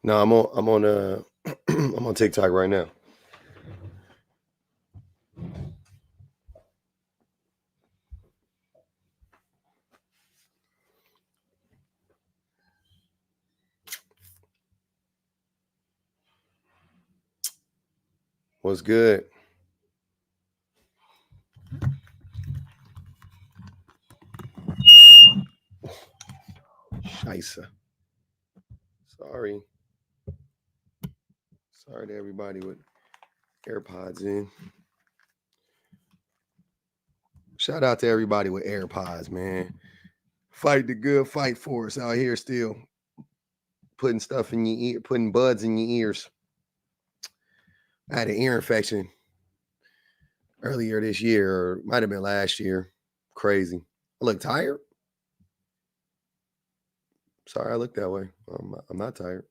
No, I'm on TikTok right now. What's good? Scheisse. Sorry. Sorry to everybody with AirPods in. Shout out to everybody with AirPods, man. Fight the good fight for us out here still. Putting stuff in your ear, putting buds in your ears. I had an ear infection earlier this year, or might have been last year. Crazy. I look tired. Sorry, I look that way. I'm not tired.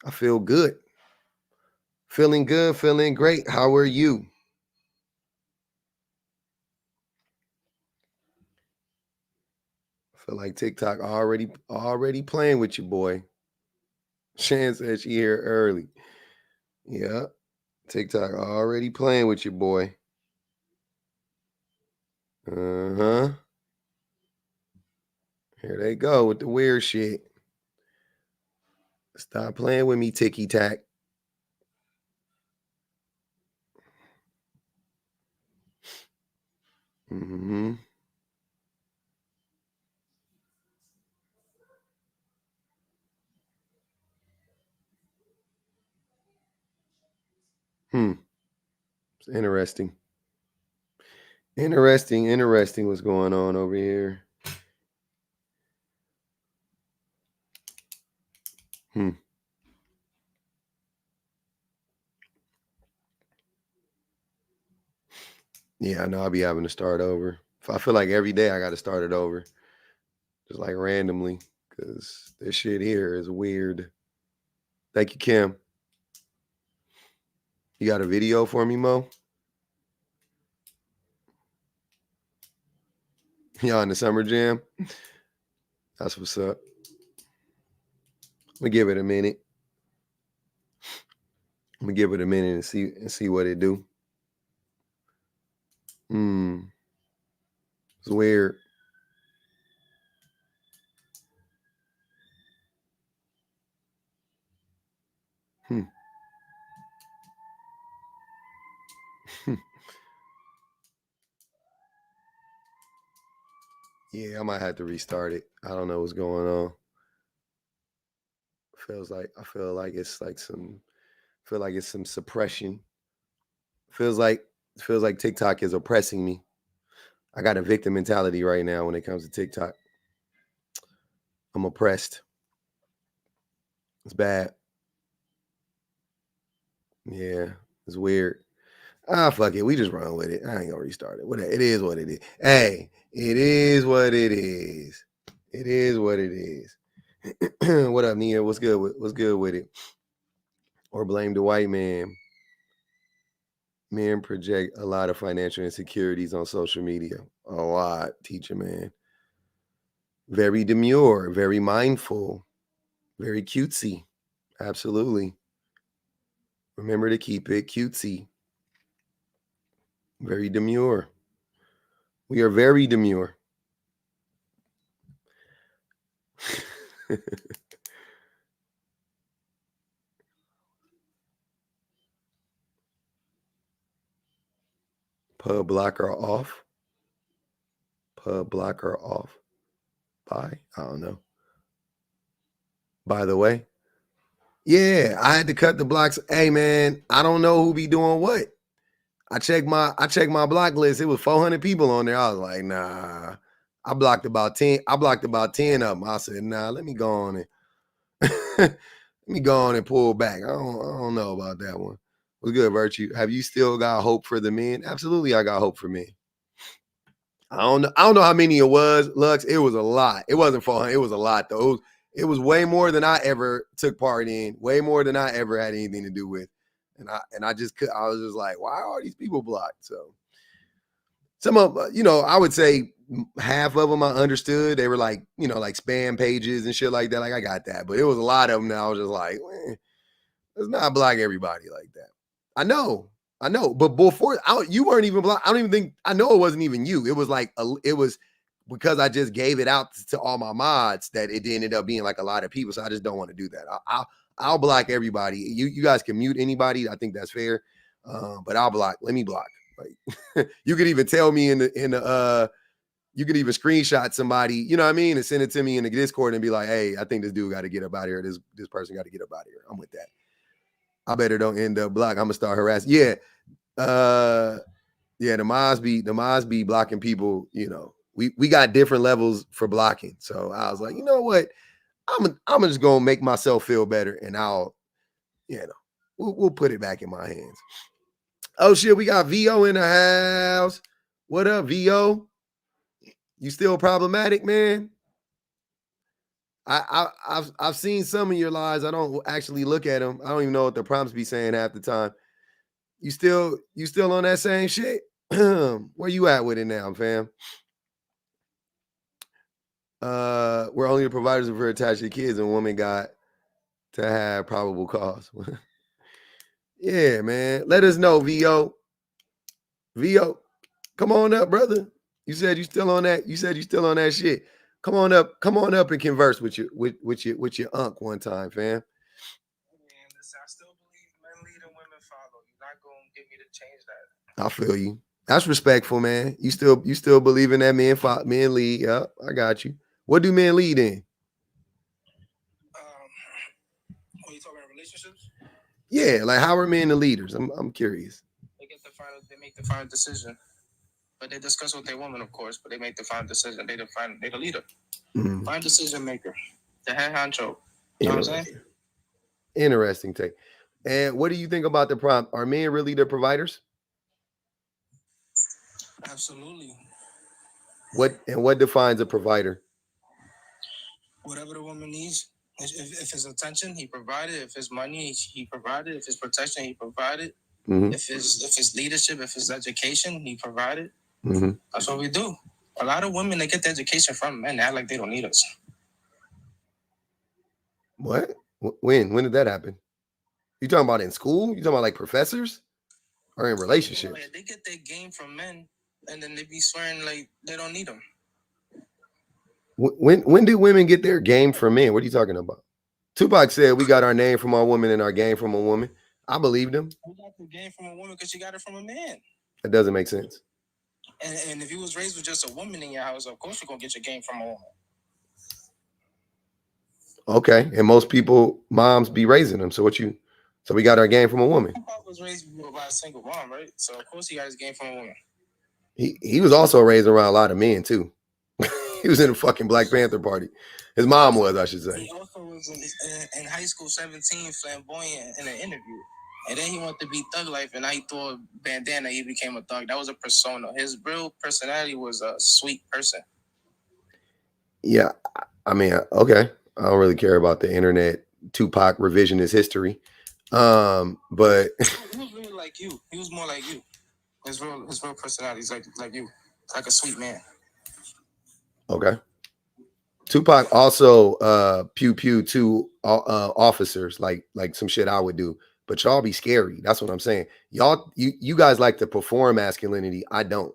I feel good. Feeling good, feeling great. How are you? I feel like TikTok already playing with you, boy. Shan said she here early. Yeah. TikTok already playing with you, boy. Uh-huh. Here they go with the weird shit. Stop playing with me, ticky tack. Mm-hmm. Hmm. It's interesting. Interesting what's going on over here. Hmm. Yeah, I know I'll be having to start over. I feel like every day I got to start it over, just like randomly, because this shit here is weird. Thank you, Kim. You got a video for me, Mo? Y'all in the summer jam? That's what's up. I'm gonna give it a minute. I'm gonna give it a minute and see what it do. Hmm. It's weird. Hmm. Yeah, I might have to restart it. I don't know what's going on. I feel like it's like some feel like it's some suppression. Feels like feels like TikTok is oppressing me. I got a victim mentality right now when it comes to TikTok. I'm oppressed. It's bad. Yeah, it's weird. Ah, fuck it. We just run with it. I ain't gonna restart it. It is what it is. Hey, it is what it is. It is what it is. What up, Nia? What's good with it? Or blame the white man. Men project a lot of financial insecurities on social media. A lot, teacher man. Very demure, very mindful, very cutesy. Absolutely. Remember to keep it cutesy. Very demure. We are very demure. Pub blocker off. Pub blocker off. Bye. I don't know. By the way, yeah, I had to cut the blocks. Hey man, I don't know who be doing what. I checked my block list. It was 400 people on there. I was like, nah. I blocked about 10. I blocked about 10 of them. I said, nah, let me go on and let me go on and pull back. I don't know about that one. What's good, Virtue? Have you still got hope for the men? Absolutely, I got hope for men. I don't know how many it was, Lux. It was a lot. It wasn't 400. It was a lot though. It was way more than I ever took part in. Way more than I ever had anything to do with. And I was just like, why are these people blocked? So Some of, I would say half of them I understood. They were like, like spam pages and shit like that. Like I got that, but it was a lot of them that I was just like, let's not block everybody like that. I know. But before you weren't even blocked. I don't even think, I know it wasn't even you. It was like, it was because I just gave it out to all my mods that it ended up being like a lot of people. So I just don't want to do that. I'll block everybody. You guys can mute anybody. I think that's fair. But I'll block. Let me block. Like you could even tell me in the you could even screenshot somebody, you know what I mean, and send it to me in the Discord and be like, hey, I think this dude got to get up out of here. This person got to get up out of here. I'm with that. I better don't end up block. I'm gonna start harassing. Yeah. Yeah, the Maz be blocking people, We got different levels for blocking. So I was like, you know what? I'm just gonna make myself feel better, and I'll, we'll put it back in my hands. Oh shit, we got VO in the house. What up, VO? You still problematic, man? I've seen some of your lives. I don't actually look at them. I don't even know what the prompts be saying half the time. You still on that same shit? Where you at with it now, fam? We're only the providers for attached to kids, and women got to have probable cause. Yeah, man. Let us know, VO. VO, come on up, brother. You said you still on that. You said you still on that shit. Come on up and converse with your unc one time, fam. I still believe men lead and women follow. You're not gonna get me to change that. I feel you. That's respectful, man. You still believe in that men lead. Yep, I got you. What do men lead in? When you talking about relationships? Yeah, like how are men the leaders? I'm curious. They make the final decision. But they discuss with their woman, of course, but they make the final decision. They the leader. Mm-hmm. Final decision maker. The head honcho. You know what I'm saying? Interesting take. And what do you think about the prompt? Are men really the providers? Absolutely. What defines a provider? Whatever the woman needs. If it's attention, he provided. If it's money, he provided. If it's protection, he provided. Mm-hmm. If it's leadership, if it's education, he provided. Mm-hmm. That's what we do. A lot of women, they get the education from men. They act like they don't need us. What? When did that happen? You talking about in school? You talking about like professors? Or in relationships? Yeah, they get their game from men, and then they be swearing like they don't need them. When do women get their game from men? What are you talking about? Tupac said we got our name from our woman and our game from a woman. I believed him. We got the game from a woman because she got it from a man. That doesn't make sense. And if you was raised with just a woman in your house, of course you're gonna get your game from a woman. Okay, and most people, moms be raising them. So we got our game from a woman. Tupac was raised by a single mom, right? So of course he got his game from a woman. He was also raised around a lot of men too. He was in the fucking Black Panther Party. His mom was, I should say. He also was in high school, 17, flamboyant in an interview. And then he wanted to be thug life, and I threw a bandana, he became a thug. That was a persona. His real personality was a sweet person. Yeah, I mean, okay. I don't really care about the internet Tupac revisionist history. But he was really like you. He was more like you. His real personality is like you. Like a sweet man. Okay. Tupac also pew to officers like some shit I would do, but y'all be scary. That's what I'm saying. Y'all, you guys like to perform masculinity. I don't.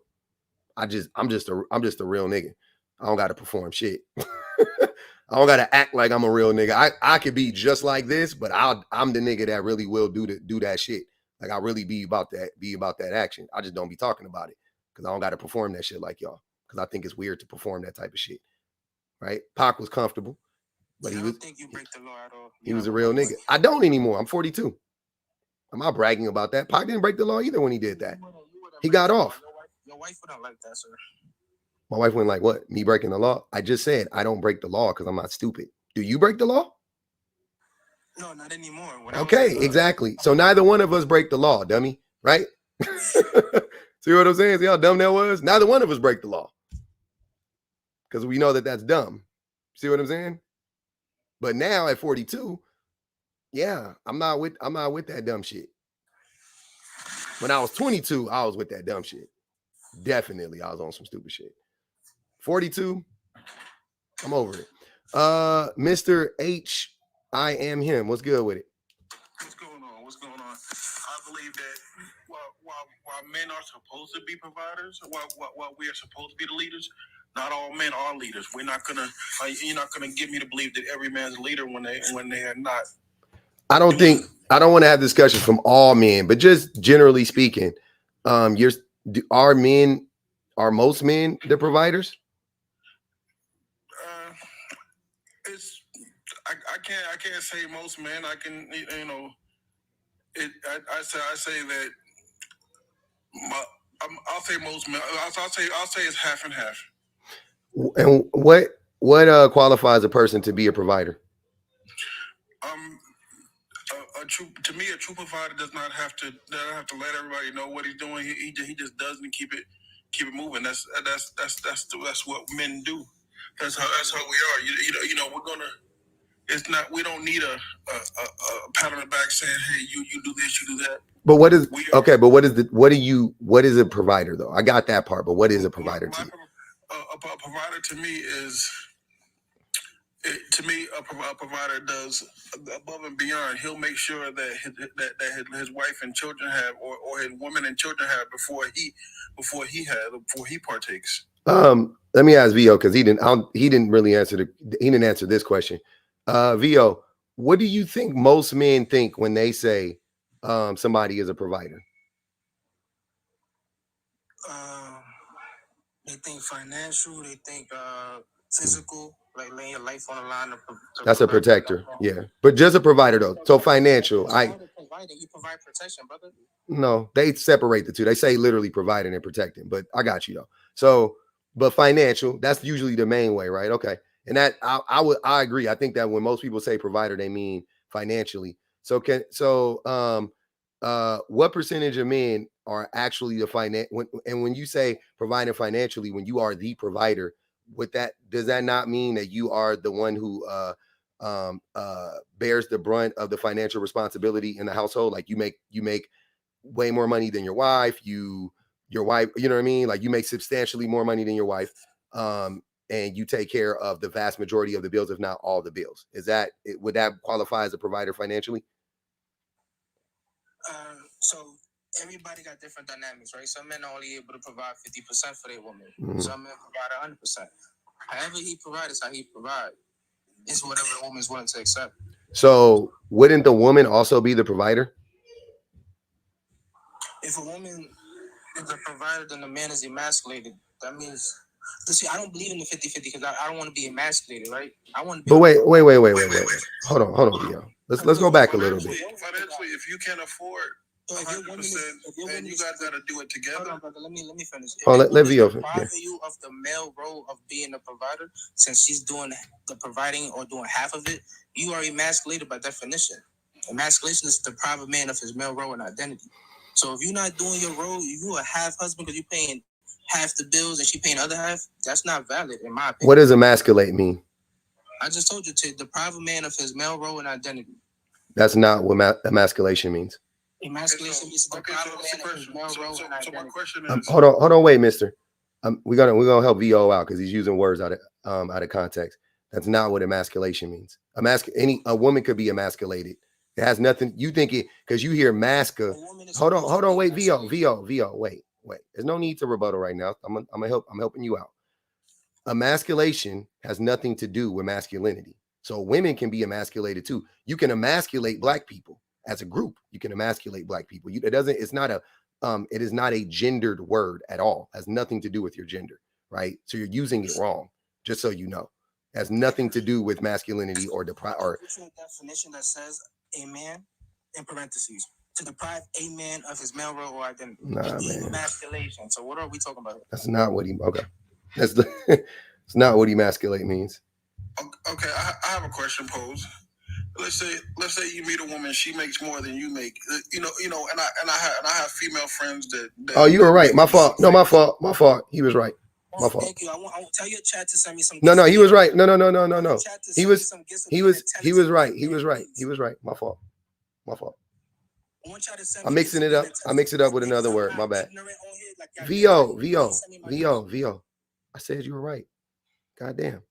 I'm just a real nigga. I don't got to perform shit. I don't got to act like I'm a real nigga. I could be just like this, but I'm the nigga that really will do that shit. Like I really be about that action. I just don't be talking about it because I don't got to perform that shit like y'all. Because I think it's weird to perform that type of shit. Right? Pac was comfortable, but I don't think you break the law at all. He was a real nigga. I don't anymore. I'm 42. I'm not bragging about that. Pac didn't break the law either when he did that. He got off. Your wife wouldn't like that, sir. My wife went like, what? Me breaking the law? I just said I don't break the law because I'm not stupid. Do you break the law? No, not anymore. Okay, exactly. So neither one of us break the law, dummy. Right? See what I'm saying? See how dumb that was? Neither one of us break the law. Because we know that that's dumb. See what I'm saying? But now at 42, yeah, I'm not with that dumb shit. When I was 22, I was with that dumb shit. Definitely, I was on some stupid shit. 42. I'm over it. Mr. H, I am him. What's good with it? What's going on? What's going on? I believe that while men are supposed to be providers, while we are supposed to be the leaders, not all men are leaders. We're not gonna. You're not gonna get me to believe that every man's a leader when they are not. I don't want to have discussions from all men, but just generally speaking, are most men the providers? I can't say most men. I can, I say that. I'll say most men. I'll say it's half and half. And what qualifies a person to be a provider? To me, a true provider does not have to let everybody know what he's doing. He just does and keep it moving. That's what men do. That's how we are. We're gonna. It's not. We don't need a pat on the back saying, "Hey, you do this, you do that." But what is okay? But what is a provider though? I got that part, but what is a provider to you? A provider to me is. A provider does above and beyond. He'll make sure that his wife and children have, or his woman and children have before he partakes. Let me ask Vio, because he didn't really answer this question. Vio, what do you think most men think when they say somebody is a provider? They think financial. They think physical, like laying your life on the line. That's a protector, yeah. But just a provider though. So financial, you provide protection, brother. No, they separate the two. They say literally providing and protecting, but I got you though. So, but financial, that's usually the main way, right? Okay, and that I agree. I think that when most people say provider, they mean financially. So what percentage of men are actually the when you say providing financially, when you are the provider, does that not mean that you are the one who bears the brunt of the financial responsibility in the household? Like you make way more money than your wife, your wife, you know what I mean? Like you make substantially more money than your wife. And you take care of the vast majority of the bills, if not all the bills. Would that qualify as a provider financially? So everybody got different dynamics, right? Some men are only able to provide 50% for their woman. Mm-hmm. Some men provide 100%. However he provides is how he provides. It's whatever the woman is willing to accept. So wouldn't the woman also be the provider? If a woman is a provider, then the man is emasculated. That means, see, I don't believe in the 50-50 because I don't want to be emasculated, right? I want to be. But wait. Hold on, Vio. Let's go back a little bit. Financially, if you can't afford 100%, then you guys got to do it together. Hold on, brother. Let me finish. Let Vio. You of the male role of being a provider, since she's doing the providing or doing half of it, you are emasculated by definition. Emasculation is to deprive a man of his male role and identity. So if you're not doing your role, you a half husband because you're paying half the bills and she paying the other half. That's not valid in my opinion. What does emasculate mean? I just told you to deprive a man of his male role and identity. That's not what emasculation means. Emasculation means to deprive a man of his male role and identity. So my question is, hold on, wait, mister. We're gonna help Vo out because he's using words out of context. That's not what emasculation means. A woman could be emasculated. It has nothing. You think it because you hear masca. Hold on, wait, Vo, wait. There's no need to rebuttal right now. I'm helping you out. Emasculation has nothing to do with masculinity. So women can be emasculated too. You can emasculate black people as a group. You can emasculate black people. It is not a gendered word at all. It has nothing to do with your gender, right? So you're using it wrong. Just so you know, it has nothing to do with masculinity or definition that says a man in parentheses to deprive a man of his male role or identity. Nah, man. Emasculation. So what are we talking about? That's not what it's not what emasculate means. Okay, I have a question posed. Let's say you meet a woman, she makes more than you make. And I have female friends that oh, you were right. My fault. No, my fault. He was right. My fault. Thank you. I want tell your chat to send me some. No, he was right. No. He was right. He was right. My fault. I'm mixing it up. I mix it up with another word. My bad. VO. I said you were right. Goddamn.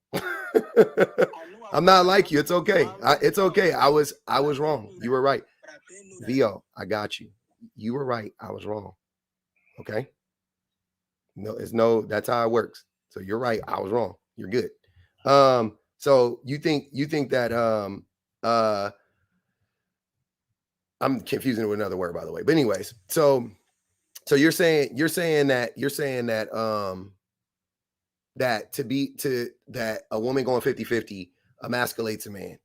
I'm not like you. It's okay. It's okay. I was wrong. You were right. VO, I got you. You were right. I was wrong. Okay. No, that's how it works. So you're right. I was wrong. You're good. So you think that I'm confusing it with another word, by the way. But anyways, so you're saying that that a woman going 50-50 emasculates a man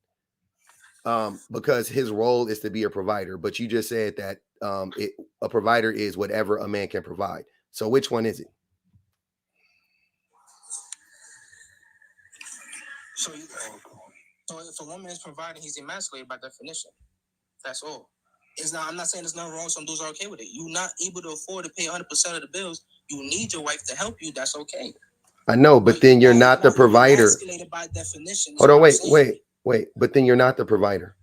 because his role is to be a provider. But you just said that a provider is whatever a man can provide. So which one is it? So if a woman is providing, he's emasculated by definition. That's all. I'm not saying there's nothing wrong. Some dudes are okay with it. You're not able to afford to pay 100% of the bills. You need your wife to help you. That's okay. I know, but then you're not the provider. By definition. Hold on, wait. But then you're not the provider.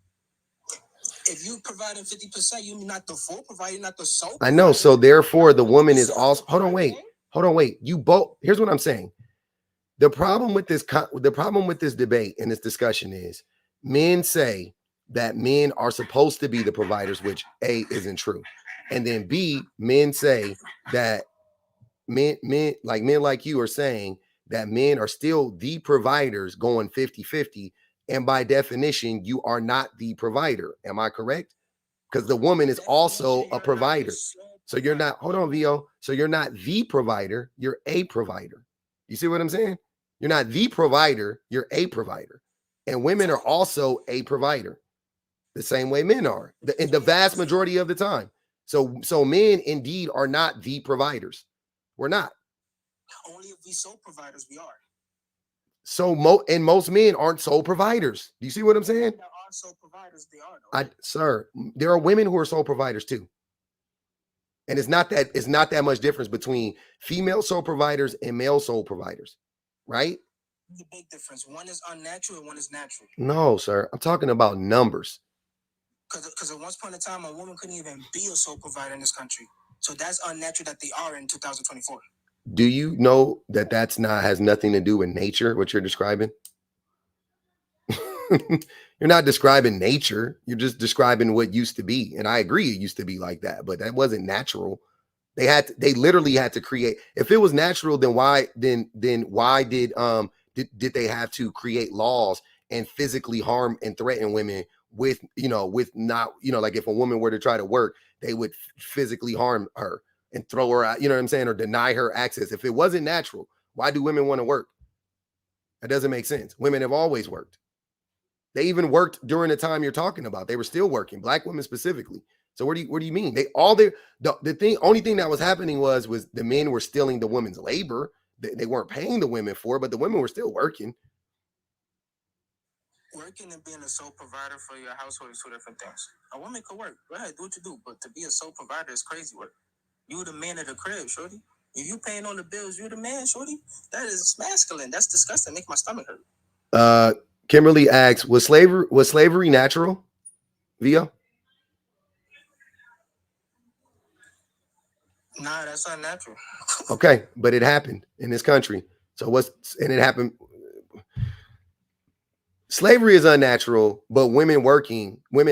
If you providing 50%, you're not the full provider, you're not the sole provider. I know. So therefore, the woman is also. Hold on, wait. You both. Here's what I'm saying. The problem with this debate and this discussion is men say that men are supposed to be the providers, which A, isn't true. And then B, men say that men like you are saying that men are still the providers going 50-50. And by definition, you are not the provider. Am I correct? Because the woman is also a provider. So you're not, hold on, VO. So you're not the provider, you're a provider. You see what I'm saying? You're not the provider, you're a provider. And women are also a provider, the same way men are, in the vast majority of the time. So men indeed are not the providers. We're not. Only if we sole providers, we are. So most men aren't sole providers. Do you see what I'm saying? There are sole providers, they are. Sir, there are women who are sole providers too. And it's not that much difference between female sole providers and male sole providers, right? The big difference. One is unnatural and one is natural. No, sir. I'm talking about numbers. Because at once point in time, a woman couldn't even be a sole provider in this country. So that's unnatural that they are in 2024. Do you know that has nothing to do with nature, what you're describing? You're not describing nature. You're just describing what used to be. And I agree it used to be like that, but that wasn't natural. They literally had to create. If it was natural, then why did they have to create laws and physically harm and threaten women with not, like if a woman were to try to work, they would physically harm her and throw her out, you know what I'm saying, or deny her access. If it wasn't natural, why do women want to work? That doesn't make sense. Women have always worked. They even worked during the time you're talking about. They were still working, Black women specifically. So what do you mean? The only thing that was happening was the men were stealing the women's labor. They weren't paying the women for it, but the women were still working. Working and being a sole provider for your household is two different things. A woman could work. Go ahead, do what you do. But to be a sole provider is crazy work. You the man of the crib, shorty. If you paying all the bills, you're the man, shorty. That is masculine. That's disgusting. Make my stomach hurt. Kimberly asks, was slavery natural? VO? Nah, that's unnatural. Okay, but it happened in this country. So it happened. Slavery is unnatural, but women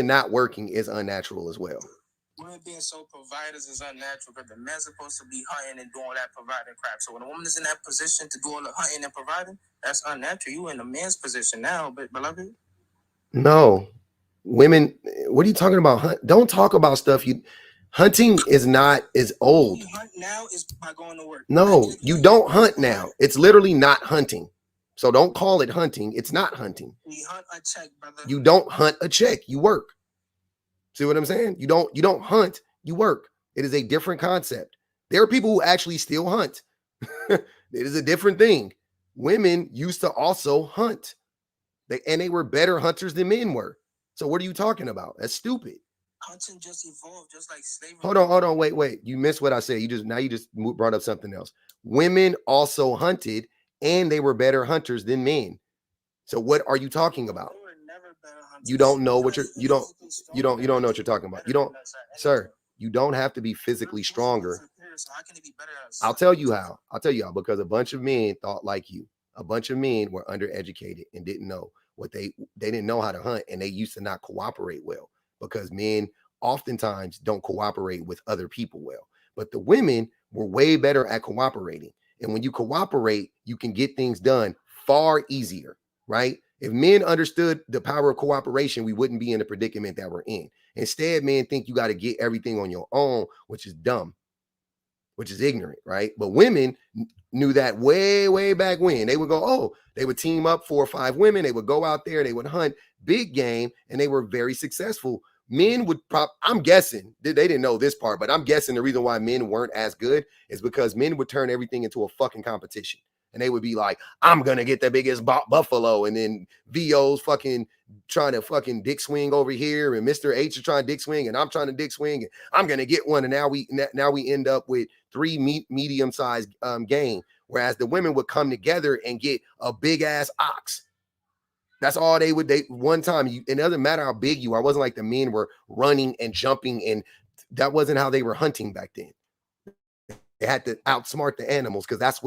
not working is unnatural as well. Women being sole providers is unnatural because the men's supposed to be hunting and doing all that providing crap. So when a woman is in that position to do all the hunting and providing, that's unnatural. You in a man's position now, but beloved. No, women. What are you talking about? Don't talk about stuff. Hunting is old. You hunt now is by going to work. No, you don't hunt now. It's literally not hunting. So don't call it hunting. It's not hunting. We hunt a check, brother. You don't hunt a check. You work. See what I'm saying? You don't hunt. You work. It is a different concept. There are people who actually still hunt. It is a different thing. Women used to also hunt. They were better hunters than men were. So what are you talking about? That's stupid. Hunting just evolved, just like slavery. Hold on, wait. You missed what I said. You just brought up something else. Women also hunted, and they were better hunters than men. So what are you talking about? They were never better hunters. You don't know what you don't know what you're talking about. You don't, sir. You don't have to be physically stronger. So how can it be better? I'll tell you how. Because a bunch of men thought like you. A bunch of men were undereducated and didn't know what they didn't know how to hunt, and they used to not cooperate well because men oftentimes don't cooperate with other people well. But the women were way better at cooperating. And when you cooperate, you can get things done far easier, right? If men understood the power of cooperation, we wouldn't be in the predicament that we're in. Instead, men think you got to get everything on your own, which is dumb, which is ignorant, right? But women knew that way back when. They would go, they would team up 4 or 5 women. They would go out there, they would hunt big game, and they were very successful. Men would I'm guessing, they didn't know this part, but I'm guessing the reason why men weren't as good is because men would turn everything into a fucking competition. And they would be like, I'm going to get the biggest buffalo. And then VO's fucking trying to fucking dick swing over here. And Mr. H is trying to dick swing. And I'm trying to dick swing. And I'm going to get one. And now we end up with 3 medium-sized game. Whereas the women would come together and get a big-ass ox. That's all they would. One time, it doesn't matter how big you are. It wasn't like the men were running and jumping. And that wasn't how they were hunting back then. They had to outsmart the animals because that's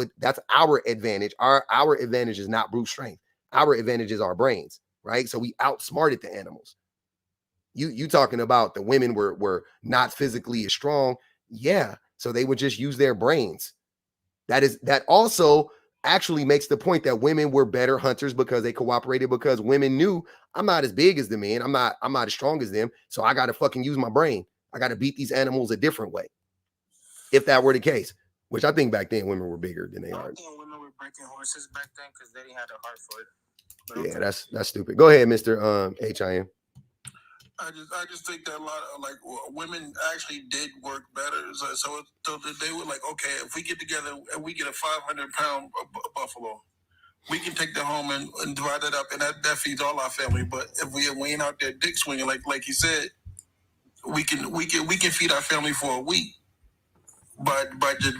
our advantage. Our advantage is not brute strength. Our advantage is our brains, right? So we outsmarted the animals. You talking about the women were not physically as strong. Yeah. So they would just use their brains. That also actually makes the point that women were better hunters because they cooperated, because women knew I'm not as big as the men. I'm not as strong as them. So I got to fucking use my brain. I got to beat these animals a different way. If that were the case, which I think back then women were bigger than they are. I think women were breaking horses back then because they didn't have a heart for it. But yeah, okay. That's stupid. Go ahead, Mr. HIM. I just think that a lot of women actually did work better. So they were like, okay, if we get together and we get a 500-pound buffalo, we can take that home and divide it up, and that feeds all our family. But if we ain't out there dick swinging like he said, we can feed our family for a week. But by just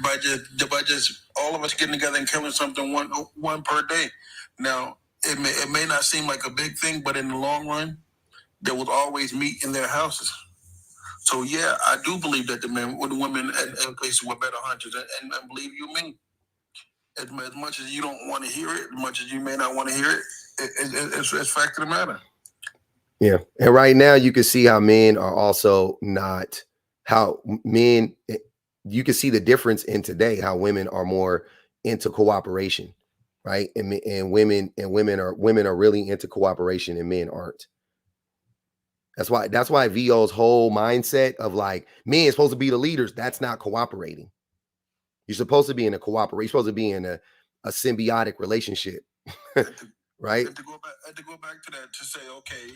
all of us getting together and killing something one per day. Now it may not seem like a big thing, but in the long run, there was always meat in their houses. So yeah, I do believe that the women and places were better hunters, and believe you me, as much as you don't want to hear it, as much as you may not want to hear it, it's fact of the matter. Yeah, and right now you can see how men are also not you can see the difference in today, how women are more into cooperation, right? And women are really into cooperation and men aren't. That's why VO's whole mindset of like men are supposed to be the leaders, that's not cooperating. You're supposed to be in a cooperation, you're supposed to be in a symbiotic relationship. Right? And to go back to that, to say, okay,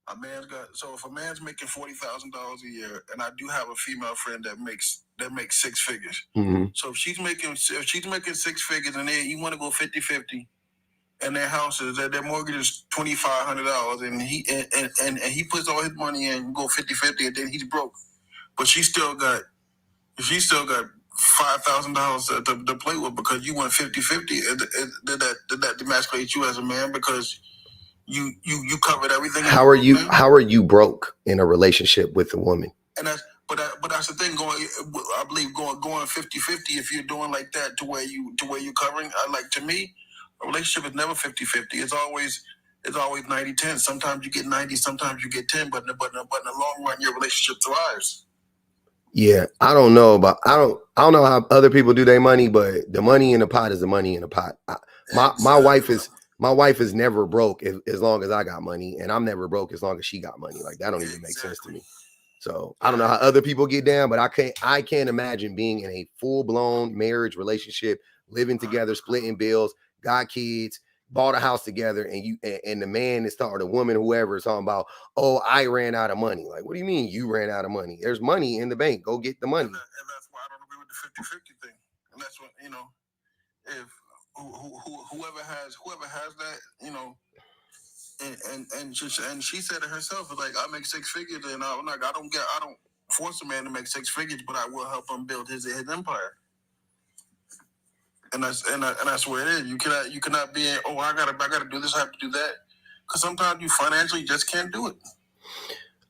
if a man's making $40,000 a year, and I do have a female friend that makes 6 figures. Mm-hmm. So if she's making 6 figures, and you want to go 50-50, and their houses, their mortgage is $2,500, and he puts all his money in and go 50-50, and then he's broke. But she still got $5,000 to play with because you went 50-50. Did that demasculate you as a man because you covered everything? How are you broke in a relationship with a woman? And that's the thing. I believe going 50-50. If you're doing like that to where you covering, to me, a relationship is never 50-50. It's always 90-10. Sometimes you get 90, sometimes you get 10. But in the long run, your relationship thrives. Yeah, I don't know how other people do their money, but the money in the pot is the money in the pot. My wife is never broke as long as I got money, and I'm never broke as long as she got money. Like that don't even make sense to me. So I don't know how other people get down, but I can't imagine being in a full-blown marriage relationship, living together, splitting bills, got kids, bought a house together, and the man is talking, or the woman, whoever is talking about, oh, I ran out of money. Like, what do you mean you ran out of money? There's money in the bank. Go get the money. And that's why I don't agree with the 50-50 thing. And that's what, if whoever has that, and she said it herself, like, I make 6 figures, and I don't force a man to make 6 figures, but I will help him build his empire. And that's where it is. You cannot be I gotta do this, I have to do that. Because sometimes you financially just can't do it.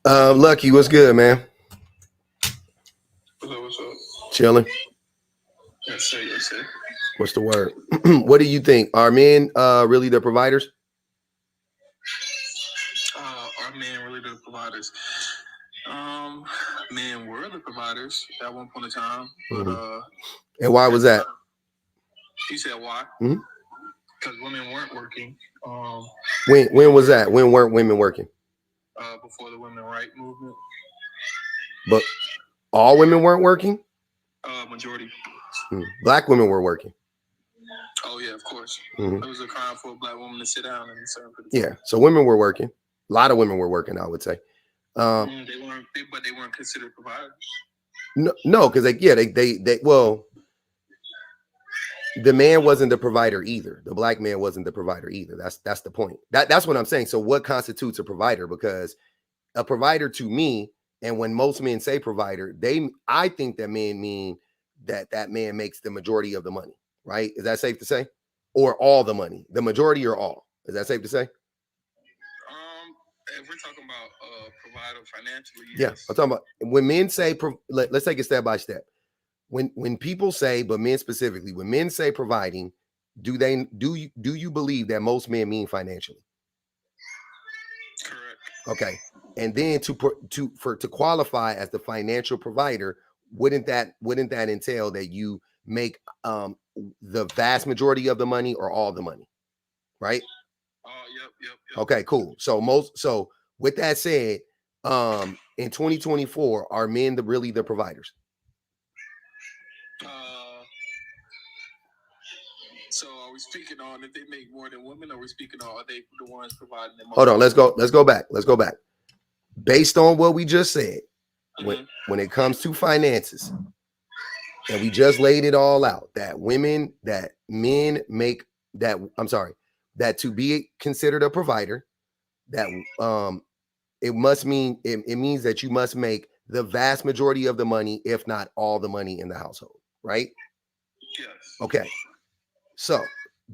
Lucky, what's good, man? What's up? Chilling. Yes, sir. Yes, sir. What's the word? What do you think? Are men really the providers? Are men really the providers? Men were the providers at one point in time, but and why was that? You said why? Because women weren't working. When was that? When weren't women working? Before the women right movement. But all women weren't working? Majority. Black women were working. Oh yeah, of course. It was a crime for a black woman to sit down and serve. Yeah, so women were working. A lot of women were working, I would say. They weren't, but they weren't considered providers. No, because well, the man wasn't the provider either. The black man wasn't the provider either. That's the point. That's what I'm saying. So what constitutes a provider? Because a provider to me, and when most men say provider, I think that men mean that man makes the majority of the money, right? Is that safe to say? Or all the money, the majority or all? Is that safe to say? If we're talking about provider financially, yes. Yeah, I'm talking about when men say, let's take it step by step. When people say, but men specifically, when men say providing, do you believe that most men mean financially? Correct. Okay, and then to qualify as the financial provider, wouldn't that entail that you make the vast majority of the money or all the money, right? Yep. Okay, cool. So with that said, in 2024, are men really the providers? So are we speaking on if they make more than women, or are we speaking on are they the ones providing them? Hold on, let's go back. Based on what we just said, when it comes to finances, and we just laid it all out, that to be considered a provider, that it means that you must make the vast majority of the money, if not all the money in the household, right? Yes. Okay. So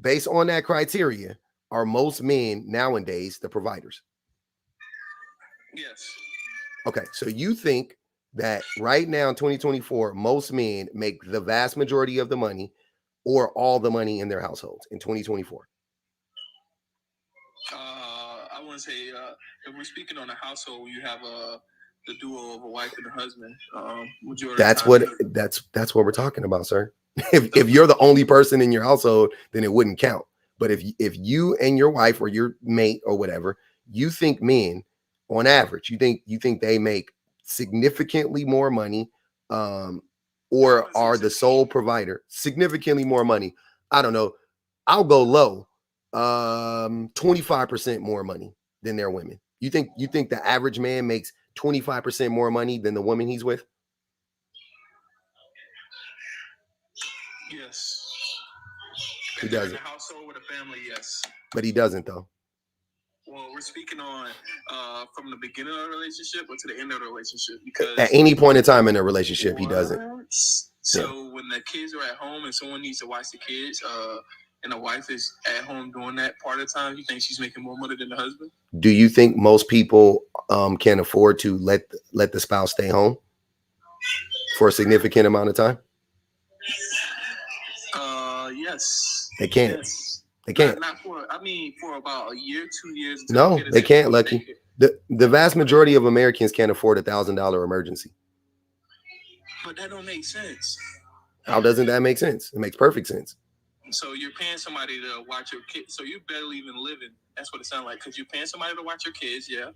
based on that criteria, are most men nowadays the providers? Yes. Okay. So you think that right now in 2024, most men make the vast majority of the money or all the money in their households in 2024? I want to say if we're speaking on a household, you have the duo of a wife and a husband. That's what we're talking about, sir. If you're the only person in your household, then it wouldn't count. But if you and your wife or your mate or whatever, you think men on average, you think they make significantly more money, or are the sole provider significantly more money? I don't know. I'll go low. 25% more money than their women. You think the average man makes 25% more money than the woman he's with? Yes. He doesn't. In a household with a family, yes. But he doesn't, though. Well, we're speaking on from the beginning of the relationship or to the end of the relationship, because at any point in time in a relationship, he doesn't. So when the kids are at home and someone needs to watch the kids, and the wife is at home doing that part of the time, you think she's making more money than the husband? Do you think most people can afford to let the spouse stay home for a significant amount of time? Yes. They can't. Yes. They can't. Not for about a year, 2 years. No, they can't, Lucky. The vast majority of Americans can't afford $1,000 emergency. But that don't make sense. How doesn't that make sense? It makes perfect sense. So you're paying somebody to watch your kids. So you barely even living. That's what it sounds like. Because you're paying somebody to watch your kids, yeah.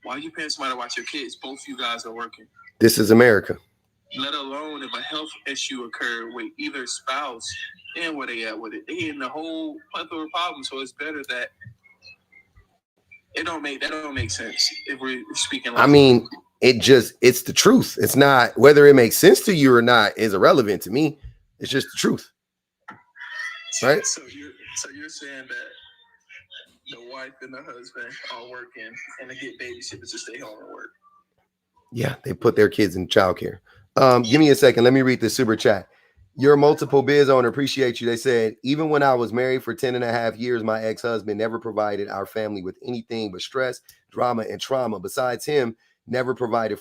Why are you paying somebody to watch your kids? Both you guys are working. This is America. Let alone if a health issue occurred with either spouse, and where they at with it. They in the whole plethora of problems. So it's better that that don't make sense if we're speaking. I mean, it's the truth. It's not whether it makes sense to you or not is irrelevant to me. It's just the truth, right? So you're saying that the wife and the husband are working and they get babysitters to stay home and work. Yeah, they put their kids in childcare. Give me a second. Let me read the super chat. Your multiple biz owner, appreciate you. They said, even when I was married for 10 and a half years, my ex-husband never provided our family with anything but stress, drama, and trauma. Besides him, never provided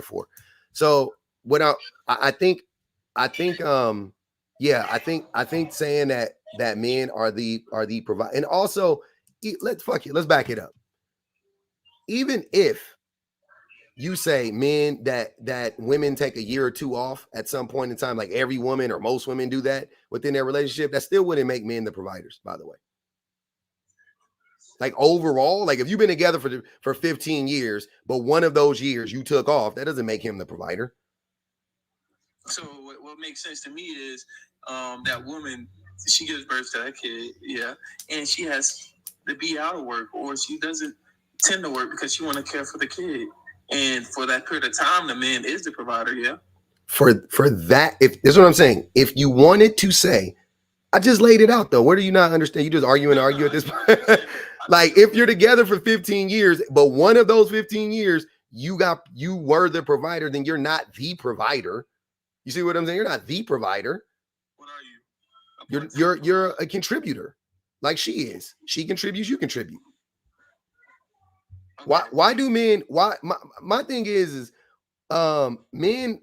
for. So what I think yeah, I think saying that men are the provide, and also let's back it up. Even if you say men that women take a year or two off at some point in time, like every woman or most women do that within their relationship, that still wouldn't make men the providers, by the way. Like overall, like if you've been together for 15 years, but one of those years you took off, that doesn't make him the provider. So what makes sense to me is that woman, she gives birth to that kid, yeah, and she has to be out of work, or she doesn't tend to work because she want to care for the kid. And for that period of time, the man is the provider, yeah. For that, if this is what I'm saying, if you wanted to say, I just laid it out though. Where do you not understand? You just argue at this point. Like if you're together for 15 years, but one of those 15 years you were the provider, then you're not the provider. You see what I'm saying? You're not the provider. What are you? You're a contributor, like she is. She contributes, you contribute. Okay. Why do men? Why my thing is men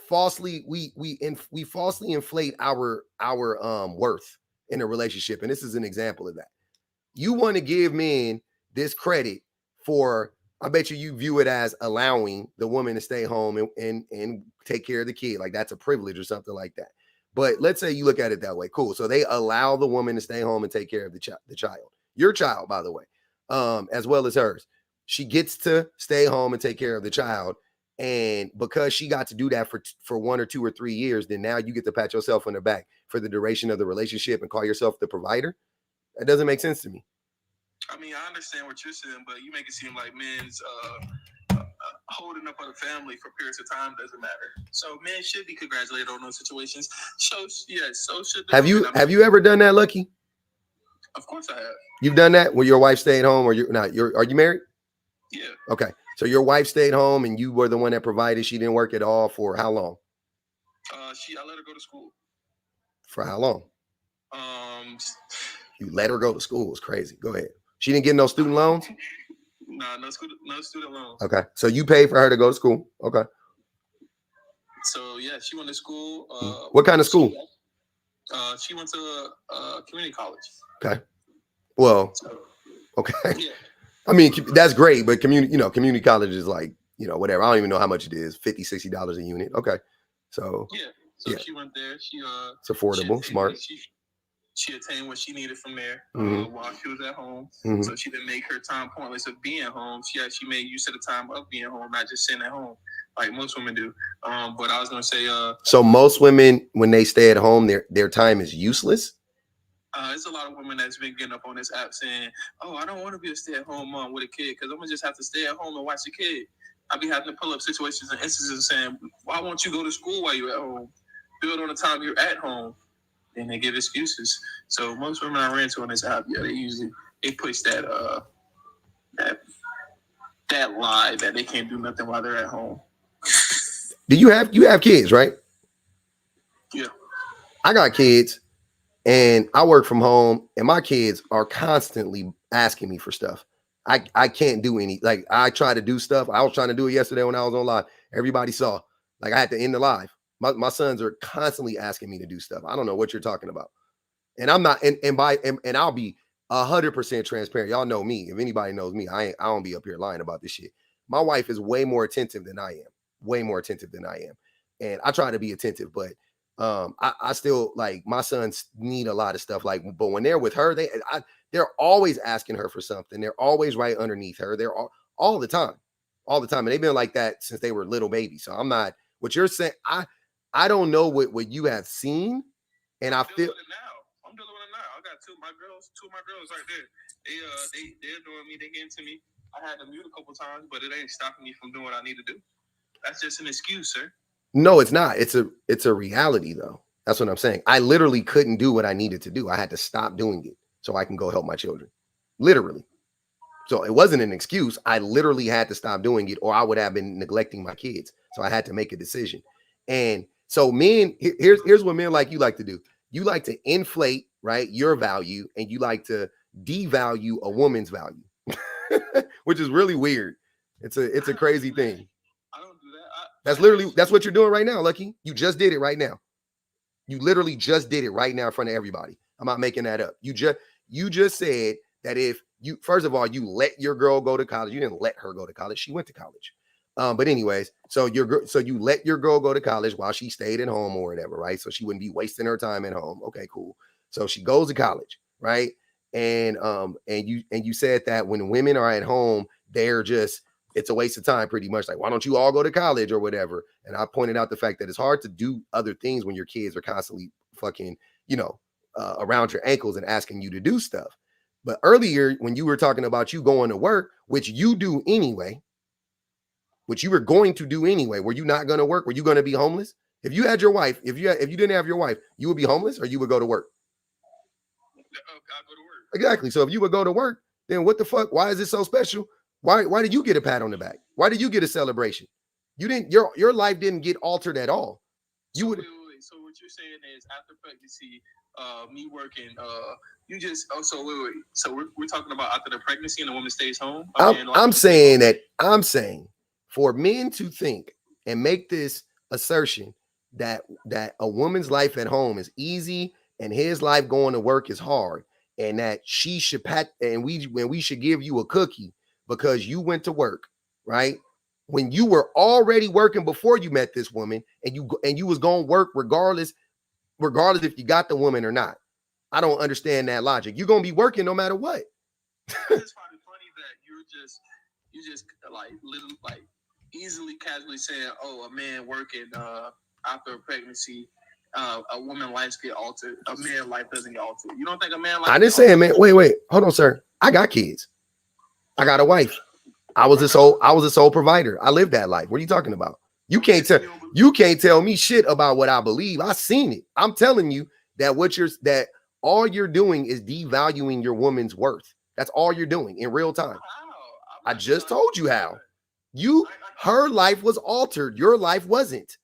falsely we falsely inflate our worth in a relationship, and this is an example of that. You want to give men this credit for, I bet you view it as allowing the woman to stay home and take care of the kid, like that's a privilege or something like that. But let's say you look at it that way. Cool. So they allow the woman to stay home and take care of the child. Your child, by the way, as well as hers. She gets to stay home and take care of the child. And because she got to do that for 1 or 2 or 3 years, then now you get to pat yourself on the back for the duration of the relationship and call yourself the provider. That doesn't make sense to me. I mean, I understand what you're saying, but you make it seem like men's holding up on the family for periods of time doesn't matter. So men should be congratulated on those situations. So yes, so should. Have you ever done that, Lucky? Of course I have. You've done that when your wife stayed home, or you're not? Are you married? Yeah. Okay. So your wife stayed home and you were the one that provided. She didn't work at all for how long? I let her go to school. For how long? You let her go to school. It's crazy. Go ahead. She didn't get no student loans? No student loans. Okay. So you paid for her to go to school. Okay. So yeah, she went to school. What kind of school? She went to community college. Okay. Well, okay. Yeah. I mean, that's great, but community college is like, whatever. I don't even know how much it is. $50, $60 a unit. Okay. So yeah. So she went there. It's affordable, smart. She attained what she needed from there while she was at home. Mm-hmm. So she didn't make her time pointless of being home. She actually made use of the time of being home, not just sitting at home like most women do. But I was going to say... so most women, when they stay at home, their time is useless? There's a lot of women that's been getting up on this app saying, oh, I don't want to be a stay-at-home mom with a kid because I'm going to just have to stay at home and watch the kid. I be having to pull up situations and instances saying, why won't you go to school while you're at home? Build on the time you're at home. And they give excuses. So most women I ran to on this app, they push that lie that they can't do nothing while they're at home. Do you have kids, right? Yeah. I got kids. And I work from home, and my kids are constantly asking me for stuff. I can't do any, like I try to do stuff. I was trying to do it yesterday when I was on live. Everybody saw, like I had to end the live. My sons are constantly asking me to do stuff. I don't know what you're talking about. And I'm not, and I'll be 100% transparent. Y'all know me. If anybody knows me, I don't be up here lying about this shit. My wife is way more attentive than I am. And I try to be attentive, but I still, like, my sons need a lot of stuff, like, but when they're with her, they're always asking her for something. They're always right underneath her. They're all the time. And they've been like that since they were little babies. So I'm not, what you're saying, I don't know what you have seen, and I feel. I'm dealing with it now. I got two of my girls right there. They're doing me. They getting to me. I had to mute a couple times, but it ain't stopping me from doing what I need to do. That's just an excuse, sir. No, it's not. It's a reality, though. That's what I'm saying. I literally couldn't do what I needed to do. I had to stop doing it so I can go help my children. Literally. So it wasn't an excuse. I literally had to stop doing it, or I would have been neglecting my kids. So I had to make a decision. And so men, here's what men like you like to do. You like to inflate, right, your value, and you like to devalue a woman's value, which is really weird. It's a crazy thing. I don't do that. That's what you're doing right now, Lucky. You just did it right now. You literally just did it right now in front of everybody. I'm not making that up. You just said that if you, first of all, you let your girl go to college. You didn't let her go to college. She went to college. But anyways, so you let your girl go to college while she stayed at home or whatever, right? So she wouldn't be wasting her time at home. Okay, cool. So she goes to college, right? And you said that when women are at home, they're just, it's a waste of time pretty much. Like, why don't you all go to college or whatever? And I pointed out the fact that it's hard to do other things when your kids are constantly fucking, around your ankles and asking you to do stuff. But earlier, when you were talking about you going to work, which you do anyway, which you were going to do anyway, were you not going to work? Were you going to be homeless? If you had your wife, if you didn't have your wife, you would be homeless or you would go to work? I'll go to work. Exactly. So if you would go to work, then what the fuck? Why is it so special? Why did you get a pat on the back? Why did you get a celebration? You didn't, your life didn't get altered at all. You would. So what you're saying is after pregnancy, me working, so we're talking about after the pregnancy and the woman stays home. I'm saying for men to think and make this assertion that a woman's life at home is easy and his life going to work is hard, and that she should we should give you a cookie because you went to work, right? When you were already working before you met this woman, and you was going to work regardless if you got the woman or not. I don't understand that logic. You're going to be working no matter what. It's probably funny that you just like easily casually saying, oh, a man working after a pregnancy, a woman's life get altered. A man's life doesn't get altered. You don't think a man life? I didn't say it, man. Wait, hold on, sir. I got kids. I got a wife. I was a sole provider. I lived that life. What are you talking about? You can't tell me shit about what I believe. I seen it. I'm telling you that all you're doing is devaluing your woman's worth. That's all you're doing in real time. I just told you how. Her life was altered. Your life wasn't.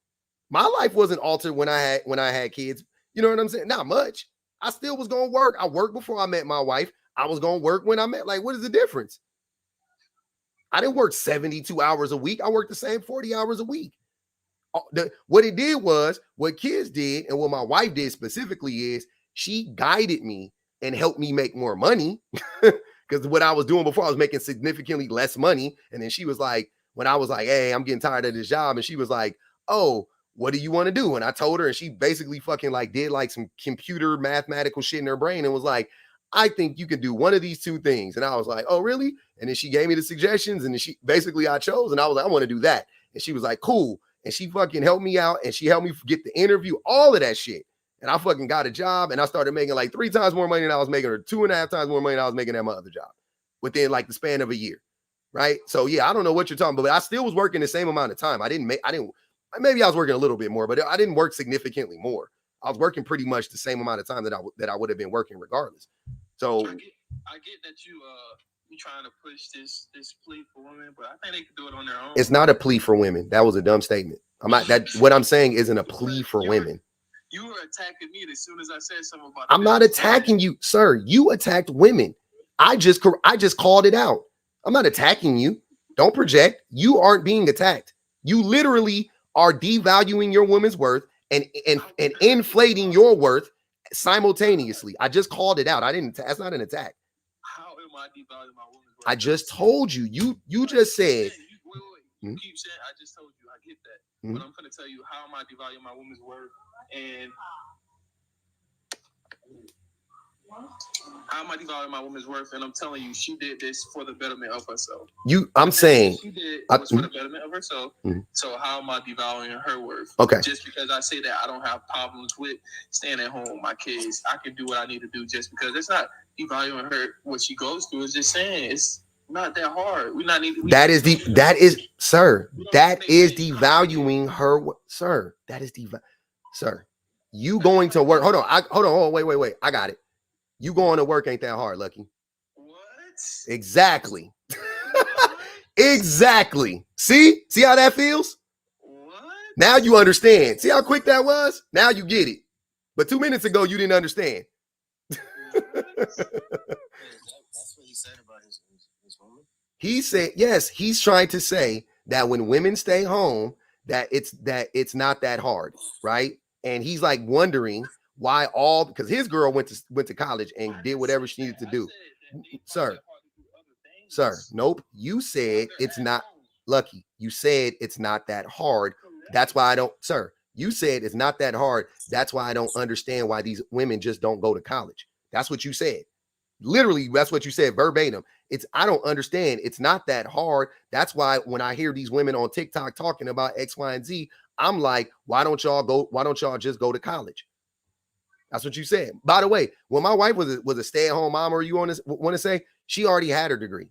My life wasn't altered when I had kids. You know what I'm saying? Not much. I still was going to work. I worked before I met my wife. I was going to work when I met. Like, what is the difference? I didn't work 72 hours a week. I worked the same 40 hours a week. What it did was, what kids did, and what my wife did specifically is, she guided me and helped me make more money. Because what I was doing before, I was making significantly less money. And then she was like, when I was like, hey, I'm getting tired of this job. And she was like, oh, what do you want to do? And I told her, and she basically fucking like did like some computer mathematical shit in her brain and was like, I think you can do one of these two things. And I was like, oh, really? And then she gave me the suggestions, and then I chose, and I was like, I want to do that. And she was like, cool. And she fucking helped me out, and she helped me get the interview, all of that shit. And I fucking got a job, and I started making like 3 times more money than I was making, or 2.5 times more money than I was making at my other job within like the span of a year. Right. So yeah, I don't know what you're talking about, but I still was working the same amount of time. Maybe I was working a little bit more, but I didn't work significantly more. I was working pretty much the same amount of time that I would have been working regardless. So I get that you trying to push this plea for women, but I think they can do it on their own. It's not a plea for women. That was a dumb statement. What I'm saying isn't a plea for women. You were attacking me as soon as I said something about. I'm not attacking you, sir. You attacked women. I just called it out. I'm not attacking you. Don't project. You aren't being attacked. You literally are devaluing your woman's worth and inflating your worth simultaneously. I just called it out. That's not an attack. How am I devaluing my woman's worth? I just told you. You just said. You keep saying, I just told you. I get that. But I'm going to tell you, how am I devaluing my woman's worth? And how am I devaluing my woman's worth? And I'm telling you, she did this for the betterment of herself. I'm saying she did was for the betterment of herself. So how am I devaluing her worth? Okay. Just because I say that I don't have problems with staying at home with my kids, I can do what I need to do. Just because it's not devaluing her what she goes through. It's just saying it's not that hard. That is devaluing her. Sir, that is sir. You going to work? Hold on. Wait. I got it. You going to work ain't that hard, Lucky. What? Exactly. Exactly. See how that feels? What? Now you understand. See how quick that was? Now you get it. But 2 minutes ago, you didn't understand. That's what he said about his woman. He said, yes, he's trying to say that when women stay home, that it's not that hard, right? And he's like wondering why because his girl went to college and did whatever she needed to do. Sir, nope. You said it's not, Lucky. You said it's not that hard. That's why I don't, sir. You said it's not that hard. That's why I don't understand why these women just don't go to college. That's what you said. Literally, that's what you said verbatim. I don't understand. It's not that hard. That's why when I hear these women on TikTok talking about X, Y, and Z, I'm like, why don't y'all just go to college? That's what you said. By the way, when my wife was a stay-at-home mom, or you want to say, she already had her degree.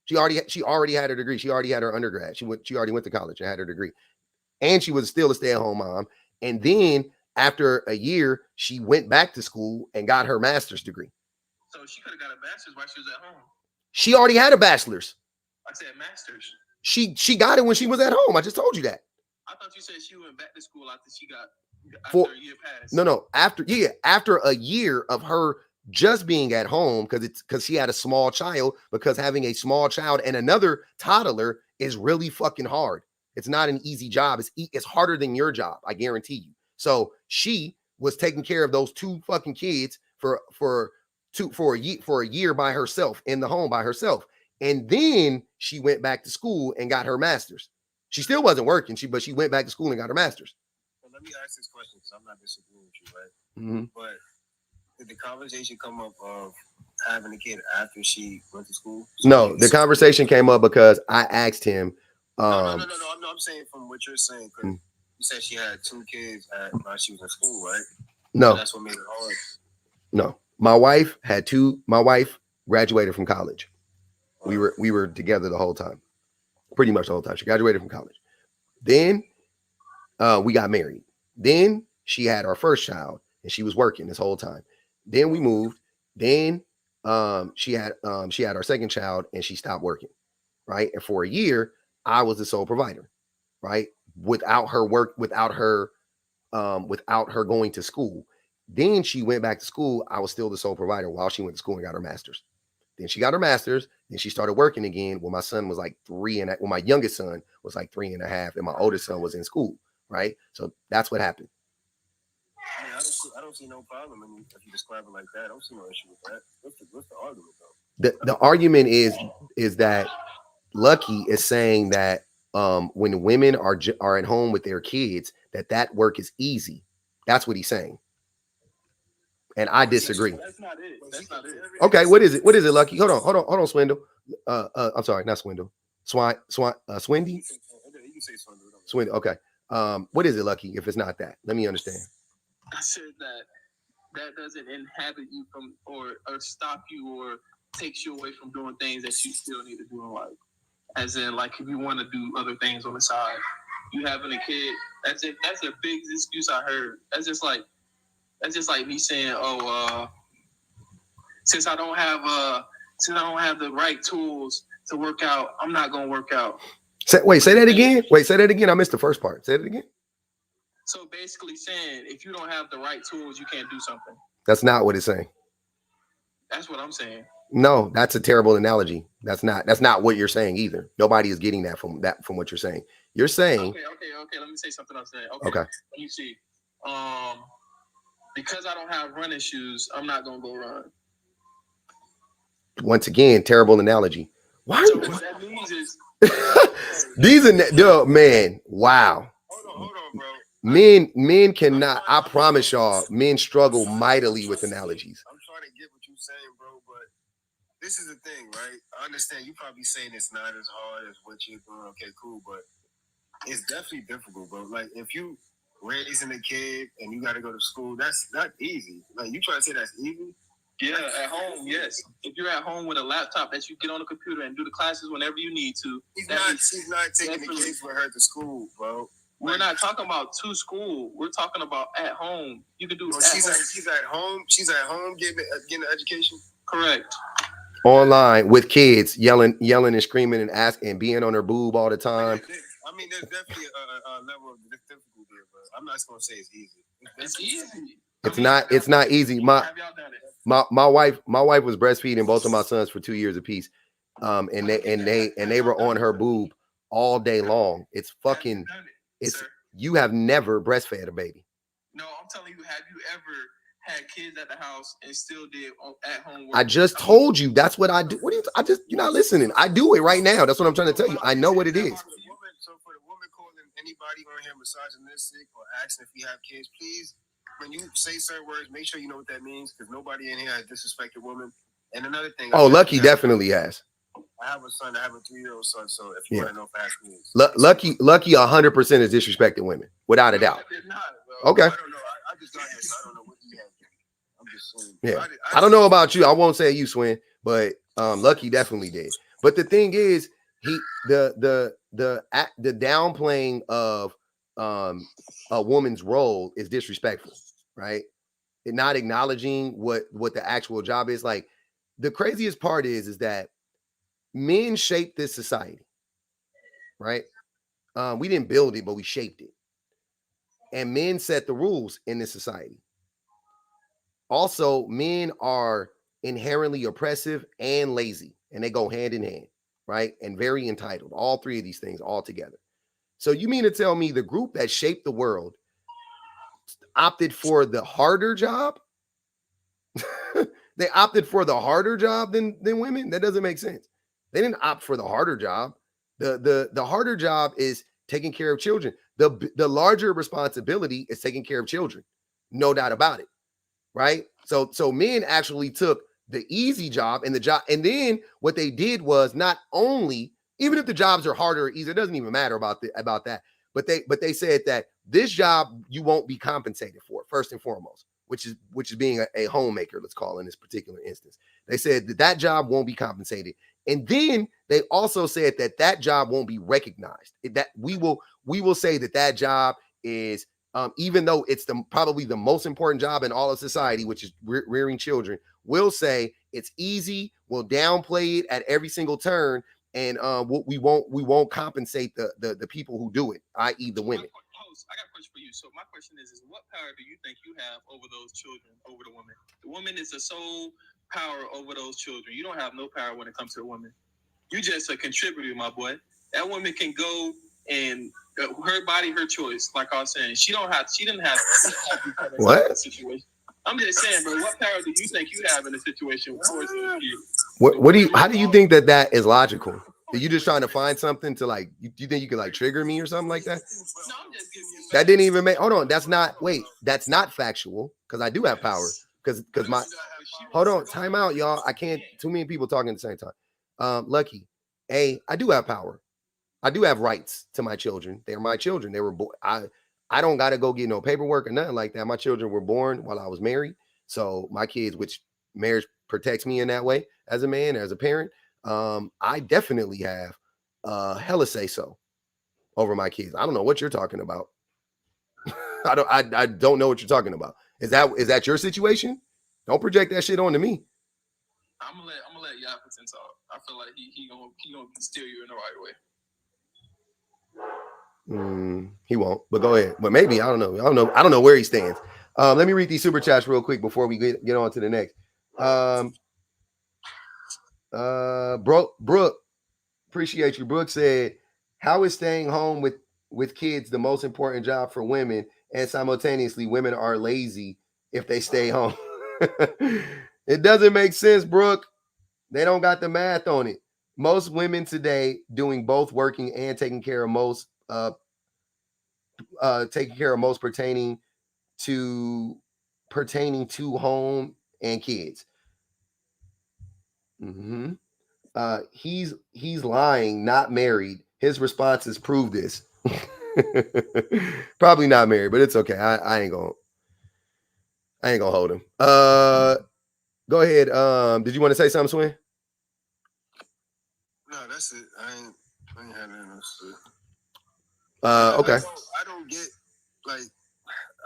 She already had her degree. She already had her undergrad. She already went to college and had her degree. And she was still a stay-at-home mom. And then after a year, she went back to school and got her master's degree. So she could have got a bachelor's while she was at home. She already had a bachelor's. I said master's. She got it when she was at home. I just told you that. I thought you said she went back to school after a year passed. No. After a year of her just being at home, because she had a small child, because having a small child and another toddler is really fucking hard. It's not an easy job. It's harder than your job, I guarantee you. So she was taking care of those two fucking kids for a year by herself, in the home by herself. And then she went back to school and got her master's. She still wasn't working, but she went back to school and got her master's. Well, let me ask this question, because I'm not disagreeing with you, right? Mm-hmm. But did the conversation come up of having a kid after she went to school? No, the conversation came up because I asked him. No, I'm saying from what you're saying, because you said she had 2 kids while she was in school, right? No. So that's what made it hard. No. My wife graduated from college. We were together the whole time. Pretty much the whole time. She graduated from college. Then we got married. Then she had our first child and she was working this whole time. Then we moved. Then she had our second child and she stopped working. Right. And for a year, I was the sole provider. Right. Without her going to school. Then she went back to school. I was still the sole provider while she went to school and got her master's. Then she got her master's. Then she started working again when my son was like 3, and when my youngest son was like 3.5, and my oldest son was in school. Right. So that's what happened. I mean, I don't see no problem if you describe it like that. I don't see no issue with that. What's the argument though? The argument is that Lucky is saying that when women are at home with their kids, that work is easy. That's what he's saying. And I disagree. That's not it. Okay, what is it? What is it, Lucky? Hold on, Swindle. I'm sorry, not Swindle. Swindy? You can say Swindle. Okay. What is it, Lucky? If it's not that, let me understand. I said that doesn't inhibit you from or stop you or takes you away from doing things that you still need to do in life. As in, like, if you want to do other things on the side, you having a kid. That's a big excuse I heard. That's just like me saying, since I don't have the right tools to work out, I'm not gonna work out. Say that again. I missed the first part. Say it again. So basically saying, if you don't have the right tools, you can't do something. That's not what it's saying. That's what I'm saying. No, that's a terrible analogy. That's not what you're saying either. Nobody is getting that from what you're saying. You're saying. Okay. Let me say something else. Okay. Let me see. Because I don't have running shoes, I'm not gonna go run. Once again, terrible analogy. Why? So what that means is these are man. Wow. Hold on, bro. Men cannot. I promise y'all, men struggle mightily with analogies. I'm trying to get what you're saying, bro, but this is the thing, right? I understand you probably saying it's not as hard as what you're doing. Okay, cool, but it's definitely difficult, bro. Like, if you raising a kid and you got to go to school, that's not easy. Like, you trying to say that's easy? Yeah, at home, yes. If you're at home with a laptop that you get on the computer and do the classes whenever you need to. She's not taking the kids with her to school, bro. We're not talking about to school. We're talking about at home. You can do it. She's at home. She's at home getting an education. Correct. Online with kids yelling and screaming and asking and being on her boob all the time. I mean, there's definitely a level of difficulty there, but I'm not going to say it's easy. It's easy. It's not easy. My wife was breastfeeding both of my sons for 2 years apiece. And they were on her boob all day long. It's You have never breastfed a baby. No, I'm telling you, have you ever had kids at the house and still did at home work? I just told you that's what I do. What are you? You're not listening. I do it right now. That's what I'm trying to tell you. I know what it is. So for the woman calling anybody on here misogynistic or asking if you have kids, please, when you say certain words, make sure you know what that means, because nobody in here has disrespected women. And another thing. Oh, Lucky definitely has. I have a son. I have a 3-year-old son. So if you want to know if I have kids, Lucky 100% is disrespecting women without a doubt. I did not, okay. I don't know. I just got here, so I don't know what he had. I'm just saying. Yeah. I don't know about you. I won't say you, Swin, but Lucky definitely did. But the thing is, the downplaying of a woman's role is disrespectful, right? And not acknowledging what the actual job is. Like, the craziest part is that men shape this society, right? We didn't build it, but we shaped it. And men set the rules in this society. Also, men are inherently oppressive and lazy, and they go hand in hand, right? And very entitled. All three of these things all together. So you mean to tell me the group that shaped the world opted for the harder job? They opted for the harder job than women? That doesn't make sense. They didn't opt for the harder job. The harder job is taking care of children. The larger responsibility is taking care of children. No doubt about it. Right? So men actually took the easy job, and then what they did was, not only, even if the jobs are harder or easier, it doesn't even matter about that. But they said that this job you won't be compensated for, first and foremost, which is being a homemaker, let's call in this particular instance. They said that job won't be compensated. And then they also said that job won't be recognized. That we will say that job is, even though it's probably the most important job in all of society, which is rearing children, we'll say it's easy. We'll downplay it at every single turn, and we won't compensate the people who do it, i.e. the women. I got a question for you. So my question is what power do you think you have over those children, over the woman? The woman is the sole power over those children. You don't have no power when it comes to the woman. You just a contributor, my boy. That woman can go and her body, her choice. Like I was saying, she didn't have what situation. I'm just saying, bro. What power do you think you have in a situation towards you? How do you think that is logical? Are you just trying to find something to, like, you think you can, like, trigger me or something like that? No, I'm just giving you that didn't even make. Hold on, that's not factual, because I do have power. Because my hold on, time out, y'all. I can't. Too many people talking at the same time. Lucky, I do have power. I do have rights to my children. They're my children. They were born. I don't got to go get no paperwork or nothing like that. My children were born while I was married. So my kids, which marriage protects me in that way as a man, as a parent, I definitely have hella say so over my kids. I don't know what you're talking about. I don't know what you're talking about. Is that your situation? Don't project that shit onto me. I'm gonna let Yapperton talk. I feel like he gonna steer you in the right way. He won't, but go ahead. But maybe, I don't know where he stands. Let me read these super chats real quick before we get on to the next. Brooke, appreciate you. Brooke said, how is staying home with kids the most important job for women, and simultaneously women are lazy if they stay home? It doesn't make sense, Brooke. They don't got the math on it. Most women today doing both working and taking care of most pertaining to home and kids. He's lying, not married. His responses prove this. Probably not married, but it's okay. I ain't gonna hold him. Go ahead. Did you want to say something, Swin? No, that's it. I ain't had nothing else to say. Okay. I don't get, like,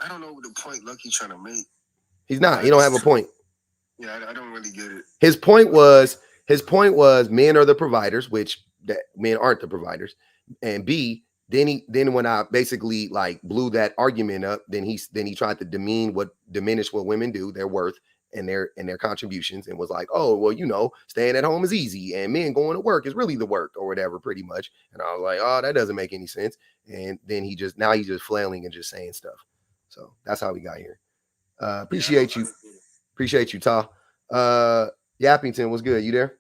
I don't know the point Lucky trying to make. He's not. He don't have a point. Yeah, I don't really get it. His point was men are the providers, which that men aren't the providers. And B, then when I basically, like, blew that argument up, then he tried to diminish what women do, their worth, and their contributions, and was like, oh, well, you know, staying at home is easy and men going to work is really the work or whatever, pretty much. And I was like, oh, that doesn't make any sense. And then he's just flailing and just saying stuff. So that's how we got here. Appreciate you. Appreciate you, Ta. Yappington, what's good? You there?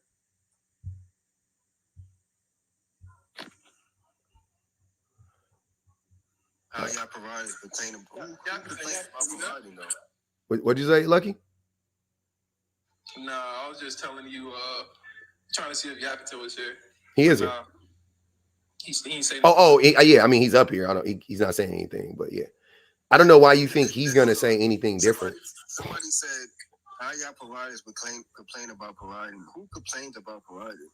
How y'all provide pertaining providing though? What'd you say, Lucky? No, I was just telling you, trying to see if Yappington was here. He isn't. He ain't saying. Yeah. I mean, he's up here. He's not saying anything, but yeah. I don't know why you think he's gonna say anything different. Somebody said, "How y'all providers complain about providing? Who complains about providing?"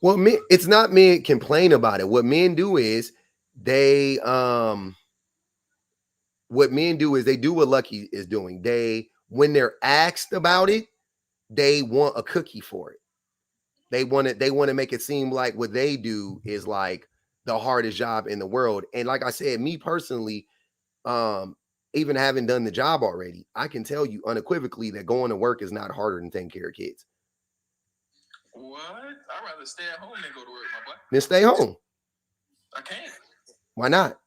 Well, it's not men complain about it. What men do is they do what Lucky is doing. When they're asked about it, they want a cookie for it. They want to make it seem like what they do is like the hardest job in the world. And like I said, me personally, even having done the job already, I can tell you unequivocally that going to work is not harder than taking care of kids. What? I'd rather stay at home than go to work, my boy. Then stay home. I can't. Why not?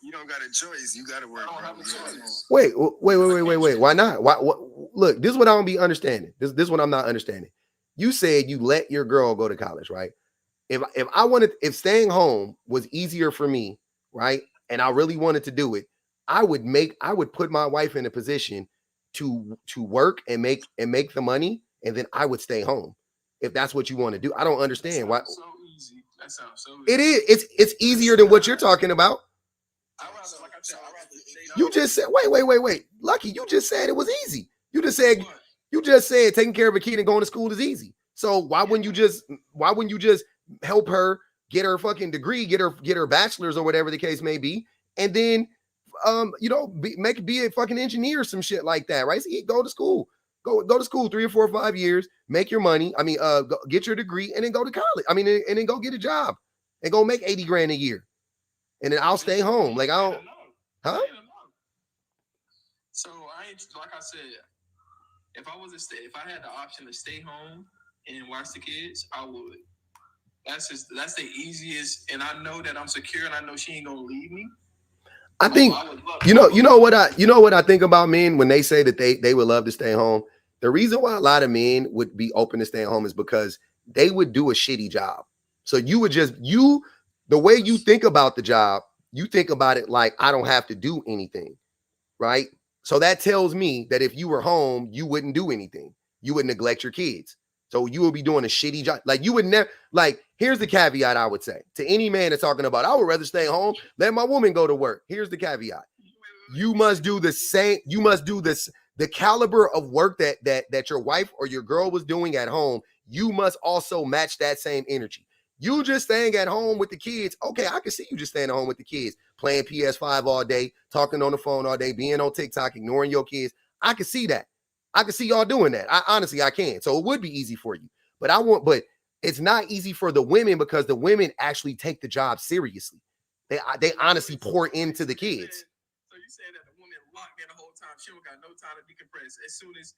You don't got a choice. You got to work. I don't have a choice. Wait. Why not? Why? Look, this is what I don't be understanding. This is what I'm not understanding. You said you let your girl go to college, right? If staying home was easier for me, right, and I really wanted to do it, I would put my wife in a position to work and make the money, and then I would stay home. If that's what you want to do, I don't understand why. So easy. That sounds so easy. It is. It's easier than what you're talking about. You just said, wait. Lucky, you just said it was easy. You just said taking care of a kid and going to school is easy. So why wouldn't you just help her get her fucking degree, get her bachelor's or whatever the case may be, and then be a fucking engineer or some shit like that, right? So go to school. Go to school 3 or 4 or 5 years, make your money. I mean, get your degree and then go to college. I mean, and then go get a job and go make $80,000 a year. And then I'll stay home. Like, I don't, huh? So like I said, if I had the option to stay home and watch the kids, I would. That's the easiest, and I know that I'm secure, and I know she ain't gonna leave me. I think you know what I think about men when they say that they would love to stay home. The reason why a lot of men would be open to staying home is because they would do a shitty job. So the way you think about the job, you think about it like I don't have to do anything, right? So that tells me that if you were home, you wouldn't do anything. You would neglect your kids. So you would be doing a shitty job. Like you would never, like, here's the caveat I would say to any man that's talking about, I would rather stay home, let my woman go to work. Here's the caveat. You must do the same. You must do this. The caliber of work that your wife or your girl was doing at home, you must also match that same energy. You just staying at home with the kids. Okay, I can see you just staying at home with the kids, playing PS5 all day, talking on the phone all day, being on TikTok, ignoring your kids. I can see that. I can see y'all doing that. I can. So it would be easy for you. But it's not easy for the women because the women actually take the job seriously. They honestly pour into the kids. So you saying that the woman locked in the whole time, she don't got no time to decompress. As soon as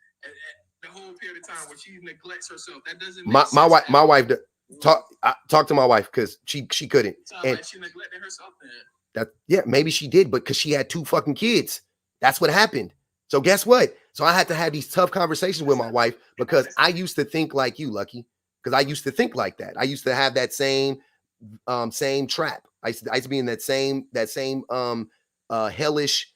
the whole period of time where she neglects herself, that doesn't make sense. My wife talk to my wife because she couldn't. And like she neglected herself then. Maybe she did, but because she had 2 fucking kids. That's what happened. So guess what? So I had to have these tough conversations with my wife because I used to think like you, Lucky. Because I used to think like that. I used to have that same trap. I used to be in that same hellish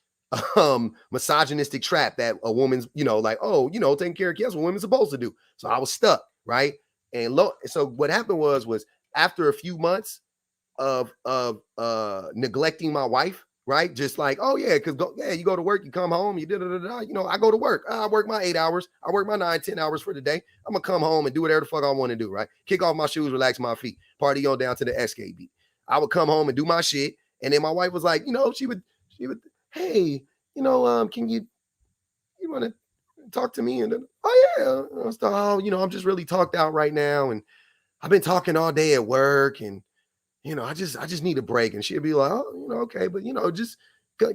misogynistic trap that a woman's, taking care of kids, what women's supposed to do. So I was stuck, right? And so what happened was after a few months of neglecting my wife, right? Just like, oh yeah, because you go to work, you come home, you I go to work. I work my 8 hours, I work my 9-10 hours for the day. I'm gonna come home and do whatever the fuck I want to do, right? Kick off my shoes, relax my feet, party on down to the SK beat. I would come home and do my shit, and then my wife was like, she would, hey, can you want to talk to me? And then, I'm just really talked out right now, and I've been talking all day at work, and I just need a break. And she'd be like, oh, okay, but just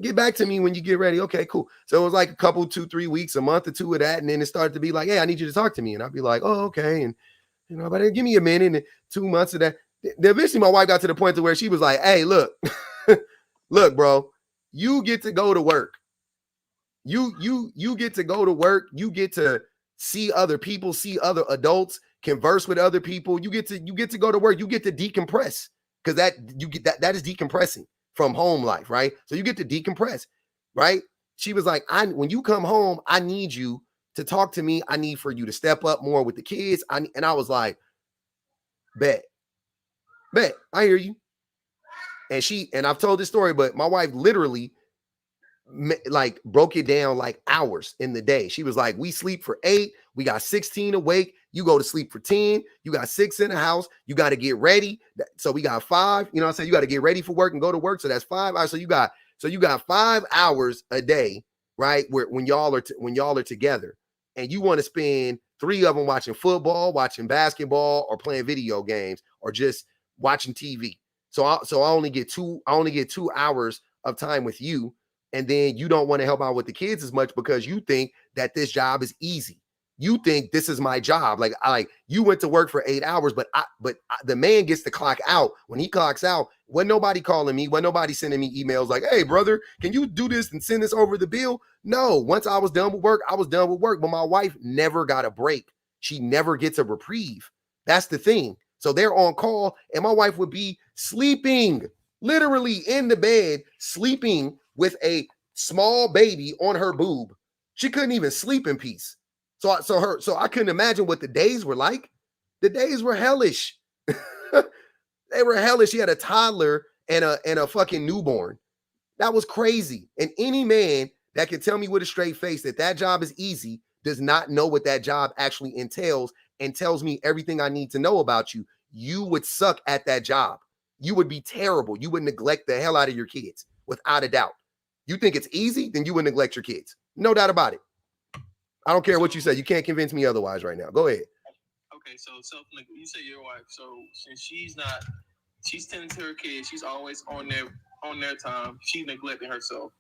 Get back to me when you get ready. Okay, cool. So it was like a couple, 2-3 weeks, a month or two of that. And then it started to be like, hey, I need you to talk to me. And I'd be like, oh, okay. And, but give me a minute and 2 months of that. Then eventually my wife got to the point to where she was like, hey, look, look, bro, you get to go to work. You get to go to work. You get to see other people, see other adults, converse with other people. You get to go to work. You get to decompress, because that is decompressing from home life, right? So you get to decompress, right? She was like, when you come home, I need you to talk to me. I need for you to step up more with the kids. And I was like, bet, I hear you. And I've told this story, but my wife literally like broke it down like hours in the day. She was like, we sleep for 8, we got 16 awake, you go to sleep for 10, you got 6 in the house, you got to get ready, so we got 5, you know what I'm saying, you got to get ready for work and go to work, so that's 5 hours. So you got 5 hours a day, right, where when y'all are together, and you want to spend 3 of them watching football, watching basketball, or playing video games, or just watching TV. So I only get 2 hours of time with you. And then you don't want to help out with the kids as much because you think that this job is easy. You think this is my job. Like you went to work for 8 hours, but the man gets to clock out. When he clocks out, wasn't nobody calling me, wasn't nobody sending me emails like, hey, brother, can you do this and send this over the bill? No, once I was done with work, I was done with work. But my wife never got a break. She never gets a reprieve. That's the thing. So they're on call, and my wife would be sleeping, literally in the bed, sleeping with a small baby on her boob. She couldn't even sleep in peace. So I couldn't imagine what the days were like. The days were hellish. They were hellish. She had a toddler and a fucking newborn. That was crazy. And any man that can tell me with a straight face that job is easy does not know what that job actually entails and tells me everything I need to know about you. You would suck at that job. You would be terrible. You would neglect the hell out of your kids, without a doubt. You think it's easy, then you would neglect your kids. No doubt about it. I don't care what you say. You can't convince me otherwise right now. Go ahead. Okay, so you say your wife. So since she's tending to her kids, she's always on their time. She's neglecting herself.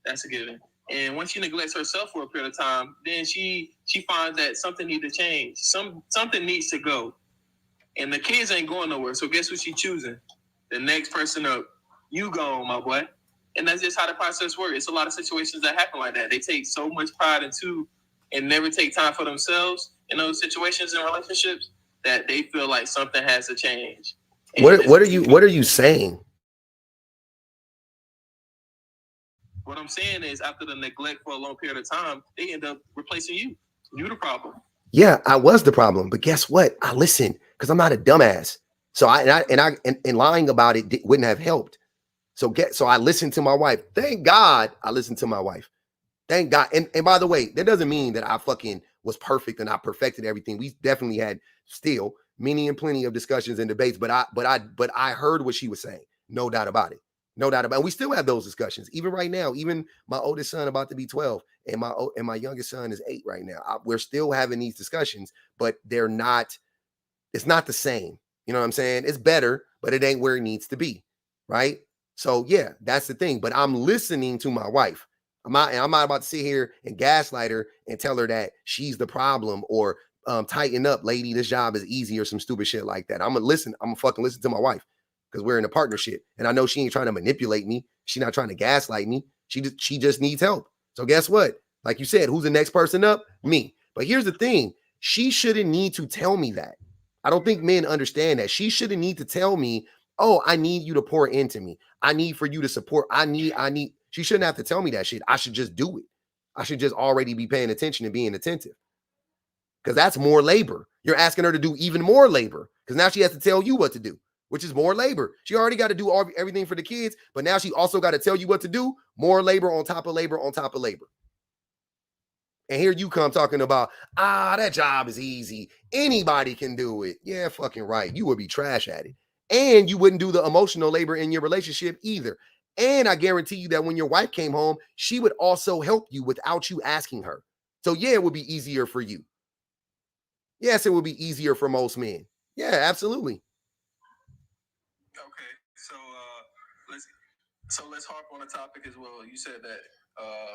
That's a given. And once she neglects herself for a period of time, then she finds that something needs to change. Something needs to go. And the kids ain't going nowhere. So guess what she's choosing? The next person up. You gone, my boy. And that's just how the process works. It's a lot of situations that happen like that. They take so much pride into and never take time for themselves in those situations and relationships that they feel like something has to change. What are you saying? What I'm saying is, after the neglect for a long period of time, they end up replacing you. You're the problem. Yeah, I was the problem, but guess what? I listened because I'm not a dumbass. So and lying about it wouldn't have helped. So I listened to my wife. Thank God I listened to my wife. Thank God. And by the way, that doesn't mean that I fucking was perfect and I perfected everything. We definitely had still many and plenty of discussions and debates, but I heard what she was saying. No doubt about it. No doubt about it. And we still have those discussions. Even right now, even my oldest son about to be 12 and my youngest son is 8 right now. We're still having these discussions, but it's not the same. You know what I'm saying? It's better, but it ain't where it needs to be. Right? So yeah, that's the thing. But I'm listening to my wife. I'm not about to sit here and gaslight her and tell her that she's the problem or tighten up, lady. This job is easy or some stupid shit like that. I'm gonna fucking listen to my wife because we're in a partnership, and I know she ain't trying to manipulate me. She's not trying to gaslight me. She just needs help. So guess what? Like you said, who's the next person up? Me. But here's the thing: she shouldn't need to tell me that. I don't think men understand that. She shouldn't need to tell me, oh, I need you to pour into me. I need for you to support. I need. She shouldn't have to tell me that shit. I should just do it. I should just already be paying attention and being attentive. Because that's more labor. You're asking her to do even more labor because now she has to tell you what to do, which is more labor. She already got to do everything for the kids, but now she also got to tell you what to do. More labor on top of labor on top of labor. And here you come talking about, that job is easy. Anybody can do it. Yeah, fucking right. You would be trash at it. And you wouldn't do the emotional labor in your relationship either. And I guarantee you that when your wife came home, she would also help you without you asking her. So yeah, it would be easier for you. Yes, it would be easier for most men. Yeah, absolutely. Okay, so let's So let's harp on the topic as well. You said that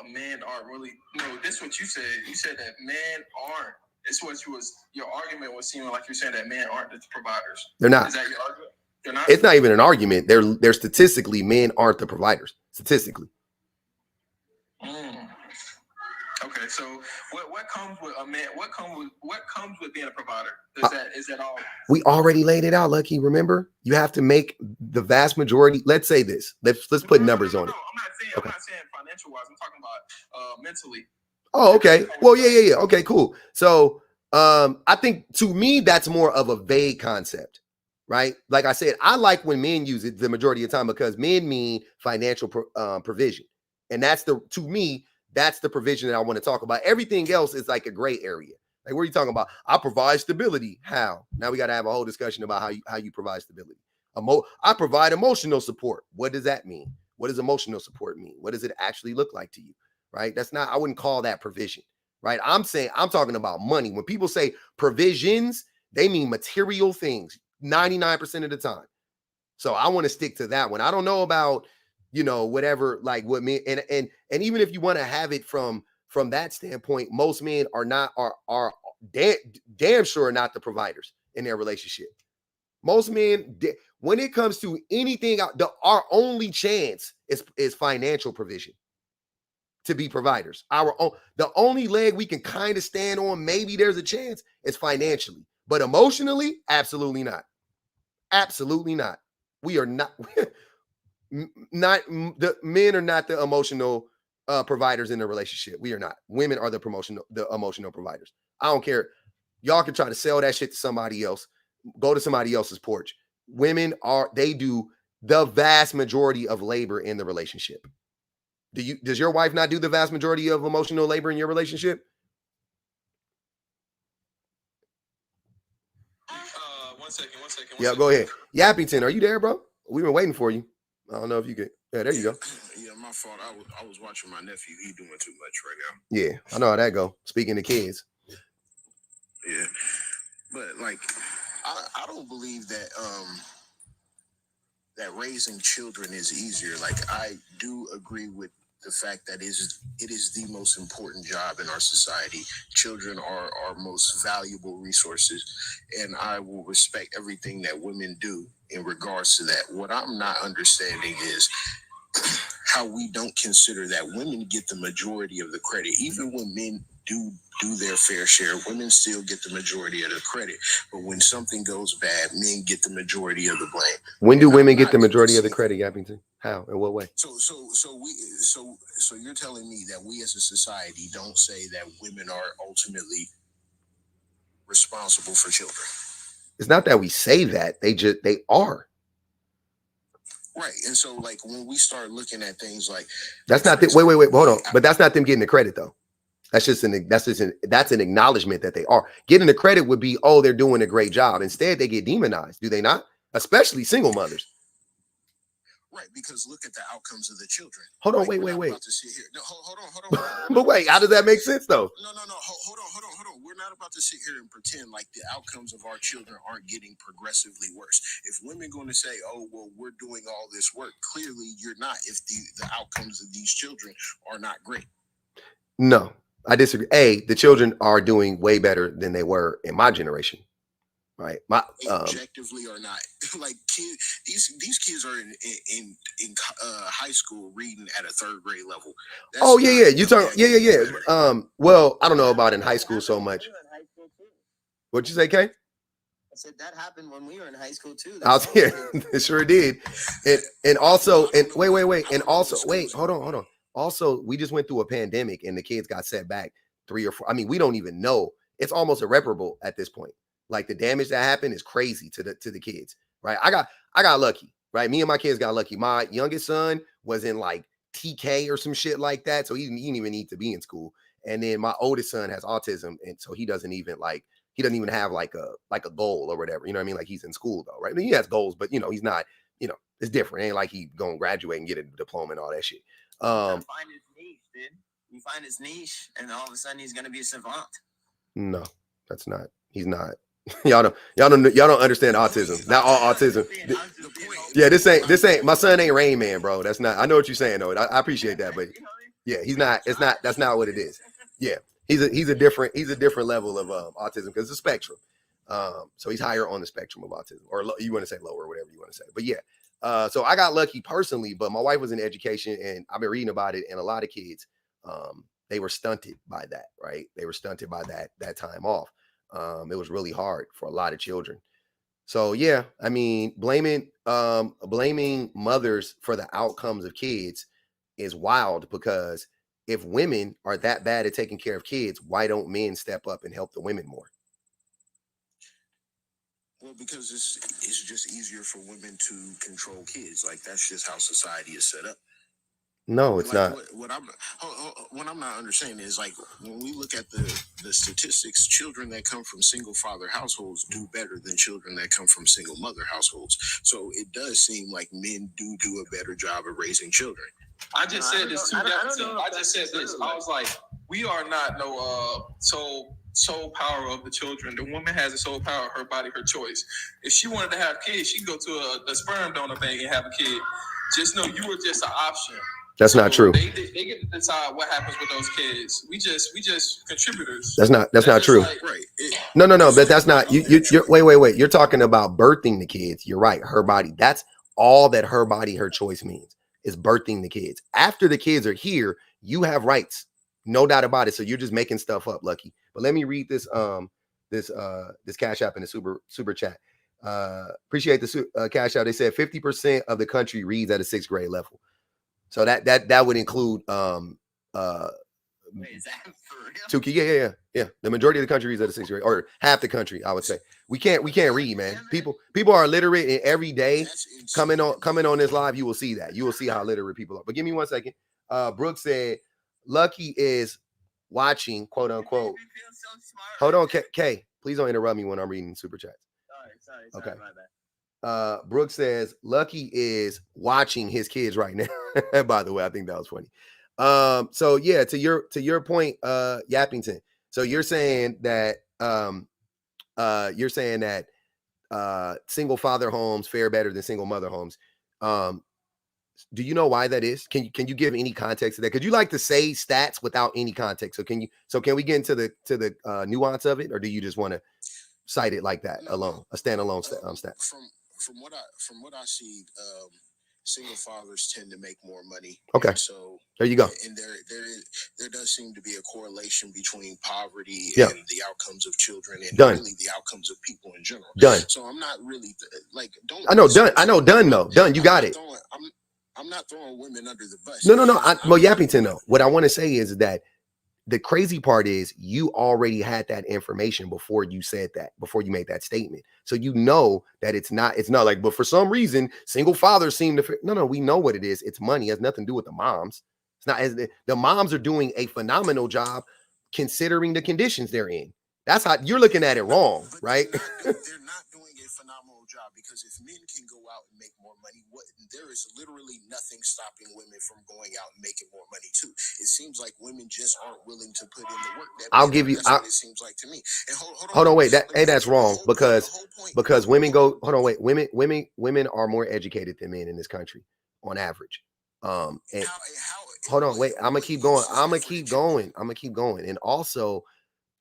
men aren't really. No, this is what you said. You said that men aren't. It's what your argument was seeming like you're saying that men aren't the providers. They're not. Is that your argument? They're not. It's not even an argument. They're statistically, men aren't the providers. Statistically. Okay, so what comes with a man? What comes with being a provider? Is that all? We already laid it out, Lucky. Remember, you have to make the vast majority. Let's say this. Let's put numbers on it. I'm not saying financial wise. I'm talking about mentally. Oh, okay. Well, yeah. Okay, cool. So, I think to me that's more of a vague concept, right? Like I said, I like when men use it the majority of the time because men mean financial provision, and to me. That's the provision that I want to talk about. Everything else is like a gray area. Like, what are you talking about? I provide stability. How? Now we got to have a whole discussion about how you provide stability. I provide emotional support. What does that mean? What does emotional support mean? What does it actually look like to you? Right? I wouldn't call that provision. Right? I'm talking about money. When people say provisions, they mean material things 99% of the time. So I want to stick to that one. I don't know about whatever, like what men and even if you want to have it from that standpoint, most men are damn sure not the providers in their relationship. Most men, when it comes to anything, our only chance is financial provision to be providers. The only leg we can kind of stand on, maybe there's a chance, is financially, but emotionally, absolutely not. Absolutely not. We are not. The men are not the emotional providers in the relationship. We are not. Women are the emotional providers. I don't care. Y'all can try to sell that shit to somebody else. Go to somebody else's porch. Women they do the vast majority of labor in the relationship. Does your wife not do the vast majority of emotional labor in your relationship? One second. Yeah, go ahead. Yappington, are you there, bro? We've been waiting for you. I don't know if you could. Yeah, there you go. Yeah, my fault. I was watching my nephew. He doing too much right now. Yeah, I know how that go. Speaking to kids. Yeah, but like, I don't believe that that raising children is easier. Like, I do agree with the fact that it is the most important job in our society. Children are our most valuable resources, and I will respect everything that women do in regards to that. What I'm not understanding is how we don't consider that women get the majority of the credit. Even when men do their fair share, women still get the majority of the credit. But when something goes bad, men get the majority of the blame. When do women get the majority of the credit, Yappington? How? In what way? So you're telling me that we as a society don't say that women are ultimately responsible for children? It's not that we say that. They are. Right. And so, like, when we start looking at things like that's not wait, hold on. But that's not them getting the credit though. That's an acknowledgement that they are. Getting the credit would be, oh, they're doing a great job. Instead, they get demonized, do they not? Especially single mothers. Right, because look at the outcomes of the children. Hold on, wait. About to sit here. No, hold on. But wait, how does that make sense though? No. Hold on. We're not about to sit here and pretend like the outcomes of our children aren't getting progressively worse. If women going to say, oh, well, we're doing all this work, clearly you're not. If the outcomes of these children are not great. No, I disagree. The children are doing way better than they were in my generation. Right, objectively or not, like these kids are in high school reading at a third grade level. Yeah. You talk, yeah. Well, I don't know about in high school so much. What'd you say, Kay? I said that happened when we were in high school too. I was here. It sure did. And also, and wait, and also, wait, hold on. Also, we just went through a pandemic and the kids got set back 3 or 4. I mean, we don't even know. It's almost irreparable at this point. Like the damage that happened is crazy to the kids, right? I got lucky, right? Me and my kids got lucky. My youngest son was in like TK or some shit like that, so he didn't even need to be in school. And then my oldest son has autism, and so he doesn't even have like a goal or whatever. You know what I mean? Like he's in school though, right? I mean, he has goals, but he's not. It's different. It ain't like he gonna graduate and get a diploma and all that shit. Find his niche, dude. You find his niche, and all of a sudden he's gonna be a savant. No, that's not. He's not. Y'all don't understand autism. Not all autism. Yeah, this ain't my son ain't Rain Man, bro. That's not. I know what you're saying though. I appreciate that, but yeah, he's not. It's not. That's not what it is. Yeah, he's a different level of autism because it's a spectrum. So he's higher on the spectrum of autism, or you want to say lower, whatever you want to say. But yeah, so I got lucky personally, but my wife was in education, and I've been reading about it, and a lot of kids, they were stunted by that, right? They were stunted by that time off. It was really hard for a lot of children. So yeah, I mean, blaming mothers for the outcomes of kids is wild, because if women are that bad at taking care of kids, why don't men step up and help the women more? Well, because it's just easier for women to control kids. Like, that's just how society is set up. No, it's like, not. What I'm not understanding is, like, when we look at the statistics, children that come from single father households do better than children that come from single mother households. So it does seem like men do a better job of raising children. I just said this too. I just said this. I was like, we are not no sole power of the children. The woman has the sole power of her body, her choice. If she wanted to have kids, she can go to a sperm donor bank and have a kid. Just know you were just an option. That's not true. They get to decide what happens with those kids. We just contributors. That's not true. Like, right. No, but that's not you're wait. You're talking about birthing the kids. You're right. Her body. That's all that her body, her choice means, is birthing the kids. After the kids are here, you have rights. No doubt about it. So you're just making stuff up, Lucky. But let me read this this Cash App in the super chat. Appreciate the Cash App. They said 50% of the country reads at a 6th grade level. So that would include Wait, is that for real? Tuki. Yeah. The majority of the country reads at a 6th grade, or half the country, I would say. We can't read, man. People are illiterate, and every day coming on this live, you will see that. You will see how illiterate people are. But give me 1 second. Brooke said Lucky is watching, quote unquote. Hold on, Kay. Please don't interrupt me when I'm reading super chats. Sorry, okay. my bad. Brooke says Lucky is watching his kids right now. By the way, I think that was funny. So yeah, to your point, Yappington. So you're saying that single father homes fare better than single mother homes. Do you know why that is? Can you give any context to that? Because you like to say stats without any context. So can we get into the nuance of it, or do you just want to cite it like that alone, a standalone stat? From what I see, single fathers tend to make more money. Okay, so there you go. And there does seem to be a correlation between poverty and the outcomes of children, and really the outcomes of people in general. Done. So I'm not really don't. I know done though. Done. You got it. I'm not throwing women under the bus. No. Well, Yappington though. What I want to say is that the crazy part is you already had that information before you said that, before you made that statement. So you know that it's not like, but for some reason, single fathers seem to, no, we know what it is. It's money. It has nothing to do with the moms. It's not, as the moms are doing a phenomenal job considering the conditions they're in. That's how you're looking at it wrong, right? They're not doing a phenomenal job, because if men can go out and make more money, there is literally nothing stopping women from going out and making more money too. It seems like women just aren't willing to put in the work. That's what it seems like to me. And hold on, wait. That's wrong, because women go. Hold on, wait. Women are more educated than men in this country on average. And hold on, wait. I'm gonna keep going. And also,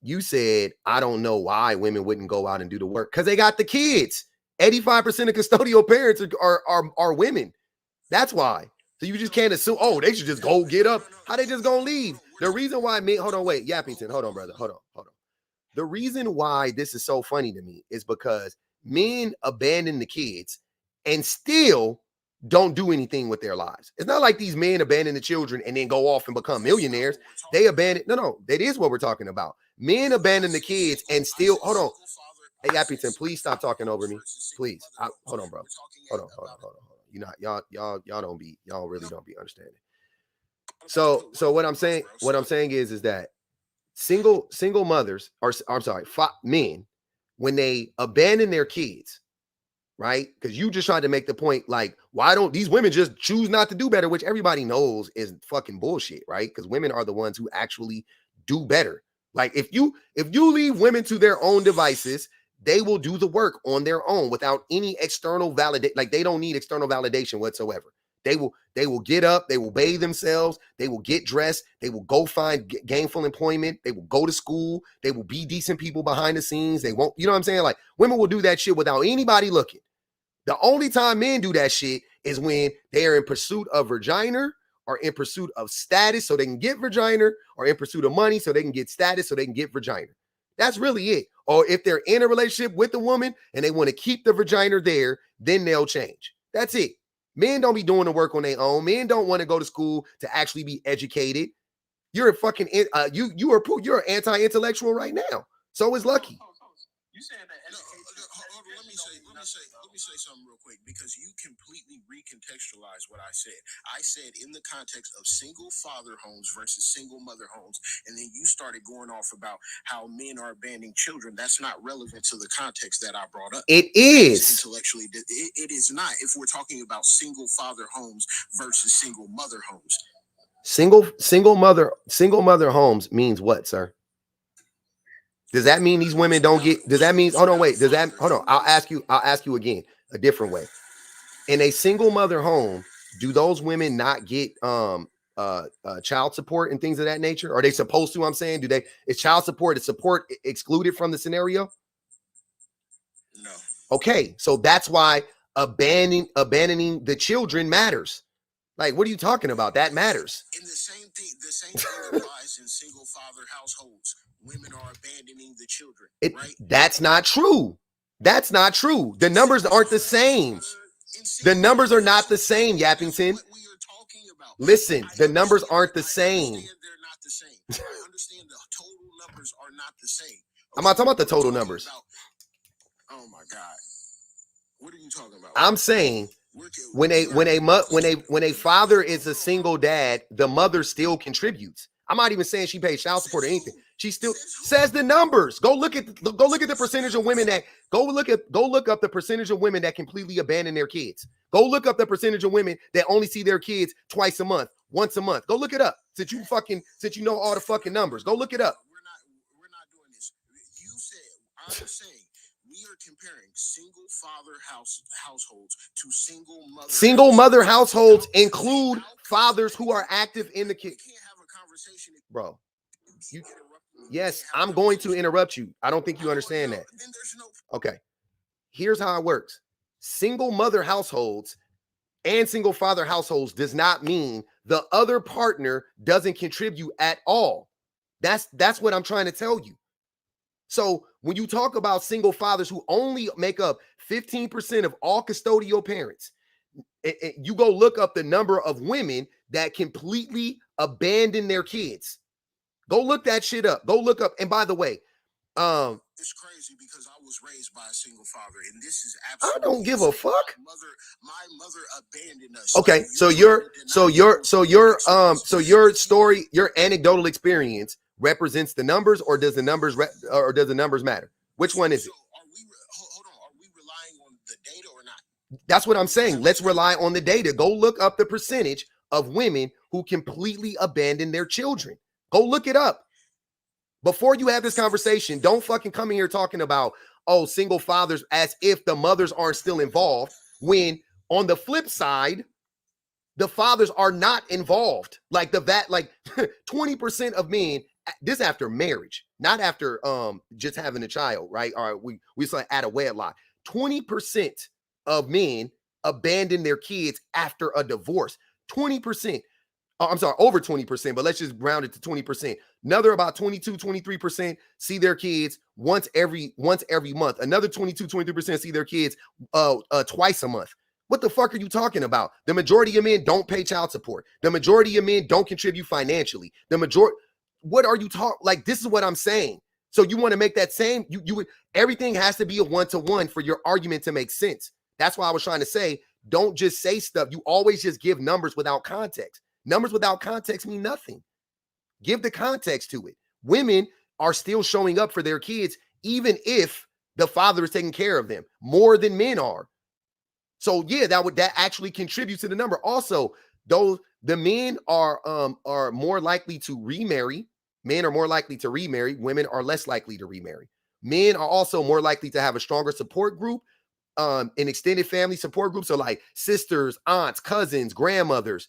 you said I don't know why women wouldn't go out and do the work, because they got the kids. 85% of custodial parents are women. That's why. So you just can't assume, they should just go get up. How they just gonna leave? The reason why men, hold on, wait, Yappington, hold on, brother. Hold on. The reason why this is so funny to me is because men abandon the kids and still don't do anything with their lives. It's not like these men abandon the children and then go off and become millionaires. They abandon, no, that is what we're talking about. Men abandon the kids and still, hold on. Hey, Yappington, please stop talking over me. Please. Hold on, bro. Hold on. Y'all really don't be understanding. So what I'm saying is that single mothers, or I'm sorry, men, when they abandon their kids, right? Because you just tried to make the point, like, why don't these women just choose not to do better, which everybody knows is fucking bullshit, right? Because women are the ones who actually do better. Like, if you leave women to their own devices, they will do the work on their own without any external validation. Like, they don't need external validation whatsoever. They will get up, they will bathe themselves, they will get dressed, they will go find gainful employment, they will go to school, they will be decent people behind the scenes. They won't, you know what I'm saying? Like, women will do that shit without anybody looking. The only time men do that shit is when they are in pursuit of vagina, or in pursuit of status so they can get vagina, or in pursuit of money so they can get status so they can get vagina. That's really it. Or if they're in a relationship with a woman and they want to keep the vagina there, then they'll change. That's it. Men don't be doing the work on their own. Men don't want to go to school to actually be educated. You're a fucking you're an anti-intellectual right now. So is Lucky. You saying that? Hold on, let me say something real quick, because you completely recontextualized what I said. I said in the context of single father homes versus single mother homes, and then you started going off about how men are abandoning children. That's not relevant to the context that I brought up. It is intellectually. It is not. If we're talking about single father homes versus single mother homes, single mother homes means what, sir? Does that mean these women don't get, does that mean, hold on, wait, does that, hold on, I'll ask you again, a different way. In a single mother home, do those women not get child support and things of that nature? Are they supposed to, I'm saying, is child support, is support excluded from the scenario? No. Okay, so that's why abandoning the children matters. Like, what are you talking about? That matters. In the same thing applies in single father households. Women are abandoning the children, right? That's not true. That's not true. The numbers aren't the same. The numbers are not the same, Yappington. Listen, the numbers aren't the same. They're not the same. I understand the total numbers are not the same. I'm not talking about the total numbers. Oh my God. What are you talking about? I'm saying when a father is a single dad, the mother still contributes. I'm not even saying she pays child support or anything. She still says the numbers. Go look at the percentage of women that go look up the percentage of women that completely abandon their kids. Go look up the percentage of women that only see their kids twice a month, once a month. Go look it up. Since you know all the fucking numbers. Go look it up. We're not doing this. You said, I'm saying we are comparing single father households to single mother households include fathers who are active in the kid. You can't have a conversation, bro. Yes, I'm going to interrupt you. I don't think you understand that. Okay. Here's how it works. Single mother households and single father households does not mean the other partner doesn't contribute at all. That's what I'm trying to tell you. So when you talk about single fathers who only make up 15% of all custodial parents, you go look up the number of women that completely abandon their kids. Go look that shit up. Go look up. And by the way, it's crazy because I was raised by a single father, and this is absolutely. I don't give a fuck. My mother abandoned us. Okay, so your story, your anecdotal experience represents the numbers, or does the numbers matter? Which one is it? Are we relying on the data or not? That's what I'm saying. Let's rely on the data. Go look up the percentage of women who completely abandon their children. Go look it up. Before you have this conversation, don't fucking come in here talking about, oh, single fathers as if the mothers aren't still involved, when on the flip side, the fathers are not involved. Like 20% of men, this after marriage, not after just having a child, right? All right, we saw at a wedlock. 20% of men abandon their kids after a divorce. 20%. I'm sorry, over 20%, but let's just round it to 20%. Another about 22, 23% see their kids once every month. Another 22, 23% see their kids twice a month. What the fuck are you talking about? The majority of men don't pay child support. The majority of men don't contribute financially. What are you talking? Like, this is what I'm saying. So you want to make that same, everything has to be a one-to-one for your argument to make sense. That's why I was trying to say, don't just say stuff. You always just give numbers without context. Numbers without context mean nothing. Give the context to it. Women are still showing up for their kids, even if the father is taking care of them more than men are. So yeah, that actually contributes to the number. Also, though the men are more likely to remarry. Men are more likely to remarry. Women are less likely to remarry. Men are also more likely to have a stronger support group, an extended family support group. So like sisters, aunts, cousins, grandmothers,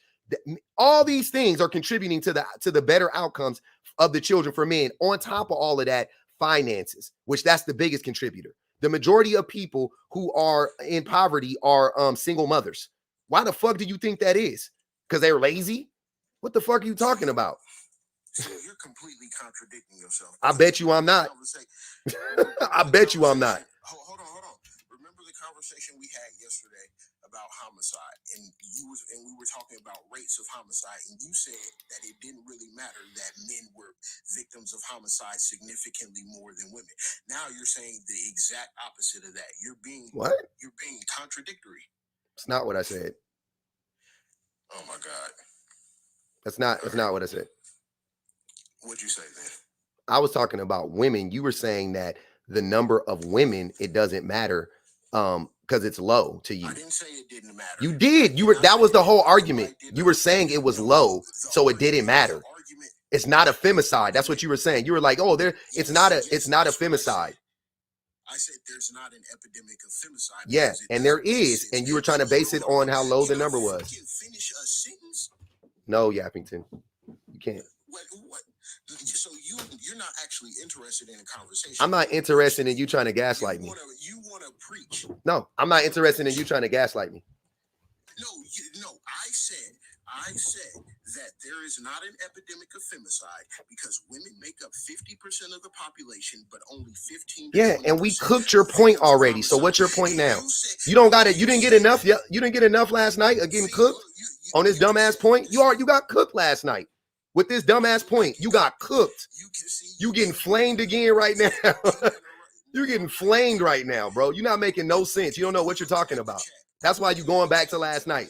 all these things are contributing to the better outcomes of the children for men. On top of all of that, finances, which that's the biggest contributor. The majority of people who are in poverty are single mothers. Why the fuck do you think that is? Because they're lazy? What the fuck are you talking about? So you're completely contradicting yourself. I bet you I'm not. I bet you I'm not. Hold on. Remember the conversation we had yesterday about homicide, and we were talking about rates of homicide, and you said that it didn't really matter that men were victims of homicide significantly more than women. Now you're saying the exact opposite of that. You're being contradictory. It's not what I said. Oh my God. That's not what I said. What'd you say then? I was talking about women. You were saying that the number of women, it doesn't matter because it's low to you. I didn't say it didn't matter. You did. That was the whole argument. You were saying it was low, so it didn't matter. It's not a femicide. That's what you were saying. You were like, oh, it's not a femicide. I said there's not an epidemic of femicide. Yeah, and there is. And you were trying to base it on how low the number was. Finish a sentence? No, Yappington. You can't. What? So you're not actually interested in a conversation. I'm not interested in you trying to gaslight me. You want to preach. No, I'm not interested in you trying to gaslight me. No. I said that there is not an epidemic of femicide because women make up 50% of the population, but only 15%. Yeah, and we cooked your point already. So what's your point now? You don't got it. You didn't get enough. You didn't get enough last night of getting cooked on this dumbass point. You got cooked last night. With this dumbass point, you got cooked. You getting flamed again right now. You're getting flamed right now, bro. You're not making no sense. You don't know what you're talking about. That's why you're going back to last night.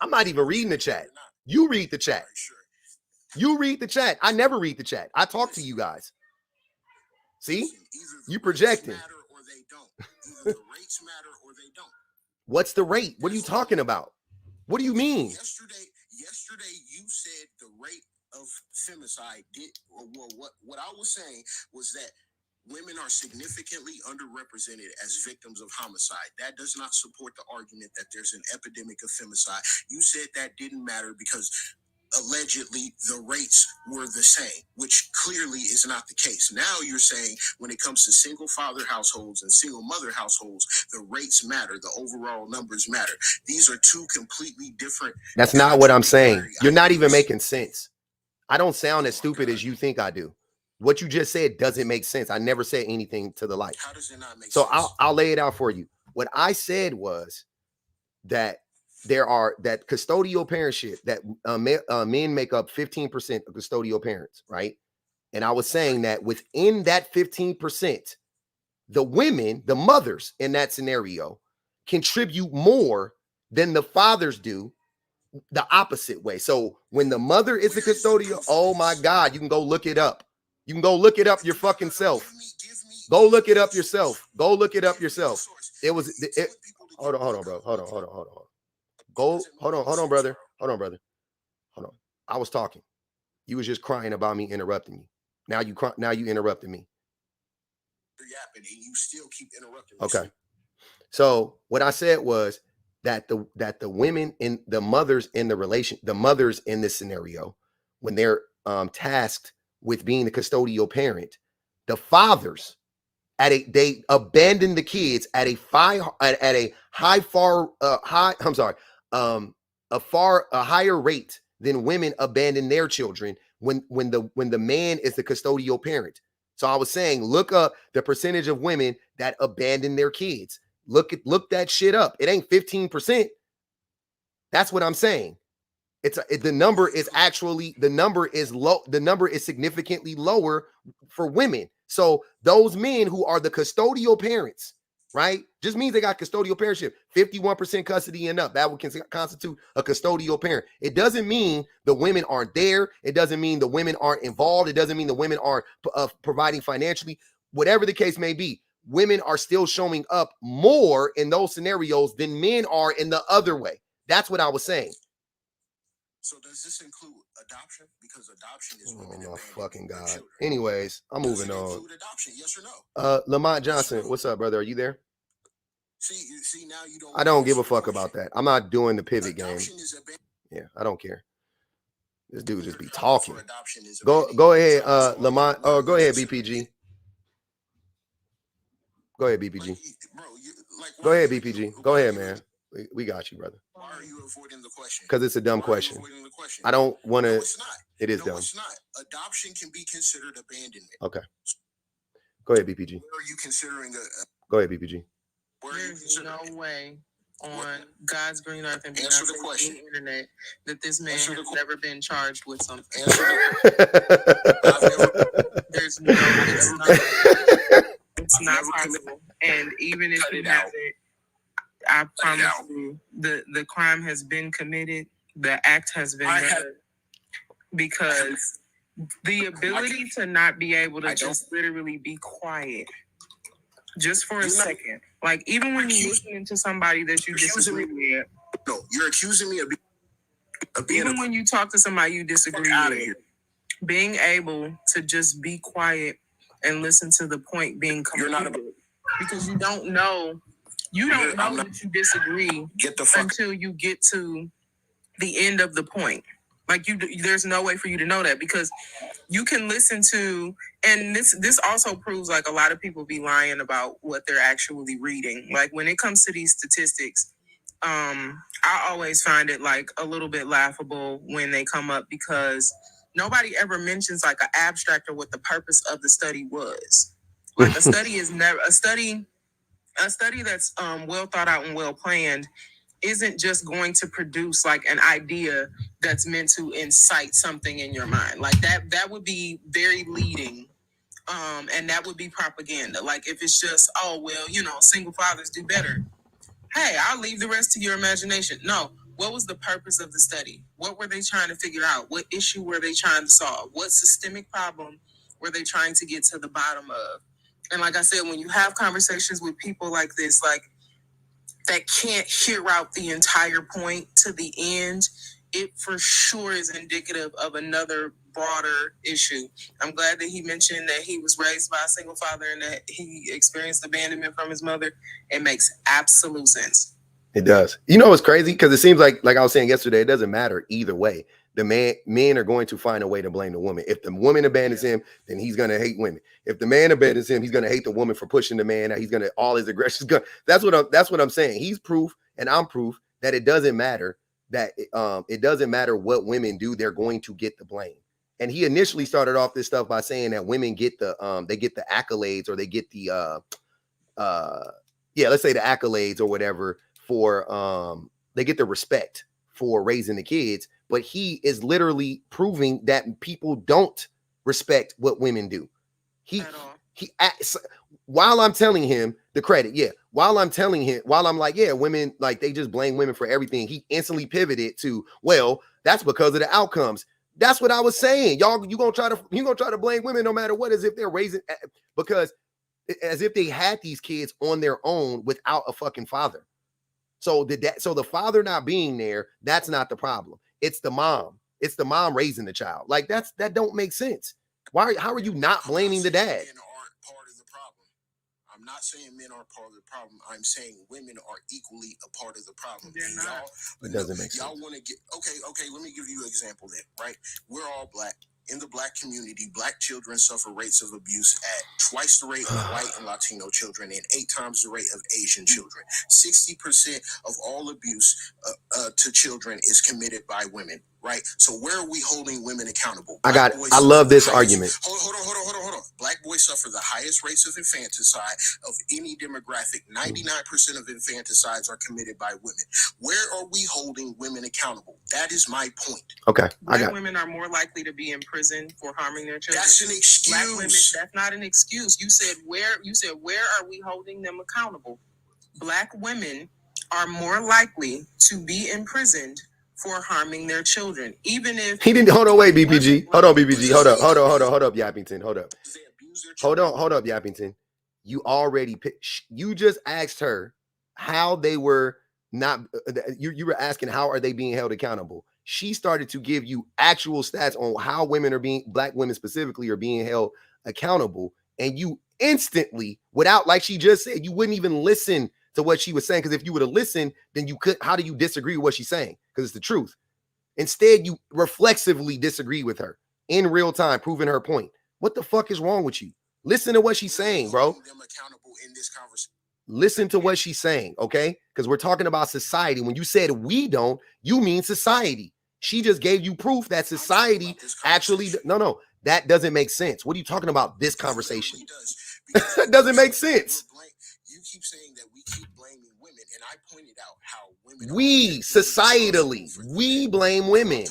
I'm not even reading the chat. You read the chat. You read the chat. I never read the chat. I talk to you guys. See? You projecting. Either the rates matter or they don't. What's the rate? What are you talking about? What do you mean? Yesterday you said the rate of femicide what I was saying was that women are significantly underrepresented as victims of homicide. That does not support the argument that there's an epidemic of femicide. You said that didn't matter because allegedly the rates were the same, which clearly is not the case. Now you're saying when it comes to single father households and single mother households, the rates matter, the overall numbers matter. These are two completely different. That's not what I'm saying. You're not even making sense. I don't sound as stupid as you think I do. What you just said doesn't make sense. I never said anything to the light. How does it not make sense? So I'll lay it out for you. What I said was that that custodial parentship, that men make up 15% of custodial parents, right? And I was saying that within that 15%, the women, the mothers in that scenario, contribute more than the fathers do the opposite way. So when the mother is the custodial, oh my God, you can go look it up. You can go look it up your fucking self. Go look it up yourself. Go look it up yourself. Hold on, bro. Hold on. Hold on, brother. Hold on. I was talking. You was just crying about me interrupting you. Now you interrupted me. You're yapping and you still keep interrupting. Okay. So what I said was that the women in the mothers in the mothers in this scenario, when they're tasked with being the custodial parent, the fathers they abandon the kids at a higher rate than women abandon their children when the man is the custodial parent. So I was saying, look up the percentage of women that abandon their kids. Look that shit up. It ain't 15%. That's what I'm saying. The number is low. The number is significantly lower for women. So those men who are the custodial parents, right, just means they got custodial parentship, 51% custody and up. That would constitute a custodial parent. It doesn't mean the women aren't there. It doesn't mean the women aren't involved. It doesn't mean the women aren't providing financially. Whatever the case may be, women are still showing up more in those scenarios than men are in the other way. That's what I was saying. So does this include adoption? Because adoption is women my abandoning fucking their God. children. Anyways, I'm Does moving it on. include adoption? Yes or no? Lamont Johnson, Yes or no? what's up, brother? Are you there? See, now you don't. I don't give a fuck about that. I'm not doing the pivot game. Yeah, I don't care. This dude just be talking. Go ahead, Lamont. Oh, go ahead, BPG. Go ahead, BPG. Go ahead, BPG. Go ahead, man. We got you, brother. Why are you avoiding the question? Because it's a dumb question. I don't want to. No, it's not. It is no, dumb. It's not. Adoption can be considered abandonment. Okay. Go ahead, BPG. Where are you considering Go ahead, BPG. There's no way on God's green earth and answer the question. The internet that this man has never been charged with something. There's no, it's not possible. And even if he hasn't, I promise you, the crime has been committed. The act has been done. Because the ability to not be able to just literally be quiet just for a second, like even when you're listening to somebody that you disagree with. No, you're accusing me of being even when you talk to somebody you disagree with, being able to just be quiet and listen to the point being completed. Because you don't know that you disagree until you get to the end of the point. Like there's no way for you to know that, because you can listen to, and this also proves like a lot of people be lying about what they're actually reading. Like when it comes to these statistics, I always find it like a little bit laughable when they come up, because nobody ever mentions like an abstract or what the purpose of the study was. Like a study is never a study that's well thought out and well planned isn't just going to produce like an idea that's meant to incite something in your mind. Like that would be very leading. And that would be propaganda. Like if it's just, oh, well, single fathers do better. Hey, I'll leave the rest to your imagination. No, what was the purpose of the study? What were they trying to figure out? What issue were they trying to solve? What systemic problem were they trying to get to the bottom of? And like I said, when you have conversations with people like this, like that can't hear out the entire point to the end, it for sure is indicative of another broader issue. I'm glad that he mentioned that he was raised by a single father and that he experienced abandonment from his mother. It makes absolute sense. It does. You know what's crazy? Because it seems like I was saying yesterday, it doesn't matter either way. Men are going to find a way to blame the woman. If the woman abandons him, then he's going to hate women. If the man abandons him, he's going to hate the woman for pushing the man. He's going to, all his aggressions. That's what I'm saying. He's proof, and I'm proof that it doesn't matter. That it doesn't matter what women do, they're going to get the blame. And he initially started off this stuff by saying that women get the they get the accolades, or they get the let's say the accolades or whatever for they get the respect for raising the kids. But he is literally proving that people don't respect what women do. While I'm telling him the credit, while I'm like, women, like they just blame women for everything, he instantly pivoted to, well, that's because of the outcomes. That's what I was saying. Y'all, you gonna try to blame women no matter what, as if they're raising, because as if they had these kids on their own without a fucking father. So the father not being there, that's not the problem. It's the mom. It's the mom raising the child. Like that don't make sense. How are you not blaming the dad? Men aren't part of the problem. I'm not saying men are part of the problem. I'm saying women are equally a part of the problem. It doesn't make sense. Y'all want to get okay. Let me give you an example then. Right, we're all black. In the black community, black children suffer rates of abuse at twice the rate of white and Latino children and 8 times the rate of Asian children. 60% of all abuse to children is committed by women, right? So where are we holding women accountable? I love this argument. Hold on. Black boys suffer the highest rates of infanticide of any demographic. 99% of infanticides are committed by women. Where are we holding women accountable? That is my point. Okay. Black women are more likely to be in prison for harming their children. That's an excuse. Black women, that's not an excuse. You said where are we holding them accountable? Black women are more likely to be imprisoned for harming their children. Even if he didn't hold on, wait, BPG. Hold on, BPG. Hold up, Yappington. Hold up, Yappington. You just asked her how they were not, you were asking how are they being held accountable. she started to give you actual stats on how women are being, black women specifically, are being held accountable. And you instantly, without, like she just said, you wouldn't even listen to what she was saying. Because if you would have listened, then you could, how do you disagree with what she's saying? Because it's the truth. Instead, you reflexively disagree with her in real time, proving her point. What the fuck is wrong with you? Listen to what she's saying, bro. Listen to what she's saying, okay? Because we're talking about society. When you said we don't, you mean society. She just gave you proof that society actually, no, that doesn't make sense. What are you talking about, this conversation? That doesn't make sense. You keep saying that we keep blaming women, and I pointed out how women, we societally, we blame women.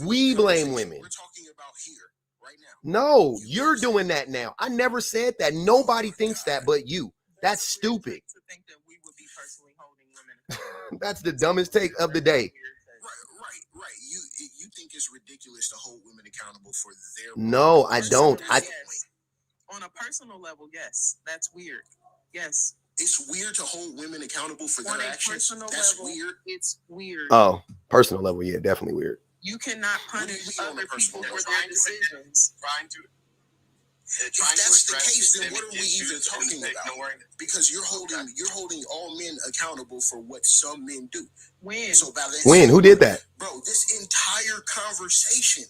We blame women. We're talking about here right now. No, you're doing that now. I never said that. Nobody thinks that but you. That's stupid. To think that we would be personally holding women. That's the dumbest take of the day. Right. You think it's ridiculous to hold women accountable for their... No, I don't. Yes. On a personal level, yes. That's weird. Yes. It's weird to hold women accountable for their actions. That's level, weird. It's weird. Oh, personal level, yeah, definitely weird. You cannot punish other people for their decisions. If that's the case, then what are we even talking about? Because you're holding all men accountable for what some men do. When? So when? Who did that? Bro, this entire conversation.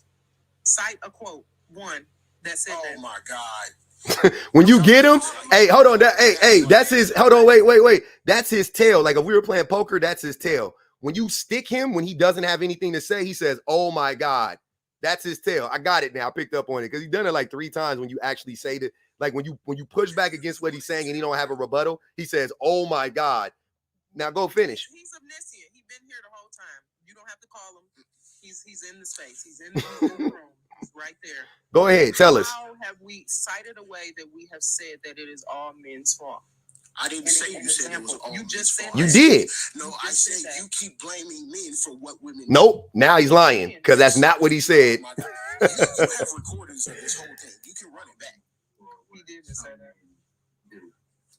Cite a quote. One that said that. Oh my God. When you get him, hey, hold on. Hey, that's his, hold on, wait. That's his tail. Like if we were playing poker, that's his tail. When you stick him, when he doesn't have anything to say, he says, oh my God. That's his tail. I got it now. I picked up on it because he's done it like 3 times when you actually say that. Like when you push back against what he's saying and he don't have a rebuttal, he says, oh my God. Now go finish. He's omniscient. He's been here the whole time. You don't have to call him. He's in the space. He's in the room. He's right there. Go ahead. Tell us. How have we cited a way that we have said that it is all men's fault? I didn't say you said it was all you just said you did. No, I said you keep blaming men for what women do. Nope. Now he's lying because that's not what he said. You have recordings of this whole thing. You can run it back. He did just say that.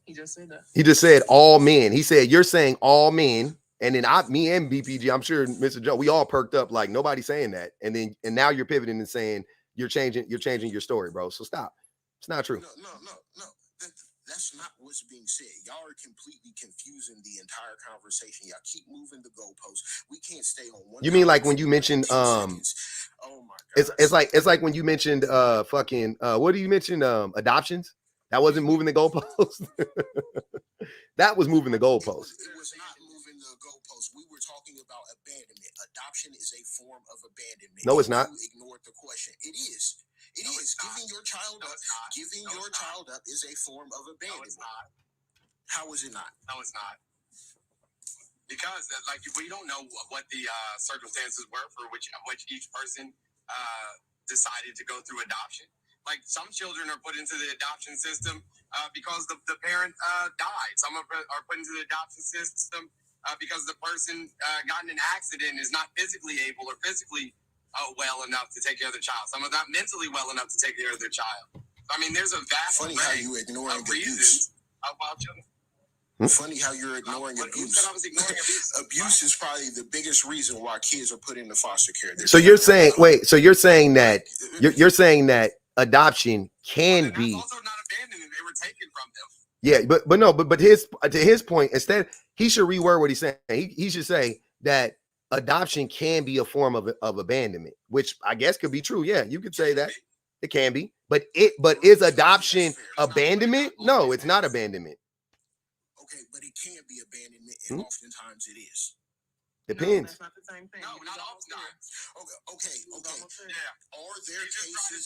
He just said that. He just said all men. He said you're saying all men, and then me and BPG, I'm sure Mr. Joe, we all perked up like nobody's saying that, and now you're pivoting and saying you're changing your story, bro. So stop. It's not true. No. That's not what's being said. Y'all are completely confusing the entire conversation. Y'all keep moving the goalposts. We can't stay on one. You mean like when you mentioned oh my God. it's like when you mentioned what do you mention adoptions? That wasn't moving the goalposts. That was moving the goalposts. It was not moving the goalposts. We were talking about abandonment. Adoption is a form of abandonment. No, it's not. You ignored the question. It is. It is. Giving your child up is a form of abandonment. No, it's not. How is it not? No, it's not. Because like we don't know what the circumstances were for which each person decided to go through adoption. Like some children are put into the adoption system because the parent died. Some are put into the adoption system because the person got in an accident and is not physically able or physically well enough to take care of their child. Some are not mentally well enough to take care of their child. I mean, there's a vast array of reasons about children. Funny how you're ignoring abuse. Abuse is probably the biggest reason why kids are put into foster care. So you're saying, you're saying that you're saying that adoption can be also not abandoned. They were taken from them. Yeah, but to his point, instead he should reword what he's saying. He should say that adoption can be a form of abandonment, which I guess could be true. Yeah, you could say that it can be, but is adoption abandonment? No, it's not abandonment. Okay, but it can be abandonment, and oftentimes it is. Depends. No, that's not the same thing. No, not all the time. Okay. Yeah. Are there cases?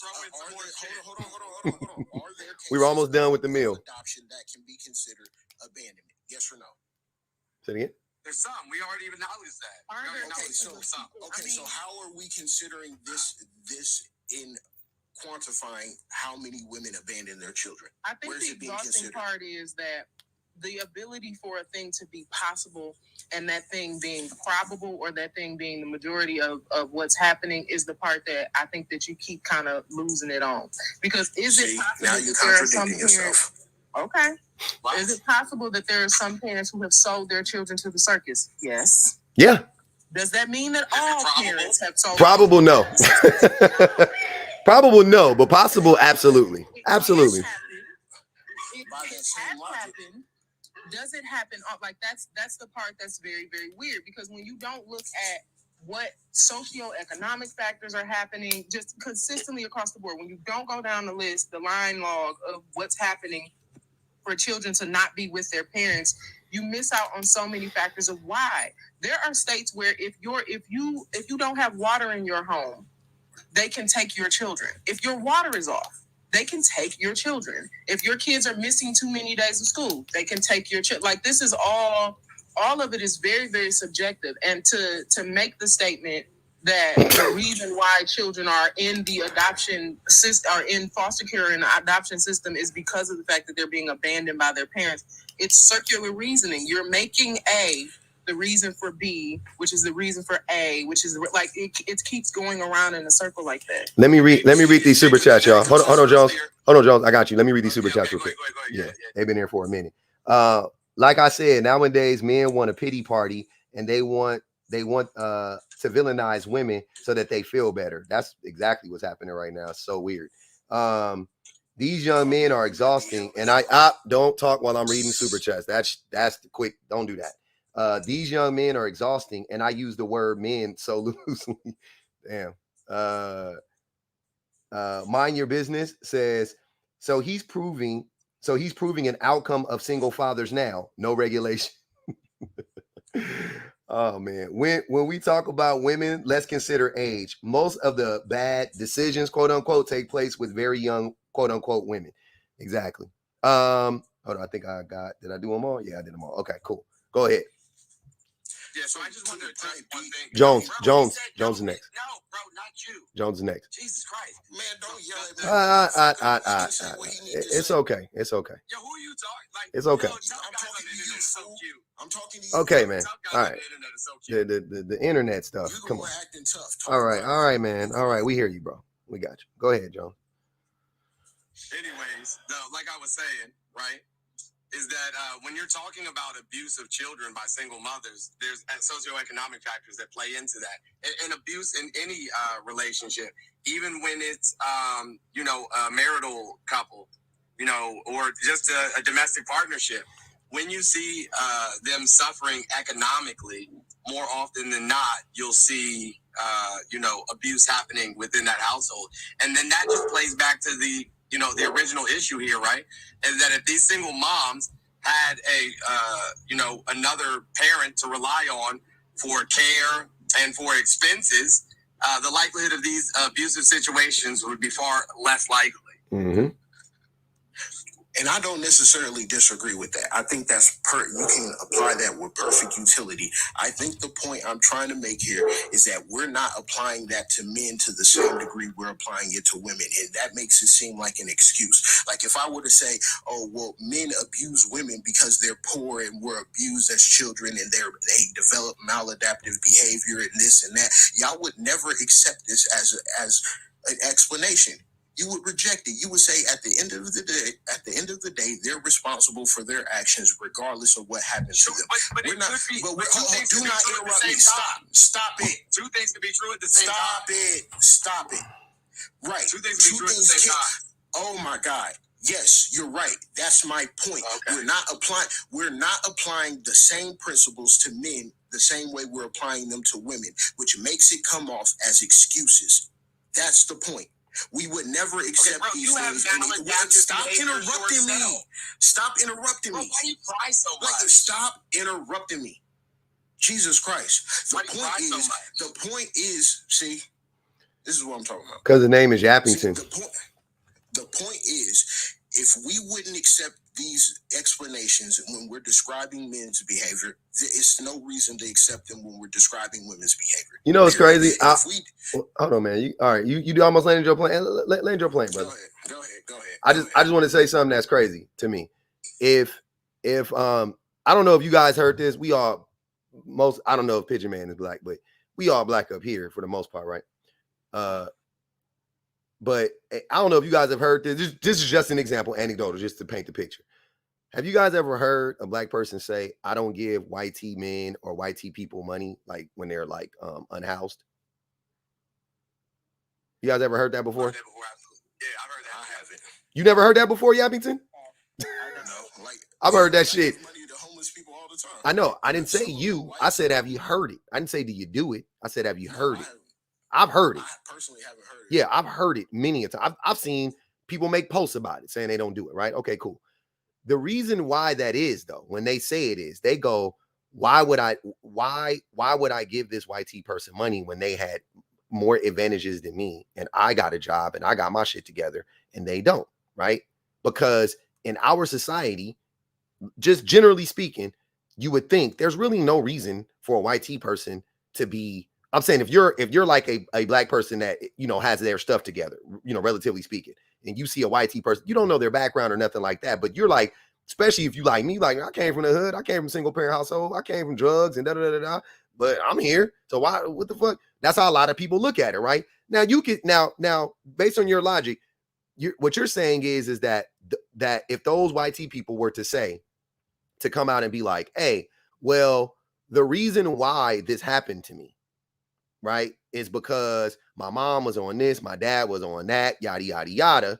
Hold on. Are there cases? We were almost done with the meal. Adoption that can be considered abandonment? Yes or no? Say it again. There's some. We already acknowledged that. So how are we considering this in quantifying how many women abandon their children? I think the exhausting part is that the ability for a thing to be possible and that thing being probable or that thing being the majority of what's happening is the part that I think that you keep kind of losing it on. Because is it possible now you're that there are some contradicting yourself. Okay. What? Is it possible that there are some parents who have sold their children to the circus? Yes. Yeah. Does that mean that all parents have told? Probable no. Probable no, but possible absolutely. Absolutely. It has happened. Does it happen? Like that's the part that's very, very weird, because when you don't look at what socioeconomic factors are happening just consistently across the board, when you don't go down the list, the line log of what's happening for children to not be with their parents, you miss out on so many factors of why. There are states where if you don't have water in your home, they can take your children. If your water is off, they can take your children. If your kids are missing too many days of school, they can take your children. Like, this is all of it is very, very subjective. And to make the statement that the reason why children are in the adoption system, are in foster care and the adoption system, is because of the fact that they're being abandoned by their parents. It's circular reasoning. You're making A the reason for B, which is the reason for A, which is like it keeps going around in a circle like that. Let me read these super chats, y'all. Hold on, Jones. Hold on, Jones. I got you. Let me read these super chats real quick. Yeah, they've been here for a minute. Like I said, nowadays men want a pity party, and they want to villainize women so that they feel better. That's exactly what's happening right now. It's so weird. These young men are exhausting, and I don't talk while I'm reading super chats. That's the quick. Don't do that. These young men are exhausting, and I use the word men so loosely. Damn. Mind Your Business says, so he's proving an outcome of single fathers now. No regulation. Oh man. When we talk about women, let's consider age. Most of the bad decisions, quote unquote, take place with very young, quote unquote, women. Exactly. Hold on. I think did I do them all? Yeah, I did them all. Okay, cool. Go ahead. Yeah, so I just wanted to tell you one thing. Jones is next. No, bro, not you. Jones is next. Jesus Christ. Man, don't yell at me. It's okay. It's okay. Yo, who are you talking? Like, it's okay. I'm talking to you. So cute. I'm talking to you. Okay, man. All right. The internet stuff. Come on. Acting tough. All right, man. All right, we hear you, bro. We got you. Go ahead, Jones. Anyways, like I was saying, right, is that when you're talking about abuse of children by single mothers, there's socioeconomic factors that play into that. And abuse in any relationship, even when it's, a marital couple, or just a domestic partnership, when you see them suffering economically, more often than not, you'll see, abuse happening within that household. And then that just plays back to the original issue here, right? Is that if these single moms had another parent to rely on for care and for expenses, the likelihood of these abusive situations would be far less likely. Mm-hmm. And I don't necessarily disagree with that. I think that's you can apply that with perfect utility. I think the point I'm trying to make here is that we're not applying that to men to the same degree we're applying it to women. And that makes it seem like an excuse. Like if I were to say, oh, well, men abuse women because they're poor and were abused as children and they develop maladaptive behavior and this and that, y'all would never accept this as an explanation. You would reject it. You would say at the end of the day, they're responsible for their actions regardless of what happens to them. But do not interrupt me. Stop it. Two things can be true at the same time. Stop it. Right. Two things can be true at the same time. Oh my God. Yes, you're right. That's my point. Okay. We're not applying the same principles to men the same way we're applying them to women, which makes it come off as excuses. That's the point. We would never accept these things. Stop interrupting me. Stop interrupting me. Why do you cry so much? Stop interrupting me. Jesus Christ. The point is, see, this is what I'm talking about. Because the name is Yappington. The point is, if we wouldn't accept these explanations when we're describing men's behavior, it's no reason to accept them when we're describing women's behavior. You know what's crazy? Hold on, man. All right, you almost landed your plane. Land your plane, brother. Go ahead. I just want to say something that's crazy to me. If I don't know if you guys heard this, I don't know if Pigeon Man is black, but we all black up here for the most part, right? But I don't know if you guys have heard this. This is just an example, anecdotal, just to paint the picture. Have you guys ever heard a black person say, I don't give white T men or white T people money, like when they're like unhoused? You guys ever heard that before? Yeah, I've heard that. I haven't. You never heard that before, Yappington? No, like I've heard that shit. Money to homeless people all the time. I know. I didn't say you. I said, have you heard it? I didn't say, do you do it? I said, have you heard it? I've heard it. I personally haven't heard it. Yeah, I've heard it many a time. I've seen people make posts about it saying they don't do it, right? Okay, cool. The reason why that is, though, when they say it is, they go, why would I give this white T person money when they had more advantages than me and I got a job and I got my shit together and they don't, right? Because in our society, just generally speaking, you would think there's really no reason for a white T person to be, I'm saying if you're like a black person that, you know, has their stuff together, you know, relatively speaking, and you see a white T person, you don't know their background or nothing like that, but you're like, especially if you like me, like I came from the hood, I came from single parent household, I came from drugs and da, but I'm here. So why, what the fuck? That's how a lot of people look at it, right? Now you can, now based on your logic, what you're saying is that that if those white T people were to come out and be like, hey, well, the reason why this happened to me, right, is because my mom was on this, my dad was on that, yada, yada, yada.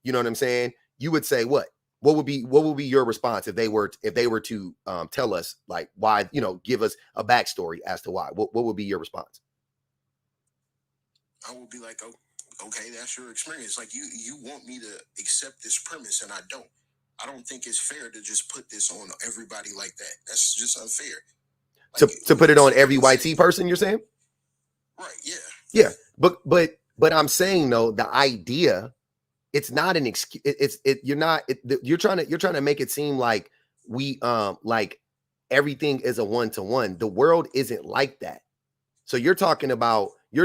You know what I'm saying? You would say what? What would be your response if they were to tell us like why, you know, give us a backstory as to why? What would be your response? I would be like, oh, okay, that's your experience. Like you want me to accept this premise and I don't. I don't think it's fair to just put this on everybody like that. That's just unfair. Like, to put it on every white T person, you're saying? Right, yeah. Yeah. But I'm saying though, the idea, it's not an excuse. You're trying to make it seem like we like everything is a one-to-one. The world isn't like that. So you're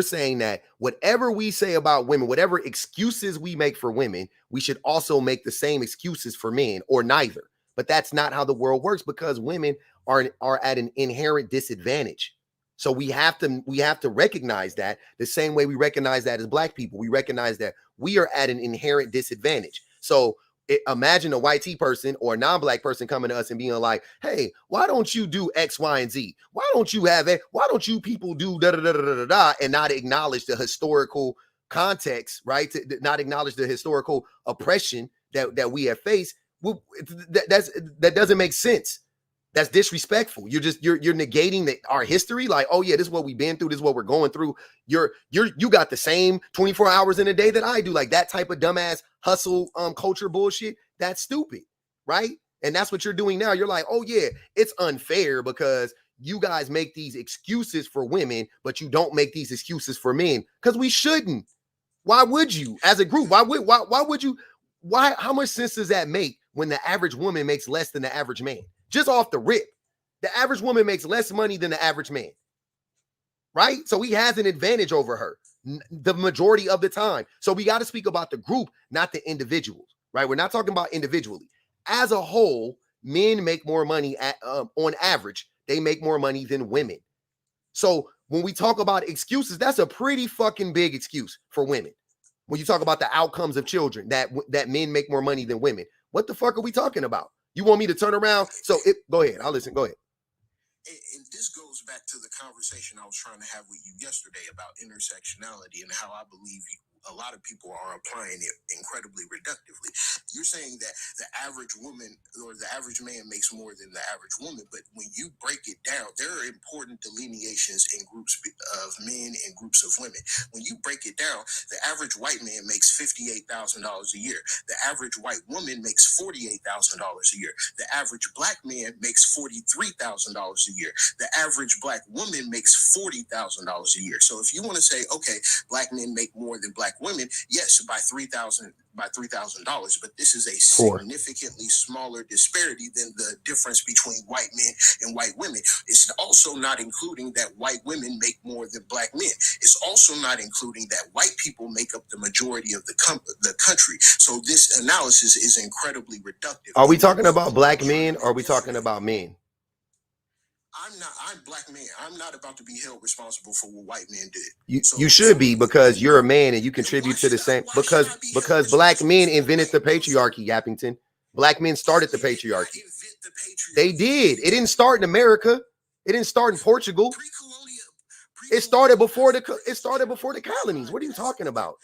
saying that whatever we say about women, whatever excuses we make for women, we should also make the same excuses for men, or neither. But that's not how the world works, because women are at an inherent disadvantage. So we have to recognize that the same way we recognize that as black people. We recognize that we are at an inherent disadvantage. So imagine a white T person or a non-black person coming to us and being like, hey, why don't you do X, Y, and Z? Why don't you have it? Why don't you people do da da da da da da, and not acknowledge the historical context, right? To not acknowledge the historical oppression that we have faced. That doesn't make sense. That's disrespectful. You're negating our history. Like, oh yeah, this is what we've been through. This is what we're going through. You got the same 24 hours in a day that I do. Like that type of dumbass hustle culture bullshit. That's stupid, right? And that's what you're doing now. You're like, oh yeah, it's unfair because you guys make these excuses for women, but you don't make these excuses for men, because we shouldn't. Why would you, as a group? Why would you? Why? How much sense does that make when the average woman makes less than the average man? Just off the rip, the average woman makes less money than the average man, right? So he has an advantage over her the majority of the time. So we got to speak about the group, not the individuals, right? We're not talking about individually. As a whole, men make more money on average. They make more money than women. So when we talk about excuses, that's a pretty fucking big excuse for women. When you talk about the outcomes of children, that men make more money than women, what the fuck are we talking about? You want me to turn around? So go ahead. I'll listen. Go ahead. And this goes back to the conversation I was trying to have with you yesterday about intersectionality and how I believe a lot of people are applying it incredibly reductively. You're saying that the average woman or the average man makes more than the average woman, but when you break it down, there are important delineations in groups of men and groups of women. When you break it down, the average white man makes $58,000 a year. The average white woman makes $48,000 a year. The average black man makes $43,000 a year. The average black woman makes $40,000 a year. So if you want to say, okay, black men make more than black women, yes, by $3,000, but this is a significantly smaller disparity than the difference between white men and white women. It's also not including that white women make more than black men. It's also not including that white people make up the majority of the country. So this analysis is incredibly reductive. Are we talking about black men or are we talking about men? I'm black man. I'm not about to be held responsible for what white men did. You should be, because you're a man and you contribute to the same, because black men invented the patriarchy, Yappington. Black men started the patriarchy. They did. It didn't start in America. It didn't start in Portugal. It started before the colonies. What are you talking about?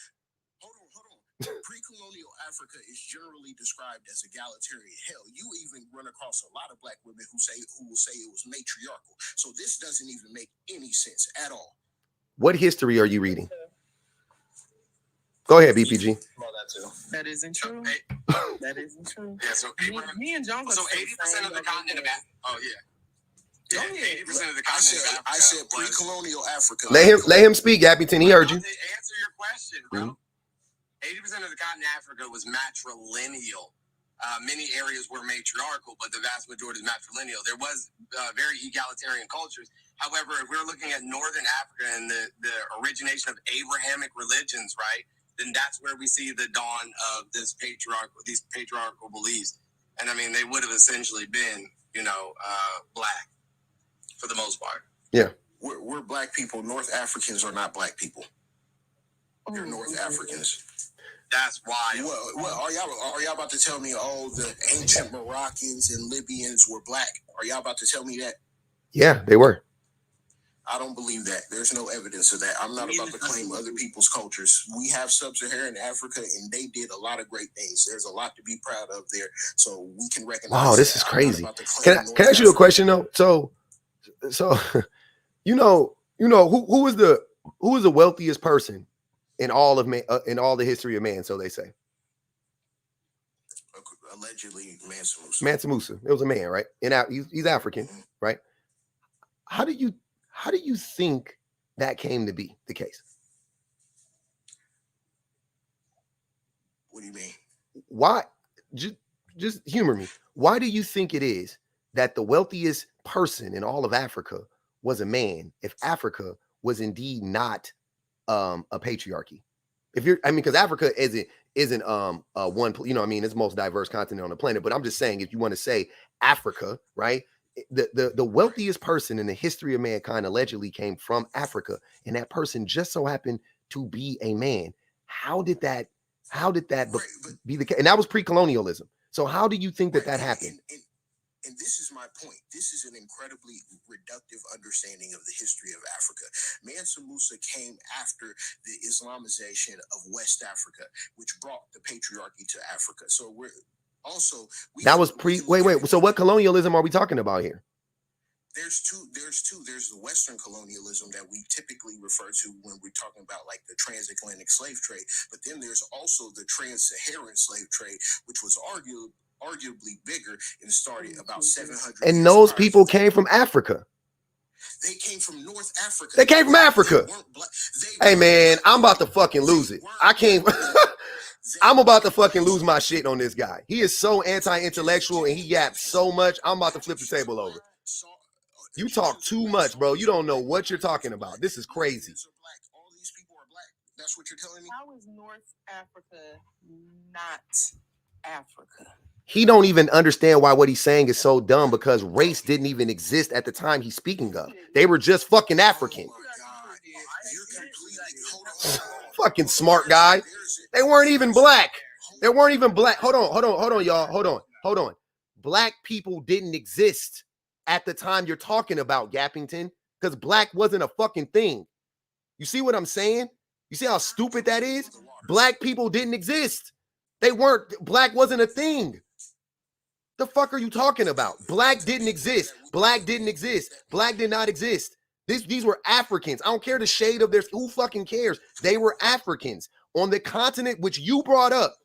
Hold on. Pre-colonial Africa is generally described as egalitarian. Hell, you even run across a lot of black women who will say it was matriarchal. So this doesn't even make any sense at all. What history are you reading? Go ahead, BPG. That isn't true. That isn't true. Yeah, so Me and John. So 80% of the continent of Africa. Oh yeah. Yeah, 80% of the continent of Africa. I said pre-colonial Africa. Let him speak, Appington. He heard you. To answer your question, bro. 80% of the continent of Africa was matrilineal. Many areas were matriarchal, but the vast majority is matrilineal. There was very egalitarian cultures. However, if we're looking at Northern Africa and the origination of Abrahamic religions, right, then that's where we see the dawn of these patriarchal beliefs. And I mean, they would have essentially been, black for the most part. Yeah. We're black people. North Africans are not black people. They're North Africans. That's why. Well, are y'all about to tell me all the ancient Moroccans and Libyans were black? Are y'all about to tell me that? Yeah, they were. I don't believe that. There's no evidence of that. I'm not about to claim other people's cultures. We have sub-Saharan Africa, and they did a lot of great things. There's a lot to be proud of there, so we can recognize. Wow, this is crazy. Can I ask you a question though? So, who is the wealthiest person in all of in all the history of man? So they say. Allegedly, Mansa Musa. Mansa Musa. It was a man, right? And he's African, right? How do you think that came to be the case? What do you mean? Why? Just humor me. Why do you think it is that the wealthiest person in all of Africa was a man if Africa was indeed not a patriarchy? Because Africa isn't one, it's the most diverse continent on the planet. But I'm just saying, if you want to say Africa, right? The wealthiest person in the history of mankind allegedly came from Africa, and that person just so happened to be a man. How did that be the case? And that was pre-colonialism. So how do you think that happened? And this is my point. This is an incredibly reductive understanding of the history of Africa. Mansa Musa came after the Islamization of West Africa, which brought the patriarchy to Africa. So that was wait. So what colonialism are we talking about here? There's two. There's the Western colonialism that we typically refer to when we're talking about like the transatlantic slave trade. But then there's also the trans-Saharan slave trade, which was arguably bigger and started about 700. And those people came from Africa. They came from North Africa. They came from Africa. Hey man, I'm about to fucking lose it. I'm about to fucking lose my shit on this guy. He is so anti-intellectual and he yaps so much. I'm about to flip the table over. You talk too much, bro. You don't know what you're talking about. This is crazy. All these people are black. That's what you're telling me? How is North Africa not Africa? He don't even understand why what he's saying is so dumb, because race didn't even exist at the time he's speaking of. They were just fucking African. Fucking smart guy. They weren't even black. Hold on, y'all. Hold on. Black people didn't exist at the time you're talking about, Gappington, because black wasn't a fucking thing. You see what I'm saying? You see how stupid that is? Black people didn't exist. Black wasn't a thing. The fuck are you talking about? Black didn't exist. Black did not exist. These were Africans. I don't care the shade of theirs. Who fucking cares? They were Africans on the continent which you brought up.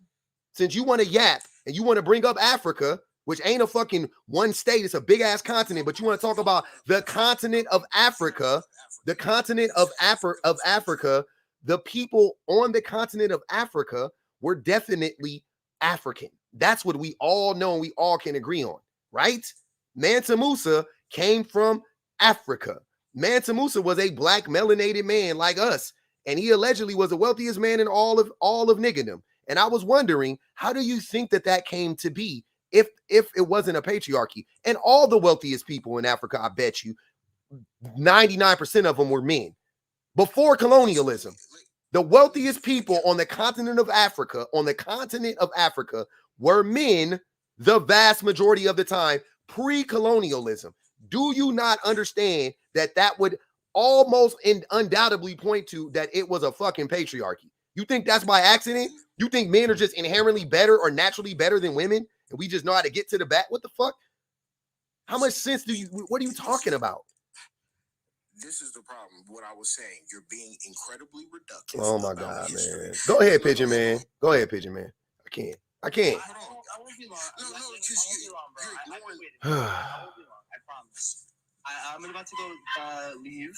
Since you want to yap and you want to bring up Africa, which ain't a fucking one state, it's a big ass continent, but you want to talk about the continent of Africa, the people on the continent of Africa were definitely African. That's what we all know and we all can agree on, right? Mansa Musa came from Africa. Mansa Musa was a black melanated man like us, and he allegedly was the wealthiest man in all of niggerdom. And I was wondering, how do you think that came to be if it wasn't a patriarchy? And all the wealthiest people in Africa, I bet you, 99% of them were men. Before colonialism, the wealthiest people on the continent of Africa, were men the vast majority of the time, pre-colonialism. Do you not understand that would almost and undoubtedly point to that it was a fucking patriarchy? You think that's by accident? You think men are just inherently better or naturally better than women? And we just know how to get to the back? What the fuck? How much sense what are you talking about? This is the problem. What I was saying, you're being incredibly reductive. Oh my God, man. Go ahead, Pigeon Man. Go ahead, Pigeon Man. I can't. I won't be long. No, because you're ignoring. I won't be long. I promise. I'm about to go leave.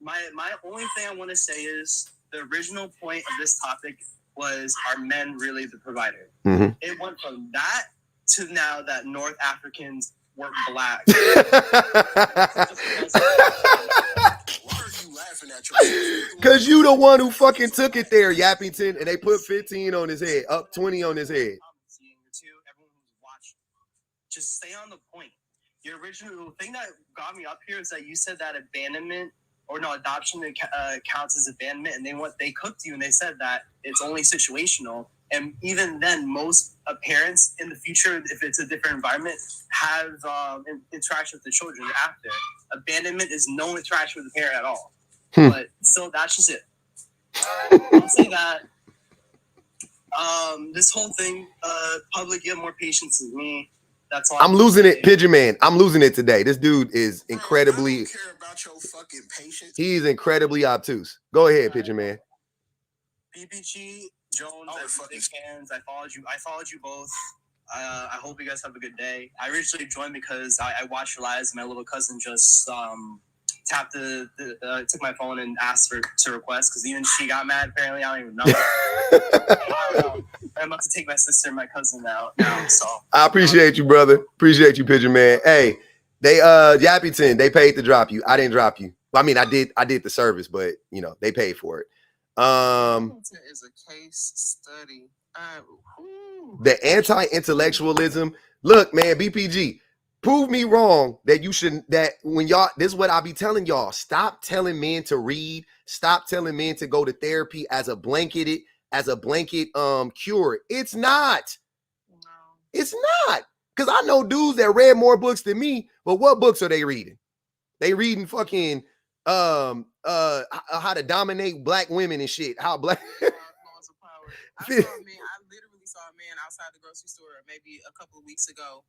My only thing I want to say is the original point of this topic was, are men really the provider? Mm-hmm. It went from that to now that North Africans were black. Why are you laughing at yourself? Because you the one who fucking took it there, Yappington, and they put 15 on his head, up 20 on his head. Everyone who's watching, just stay on the point. The original thing that got me up here is that you said that adoption counts as abandonment, and they cooked you and they said that it's only situational. And even then, most parents in the future, if it's a different environment, have interaction with the children after. Abandonment is no interaction with the parent at all. But still, that's just it. I'll say that. This whole thing, public, you have more patience with me. That's all. I'm losing it, Pigeon Man. I'm losing it today. This dude is incredibly. I don't care about your fucking patience. He's incredibly obtuse. Go ahead, Pigeon Man. BPG, Jones, big fans. I followed you both. I hope you guys have a good day. I originally joined because I watched your lives. My little cousin just took my phone and asked to request, because even she got mad. Apparently, I don't even know. I don't know. I'm about to take my sister and my cousin out now. So I appreciate you, brother. Appreciate you, Pigeon Man. Hey, they Yappington, they paid to drop you. I didn't drop you. I mean, I did the service, but they paid for it. Is a case study. The anti-intellectualism. Look, man, BPG, prove me wrong that you shouldn't. That when y'all, this is what I be telling y'all. Stop telling men to read. Stop telling men to go to therapy as a blanket cure. It's not. No. It's not. Because I know dudes that read more books than me, but what books are they reading? They reading fucking how to dominate black women and shit. How black Laws of power. I literally saw a man outside the grocery store maybe a couple of weeks ago.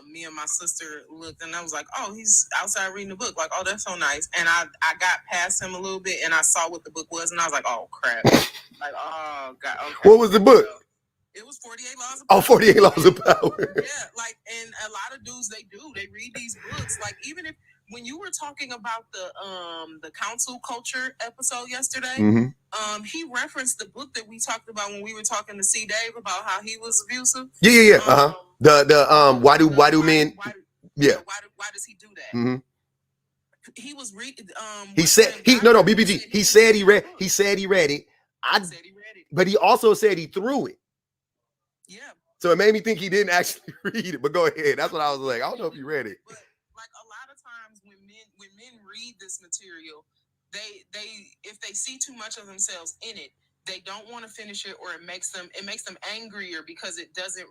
Me and my sister looked, and I was like, oh, he's outside reading a book. Like, oh, that's so nice. And I got past him a little bit, and I saw what the book was, and I was like, oh, crap. Like, oh, God. Okay. What was the book? It was 48 Laws of Power. Oh, 48 Laws of Power. Yeah, like, and a lot of dudes, they read these books. Like, even if, when you were talking about the council culture episode yesterday, mm-hmm. He referenced the book that we talked about when we were talking to C. Dave about how he was abusive. Yeah. Why do men? Why does he do that? Mm-hmm. He was reading. He said BBG. He said he read it. But he also said he threw it. Yeah. So it made me think he didn't actually read it. But go ahead. That's what I was like. I don't know if you read it. But like a lot of times when men read this material, they if they see too much of themselves in it, they don't want to finish it, or it makes them angrier because it doesn't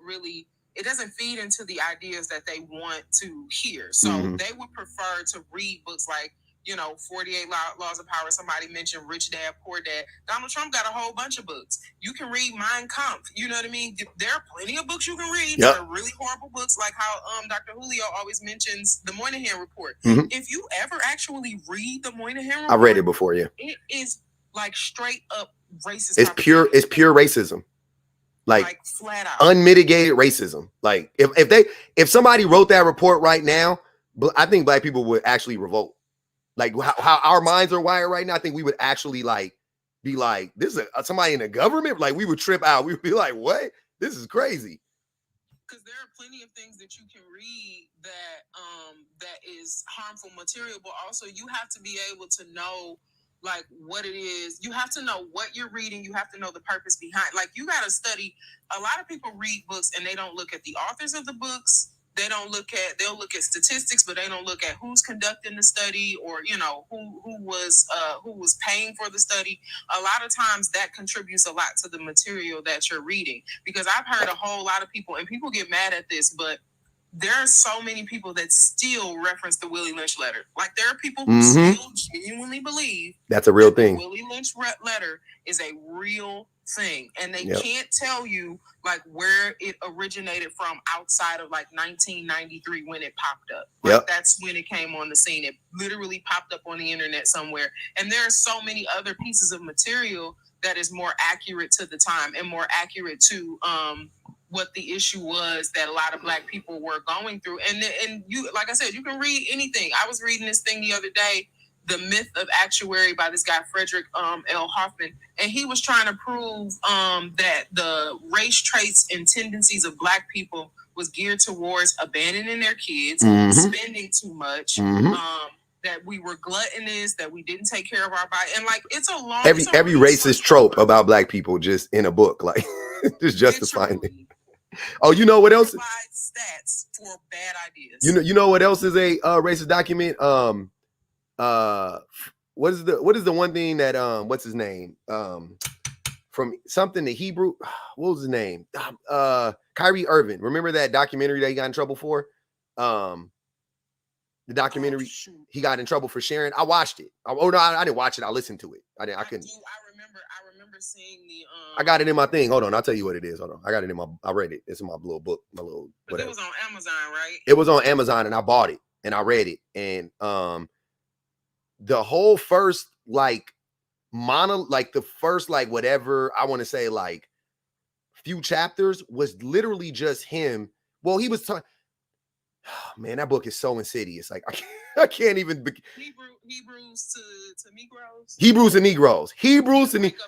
feed into the ideas that they want to hear. So they would prefer to read books like 48 Laws of Power. Somebody mentioned Rich Dad, Poor Dad. Donald Trump got a whole bunch of books. You can read Mein Kampf. You know what I mean? There are plenty of books you can read. Yep. There are really horrible books, like how Dr. Julio always mentions the Moynihan Report. Mm-hmm. If you ever actually read the Moynihan Report, I read it before, yeah. It is like straight up racist. It's pure racism. Like flat out. Unmitigated racism. Like if somebody wrote that report right now, I think black people would actually revolt. Like how our minds are wired right now, I think we would actually be like, this is somebody in the government. Like we would trip out. We would be like, what? This is crazy. Because there are plenty of things that you can read that is harmful material, but also you have to be able to know like what it is. You have to know what you're reading. You have to know the purpose behind. Like you got to study. A lot of people read books and they don't look at the authors of the books. they'll look at statistics, but they don't look at who's conducting the study, or who was paying for the study. A lot of times that contributes a lot to the material that you're reading, because I've heard a whole lot of people, and people get mad at this, but there are so many people that still reference the Willie Lynch letter. Like, there are people who still genuinely believe that's a real thing. The Willie Lynch letter is a real thing, and they can't tell you like where it originated from outside of like 1993 when it popped up. Like, that's when it came on the scene. It literally popped up on the internet somewhere, and there are so many other pieces of material that is more accurate to the time and more accurate to what the issue was that a lot of Black people were going through. And you, like I said, you can read anything. I was reading this thing the other day, The Myth of Actuary, by this guy Frederick L. Hoffman, and he was trying to prove that the race traits and tendencies of Black people was geared towards abandoning their kids, spending too much, that we were gluttonous, that we didn't take care of our body, and like it's a long every racist trope about Black people just in a book, like just justifying it. Oh, you know what else? Stats for bad ideas. You know what else is a racist document? What is the one thing that what's his name? From something to Hebrew, what was his name? Kyrie Irving. Remember that documentary that he got in trouble for? The documentary he got in trouble for sharing. I watched it. I didn't watch it. I listened to it. I couldn't. I remember seeing the. I got it in my thing. Hold on, I'll tell you what it is. Hold on, I got it in my. I read it. It's in my little book. My little. But it was on Amazon, right? It was on Amazon, and I bought it and I read it, and the whole first like the first like whatever I want to say like few chapters was literally just him. Well, he was talking. Man, that book is so insidious. Like I can't even. Hebrews to Negroes. Hebrews to Negroes.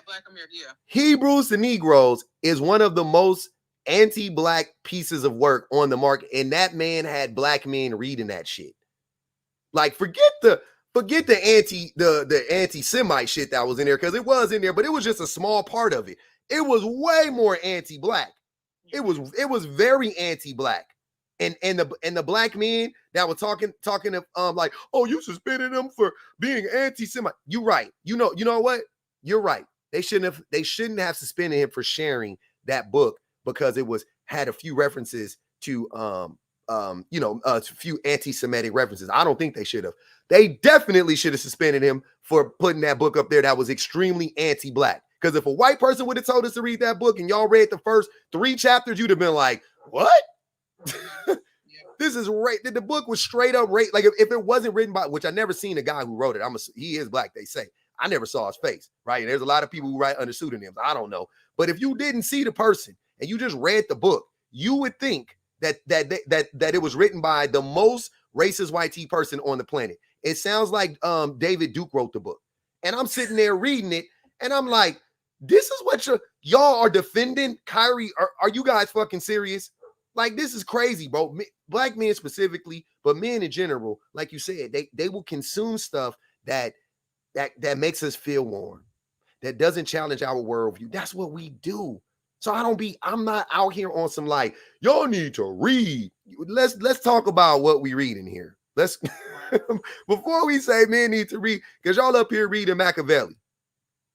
Black America, yeah. Hebrews to Negroes is one of the most anti-Black pieces of work on the market, and that man had Black men reading that shit. Like, forget the anti-Semite shit that was in there, because it was in there, but it was just a small part of it. It was way more anti-Black. It was very anti-Black. And the Black men that were talking like, oh, you suspended them for being anti-Semite. You're right. You know what? You're right. They shouldn't have suspended him for sharing that book, because it had a few references to a few anti-Semitic references. I don't think they should have. They definitely should have suspended him for putting that book up there that was extremely anti-Black. Because if a white person would have told us to read that book and y'all read the first 3 chapters, you'd have been like, what? This is right. The book was straight up right. Like if it wasn't written by, which I never seen a guy who wrote it. He is Black, they say. I never saw his face, right? And there's a lot of people who write under pseudonyms. I don't know. But if you didn't see the person and you just read the book, you would think that it was written by the most racist white tea person on the planet. It sounds like David Duke wrote the book. And I'm sitting there reading it, and I'm like, this is what y'all are defending Kyrie. Are you guys fucking serious? Like, this is crazy, bro. Black men specifically, but men in general, like you said, they will consume stuff that makes us feel warm, that doesn't challenge our worldview. That's what we do. So I'm not out here on some like, y'all need to read. Let's talk about what we read in here. Let's before we say men need to read, because y'all up here reading Machiavelli.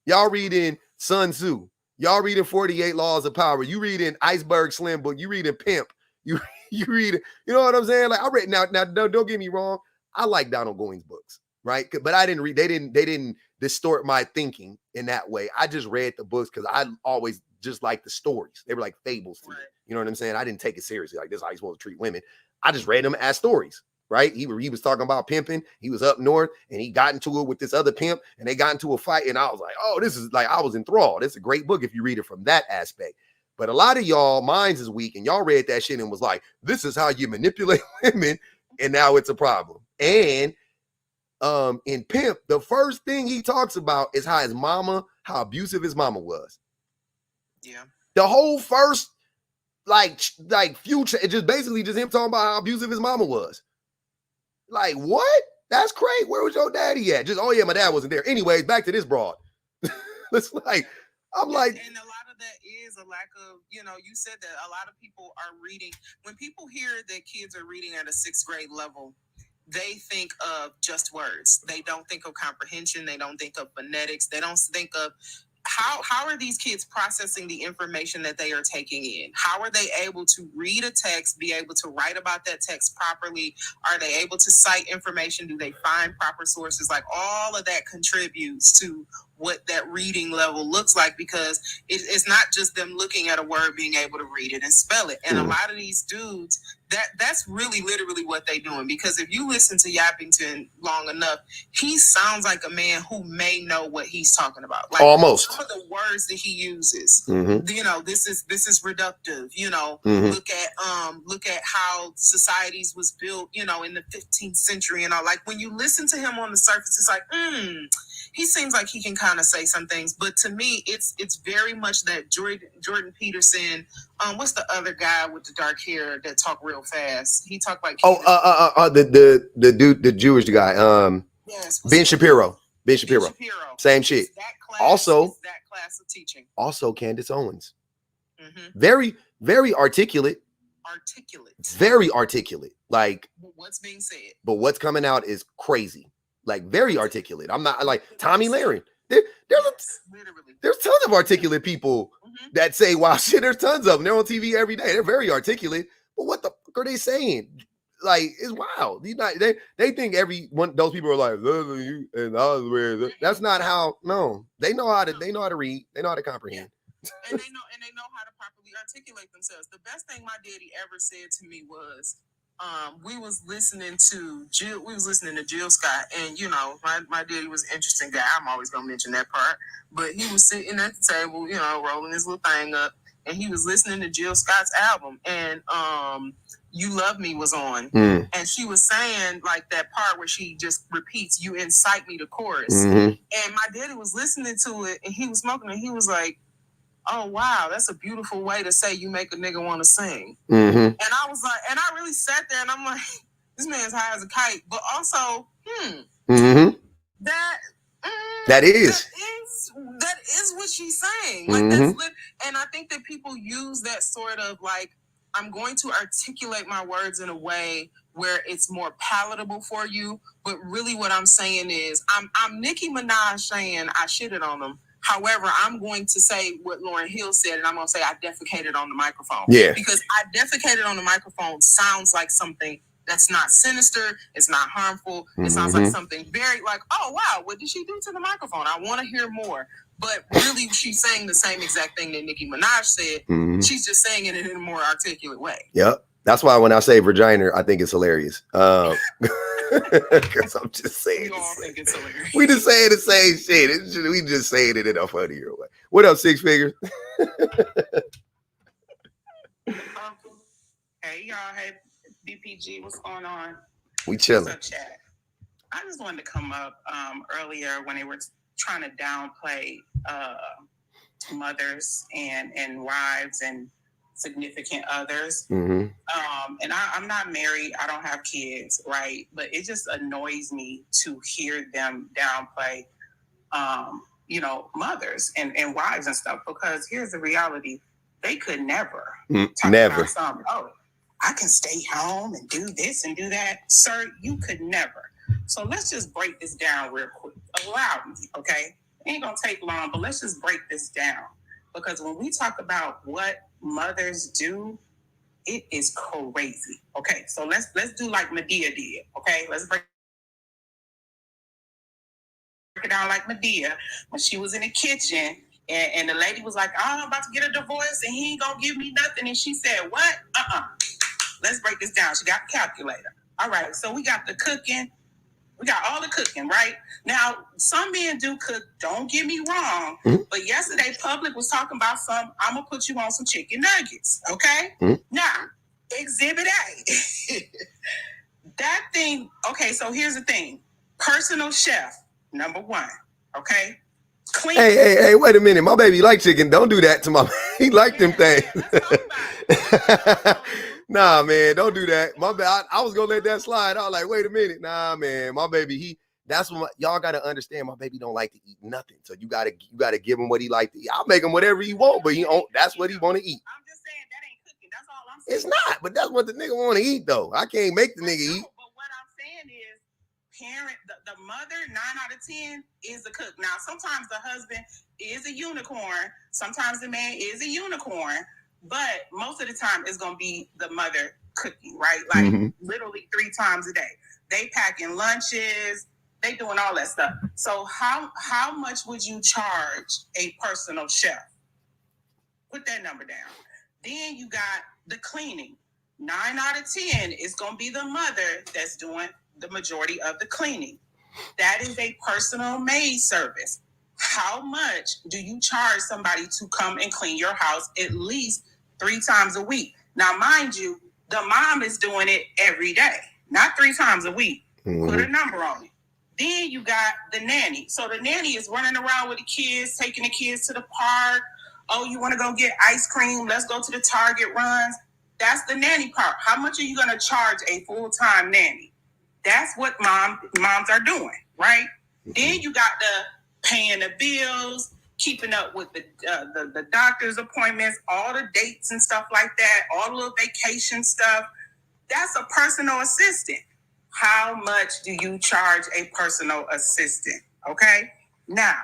Y'all reading Sun Tzu. Y'all reading 48 Laws of Power. You reading Iceberg Slim book. You reading Pimp. You read, you know what I'm saying? Like I read now don't get me wrong. I like Donald Goines books, right? But I didn't read, they didn't distort my thinking in that way. I just read the books because I always just liked the stories. They were like fables to me. You know what I'm saying? I didn't take it seriously. Like, this is how you're supposed to treat women. I just read them as stories, right? He was talking about pimping. He was up north and he got into it with this other pimp and they got into a fight. And I was like, oh, this is like, I was enthralled. It's a great book if you read it from that aspect. But a lot of y'all minds is weak and y'all read that shit and was like, this is how you manipulate women. And now it's a problem. And in Pimp, the first thing he talks about is how abusive his mama was. Yeah. The whole first like future, it just basically just him talking about how abusive his mama was. Like, what? That's crazy. Where was your daddy at? Just, oh yeah, my dad wasn't there. Anyways, back to this broad. It's like, I'm like, and a lot of that is a lack of, you said that a lot of people are reading. When people hear that kids are reading at a 6th grade level, they think of just words. They don't think of comprehension. They don't think of phonetics. They don't think of how are these kids processing the information that they are taking in? How are they able to read a text, be able to write about that text properly? Are they able to cite information? Do they find proper sources? Like, all of that contributes to what that reading level looks like, because it's not just them looking at a word, being able to read it and spell it. And a lot of these dudes, that's really literally what they're doing. Because if you listen to Yappington long enough, he sounds like a man who may know what he's talking about. Like, almost some of the words that he uses, this is reductive. Look at how societies was built, in the 15th century and all. Like, when you listen to him on the surface, it's like, he seems like he can kind of say some things, but to me, it's very much that Jordan Peterson. What's the other guy with the dark hair that talk real fast? He talked like the dude, the Jewish guy. Yes, Ben Shapiro. Same shit. Also, that class of teaching. Also, Candace Owens. Very, very articulate. Very articulate. Like, what's being said, but what's coming out is crazy. Like, very articulate. I'm not like Tommy Lahren. There's tons of articulate people that say wild shit. There's tons of them. They're on TV every day. They're very articulate. But what the fuck are they saying? Like, it's wild. They think every one those people are like, and I was weird. That's not how. No, they know how to read. They know how to comprehend. And they know how to properly articulate themselves. The best thing my daddy ever said to me was, we was listening to Jill Scott, and my daddy was an interesting guy. I'm always gonna mention that part. But he was sitting at the table, rolling his little thing up, and he was listening to Jill Scott's album, and You Love Me was on, and she was saying like that part where she just repeats, "You incite me" to chorus, and my daddy was listening to it, and he was smoking, and he was like, "Oh wow, that's a beautiful way to say you make a nigga want to sing." And I was like, and I really sat there and I'm like, this man's high as a kite, but also, that is what she's saying. Like, and I think that people use that sort of like, I'm going to articulate my words in a way where it's more palatable for you, but really what I'm saying is, I'm Nicki Minaj saying I shitted on them. However, I'm going to say what Lauryn Hill said, and I'm going to say I defecated on the microphone. Yeah. Because I defecated on the microphone sounds like something that's not sinister. It's not harmful. It sounds like something very like, oh, wow, what did she do to the microphone? I want to hear more. But really, she's saying the same exact thing that Nicki Minaj said. She's just saying it in a more articulate way. Yep. That's why when I say vagina, I think it's hilarious. Because I'm just saying. We all think it's hilarious. We just saying the same shit. We just saying it in a funnier way. What up, Six Figures? Hey, y'all. Hey, BPG. What's going on? We chilling. What's up, chat? I just wanted to come up earlier when they were trying to downplay mothers and wives and significant others. And I'm not married. I don't have kids, right? But it just annoys me to hear them downplay, mothers and wives and stuff, because here's the reality. They could never talk about something. Oh, I can stay home and do this and do that. Sir, you could never. So let's just break this down real quick. Allow me, okay? It ain't gonna take long, but let's just break this down. Because when we talk about what mothers do, it is crazy. Okay, so let's do like Medea did. Okay, let's break it down like Medea when she was in the kitchen and the lady was like, "Oh, I'm about to get a divorce and he ain't gonna give me nothing." And she said, "What? Let's break this down." She got a calculator. All right, so we got the cooking. We got all the cooking, right? Now, some men do cook, don't get me wrong, but yesterday Public was talking about I'm going to put you on some chicken nuggets, okay? Now, Exhibit A. That thing, okay, so here's the thing. Personal chef, number one, okay? Clean. Hey, wait a minute. My baby like chicken. Don't do that to my he like them things. Nah, man, don't do that. My bad. I was gonna let that slide. I was like, wait a minute. Nah, man, my baby, That's what y'all got to understand. My baby don't like to eat nothing, so you gotta give him what he like to eat. I'll make him whatever he want, but that's what he want to eat. I'm just saying that ain't cooking. That's all I'm saying. It's not, but that's what the nigga want to eat though. I can't make the nigga eat. But what I'm saying is, the mother 9 out of 10 is the cook. Now sometimes the husband is a unicorn. Sometimes the man is a unicorn, but most of the time it's gonna be the mother cooking, right? Like literally 3 times a day. They packing lunches. They doing all that stuff. So how much would you charge a personal chef? Put that number down. Then you got the cleaning. 9 out of 10 is going to be the mother that's doing the majority of the cleaning. That is a personal maid service. How much do you charge somebody to come and clean your house at least 3 times a week? Now, mind you, the mom is doing it every day, not 3 times a week. Put a number on it. Then you got the nanny. So the nanny is running around with the kids, taking the kids to the park. Oh, you want to go get ice cream? Let's go to the Target runs. That's the nanny part. How much are you going to charge a full-time nanny? That's what moms are doing, right? Then you got the paying the bills, keeping up with the doctor's appointments, all the dates and stuff like that, all the little vacation stuff. That's a personal assistant. How much do you charge a personal assistant? Okay. Now,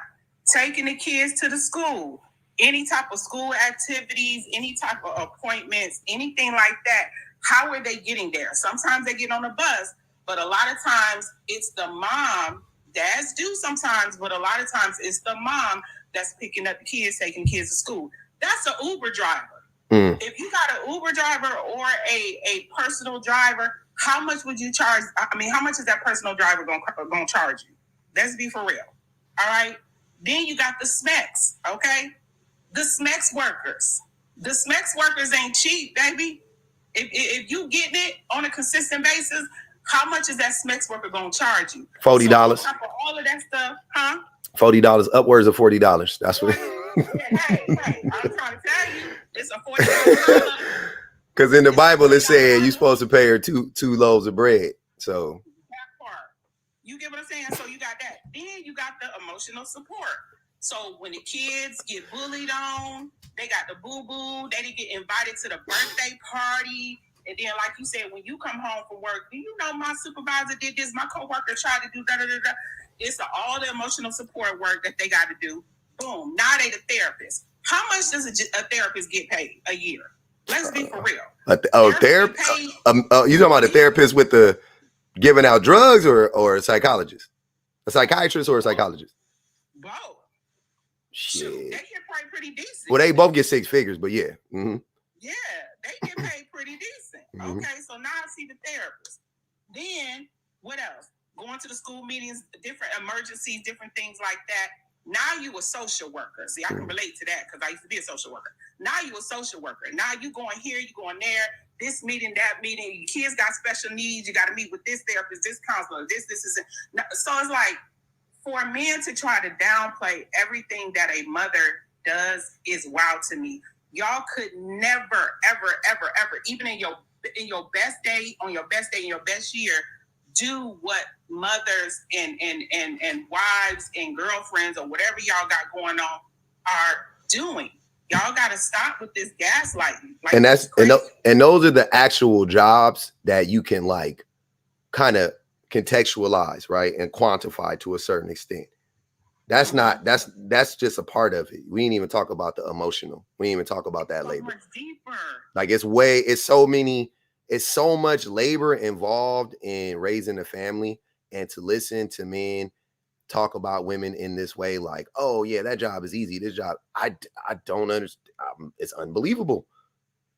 taking the kids to the school, any type of school activities, any type of appointments, anything like that. How are they getting there? Sometimes they get on a bus, but a lot of times it's the mom. Dads do sometimes, but a lot of times it's the mom that's picking up the kids, taking the kids to school. That's an Uber driver. If you got an Uber driver or a personal driver, how much would you charge? I mean, how much is that personal driver going to charge you? Let's be for real. All right. Then you got the SMECs. Okay. The SMECs workers. The SMECs workers ain't cheap, baby. If you getting it on a consistent basis, how much is that SMECs worker going to charge you? $40. So for all of that stuff, huh? $40, upwards of $40. That's what. Hey, I'm trying to tell you, it's a $40. Because in the Bible it said you're supposed to pay her two loaves of bread. So that part, you get what I'm saying? So you got that. Then you got the emotional support. So when the kids get bullied on, they got the boo-boo, they didn't get invited to the birthday party. And then, like you said, when you come home from work, do you know my supervisor did this? My coworker tried to do da-da-da-da. It's all the emotional support work that they got to do. Boom. Now they the therapist. How much does a therapist get paid a year? Let's be for real. Therapist? You talking about a therapist with the giving out drugs or a psychologist? A psychiatrist or a psychologist? Both. Shit. Shoot, they get paid pretty decent. Well, they both get 6 figures, but yeah. Yeah, they get paid pretty decent. Okay, so now I see the therapist. Then, what else? Going to the school meetings, different emergencies, different things like that. Now you a social worker. See, I can relate to that because I used to be a social worker. Now you a social worker. Now you going here, you going there, this meeting, that meeting. Your kids got special needs. You got to meet with this therapist, this counselor, this is. So it's like for men to try to downplay everything that a mother does is wild to me. Y'all could never, ever, ever, ever, even in your best day, on your best day, in your best year, do what mothers and wives and girlfriends or whatever y'all got going on are doing. Y'all got to stop with this gaslighting. Like, and those are the actual jobs that you can like kind of contextualize, right, and quantify to a certain extent. That's not that's just a part of it. We didn't even talk about the emotional. We didn't even talk about that labor. Much deeper. Like it's so much labor involved in raising a family, and to listen to men talk about women in this way, like, oh yeah, that job is easy. This job, I don't understand. It's unbelievable.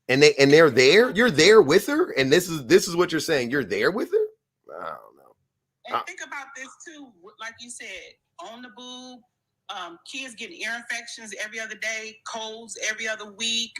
And they're there. You're there with her, and this is what you're saying. You're there with her. I don't know. And think about this too, like you said, on the boob, kids getting ear infections every other day, colds every other week,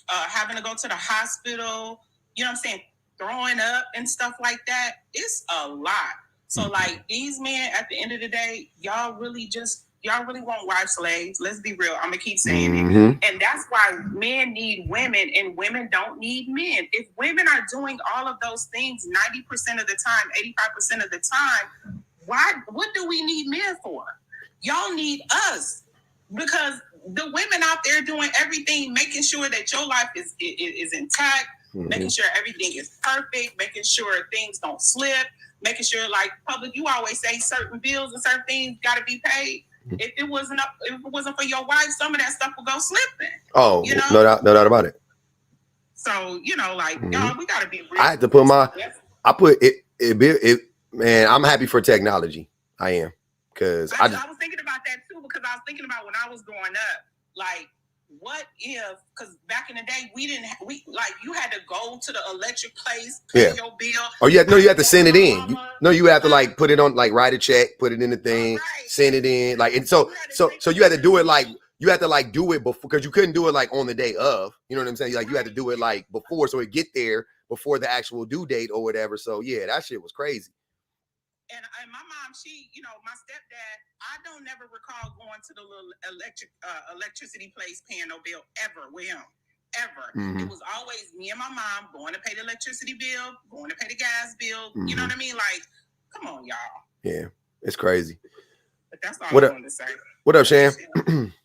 having to go to the hospital, you know what I'm saying, throwing up and stuff like that. It's a lot. So like these men at the end of the day, y'all really just, Y'all really want wife slaves? Let's be real. I'm gonna keep saying it. And that's why men need women and women don't need men. If women are doing all of those things 90% of the time, 85% of the time, what do we need men for? Y'all need us, because the women out there doing everything, making sure that your life is intact, making sure everything is perfect, making sure things don't slip, making sure, like public, you always say certain bills and certain things got to be paid. If it wasn't for your wife, some of that stuff would go slipping. Oh, you know? no doubt about it. So, you know, like, y'all, we got to be real. I had to put man, I'm happy for technology. I am. Because I was thinking about that too, because I was thinking about when I was growing up, like, what if, because back in the day, you had to go to the electric place, pay your bill. Oh, you had to send it in. You have to like put it on, like write a check, put it in the thing, send it in. Like, and so you had to do it like, you had to like do it before, because you couldn't do it like on the day of, you know what I'm saying? Like you had to do it like before, so it get there before the actual due date or whatever. So yeah, that shit was crazy. And my mom, she, you know, my stepdad, I don't never recall going to the little electricity place paying no bill ever with him, ever. It was always me and my mom going to pay the electricity bill, going to pay the gas bill. You know what I mean? Like, come on, y'all. Yeah, it's crazy. But that's all I wanted to say. What up, Shan?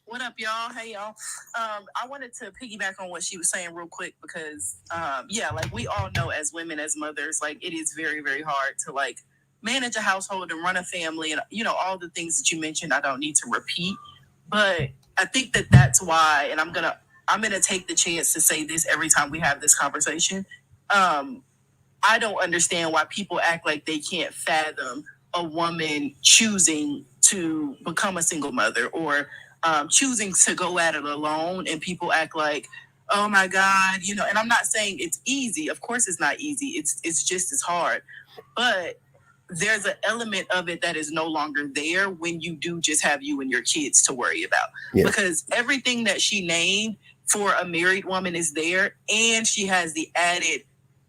What up, y'all? Hey, y'all. I wanted to piggyback on what she was saying real quick because, like we all know as women, as mothers, like it is very, very hard to like manage a household and run a family and, you know, all the things that you mentioned, I don't need to repeat. But I think that's why, and I'm going to take the chance to say this every time we have this conversation. I don't understand why people act like they can't fathom a woman choosing to become a single mother or choosing to go at it alone, and people act like, oh my God, you know, and I'm not saying it's easy. Of course it's not easy. It's just as hard. But there's an element of it that is no longer there when you do just have you and your kids to worry about. Yeah. Because everything that she named for a married woman is there, and she has the added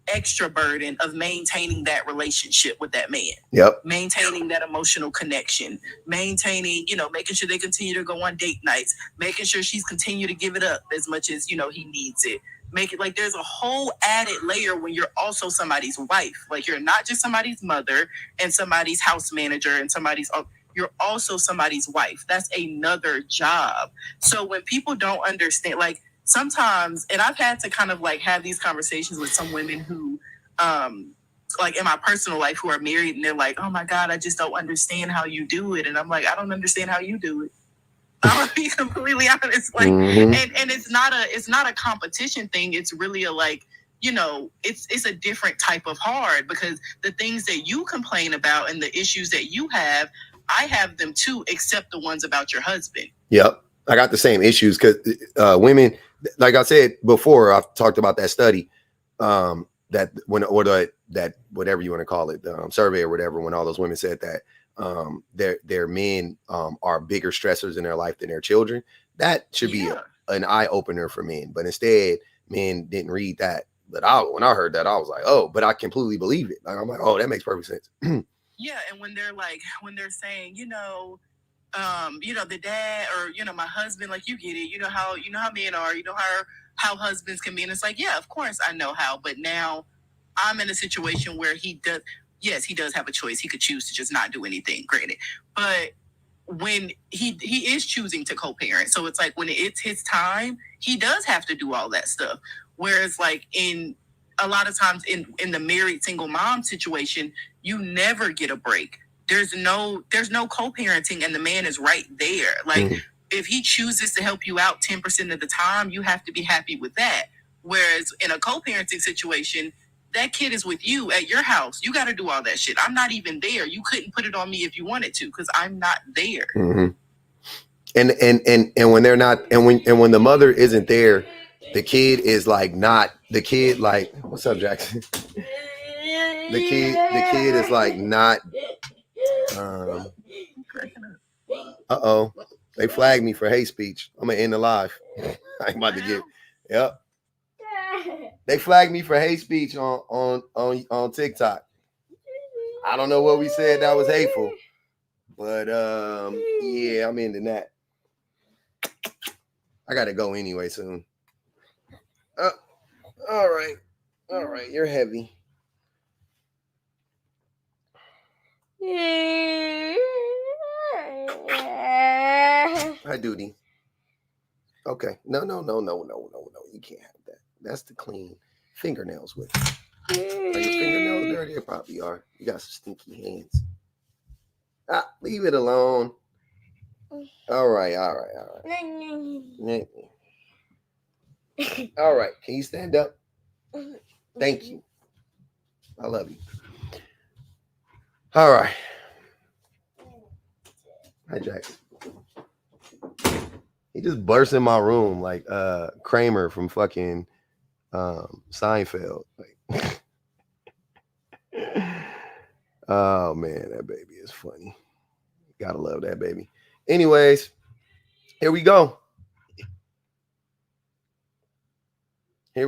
extra burden of maintaining that relationship with that man. Yep. Maintaining that emotional connection, maintaining, you know, making sure they continue to go on date nights, making sure she's continue to give it up as much as, you know, he needs it. Make it like there's a whole added layer when you're also somebody's wife. Like you're not just somebody's mother and somebody's house manager and you're also somebody's wife. That's another job. So when people don't understand, like sometimes, and I've had to kind of like have these conversations with some women who, like in my personal life who are married, and they're like, oh my God, I just don't understand how you do it. And I'm like, I don't understand how you do it. I'll be completely honest. Like, and it's not a competition thing. It's really a like, you know, it's a different type of hard, because the things that you complain about and the issues that you have, I have them too, except the ones about your husband. Yep. I got the same issues because women, like I said before, I've talked about that study, that whatever you want to call it, survey or whatever, when all those women said that their men are bigger stressors in their life than their children. That should be an eye opener for men, but instead men didn't read that. But when I heard that, I was like, oh, but I completely believe it. Like, I'm like, oh, that makes perfect sense. Yeah, and when they're saying, you know, the dad or, you know, my husband, like, you get it, you know how men are, you know how husbands can be, and it's like, yeah, of course I know how, but now I'm in a situation where he does have a choice. He could choose to just not do anything, granted, but when he is choosing to co-parent, so it's like when it's his time, he does have to do all that stuff. Whereas like in a lot of times in the married single mom situation, you never get a break. There's no co-parenting, and the man is right there. Like if he chooses to help you out 10% of the time, you have to be happy with that. Whereas in a co-parenting situation, that kid is with you at your house. You got to do all that shit. I'm not even there. You couldn't put it on me if you wanted to, because I'm not there. And when they're not, and when the mother isn't there, the kid is like not the kid. Like, what's up, Jackson? The kid is like not. They flagged me for hate speech. I'm gonna end the live. I'm about to get. Yep. They flagged me for hate speech on TikTok. I don't know what we said that was hateful, But yeah, I'm into that. I gotta go anyway soon. All right. You're heavy. Hi, Duty. Okay. No. You can't have that. That's the clean fingernails with it. Are your fingernails dirty? They probably are. You got some stinky hands. Leave it alone. All right. All right. Can you stand up? Thank you. I love you. All right. Hi, Jack. He just burst in my room like Kramer from fucking Seinfeld. Like, oh man, that baby is funny. Gotta love that baby. Anyways, here we go. I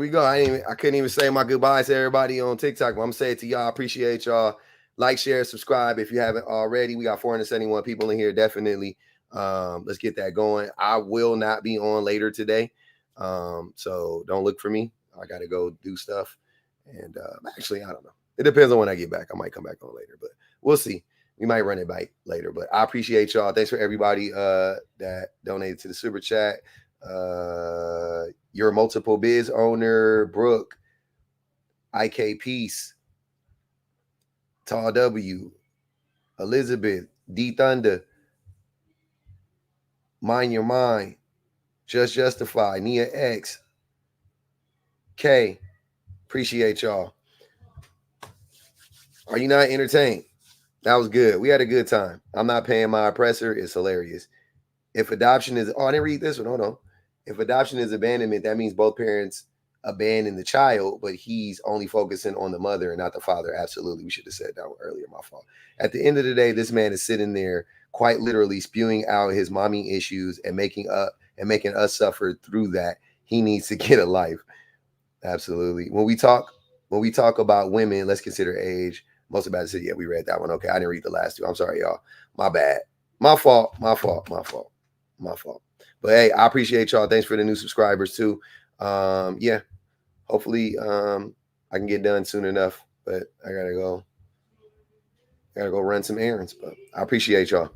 couldn't even say my goodbyes to everybody on TikTok, but I'm gonna say it to y'all. I appreciate y'all. Like, share, subscribe if you haven't already. We got 471 people in here. Definitely. Let's get that going. I will not be on later today. So don't look for me. I gotta go do stuff. And actually, I don't know. It depends on when I get back. I might come back on later, but we'll see. We might run it back later. But I appreciate y'all. Thanks for everybody that donated to the super chat. You're a multiple biz owner, Brooke, IK Peace, Tall W, Elizabeth, D Thunder, Mind Your Mind, Just Justify, Nia X, K. Appreciate y'all. Are you not entertained? That was good. We had a good time. I'm not paying my oppressor. It's hilarious. If adoption is, I didn't read this one. Hold on. If adoption is abandonment, that means both parents abandon the child, but he's only focusing on the mother and not the father. Absolutely. We should have said that one earlier. My fault. At the end of the day, this man is sitting there quite literally spewing out his mommy issues and making us suffer through that. He needs to get a life. Absolutely. When we talk about women, let's consider age. Most about to say, yeah, we read that one. Okay, I didn't read the last two. I'm sorry, y'all. My bad. My fault. But hey, I appreciate y'all. Thanks for the new subscribers too. Yeah. Hopefully I can get done soon enough. But I gotta go run some errands. But I appreciate y'all.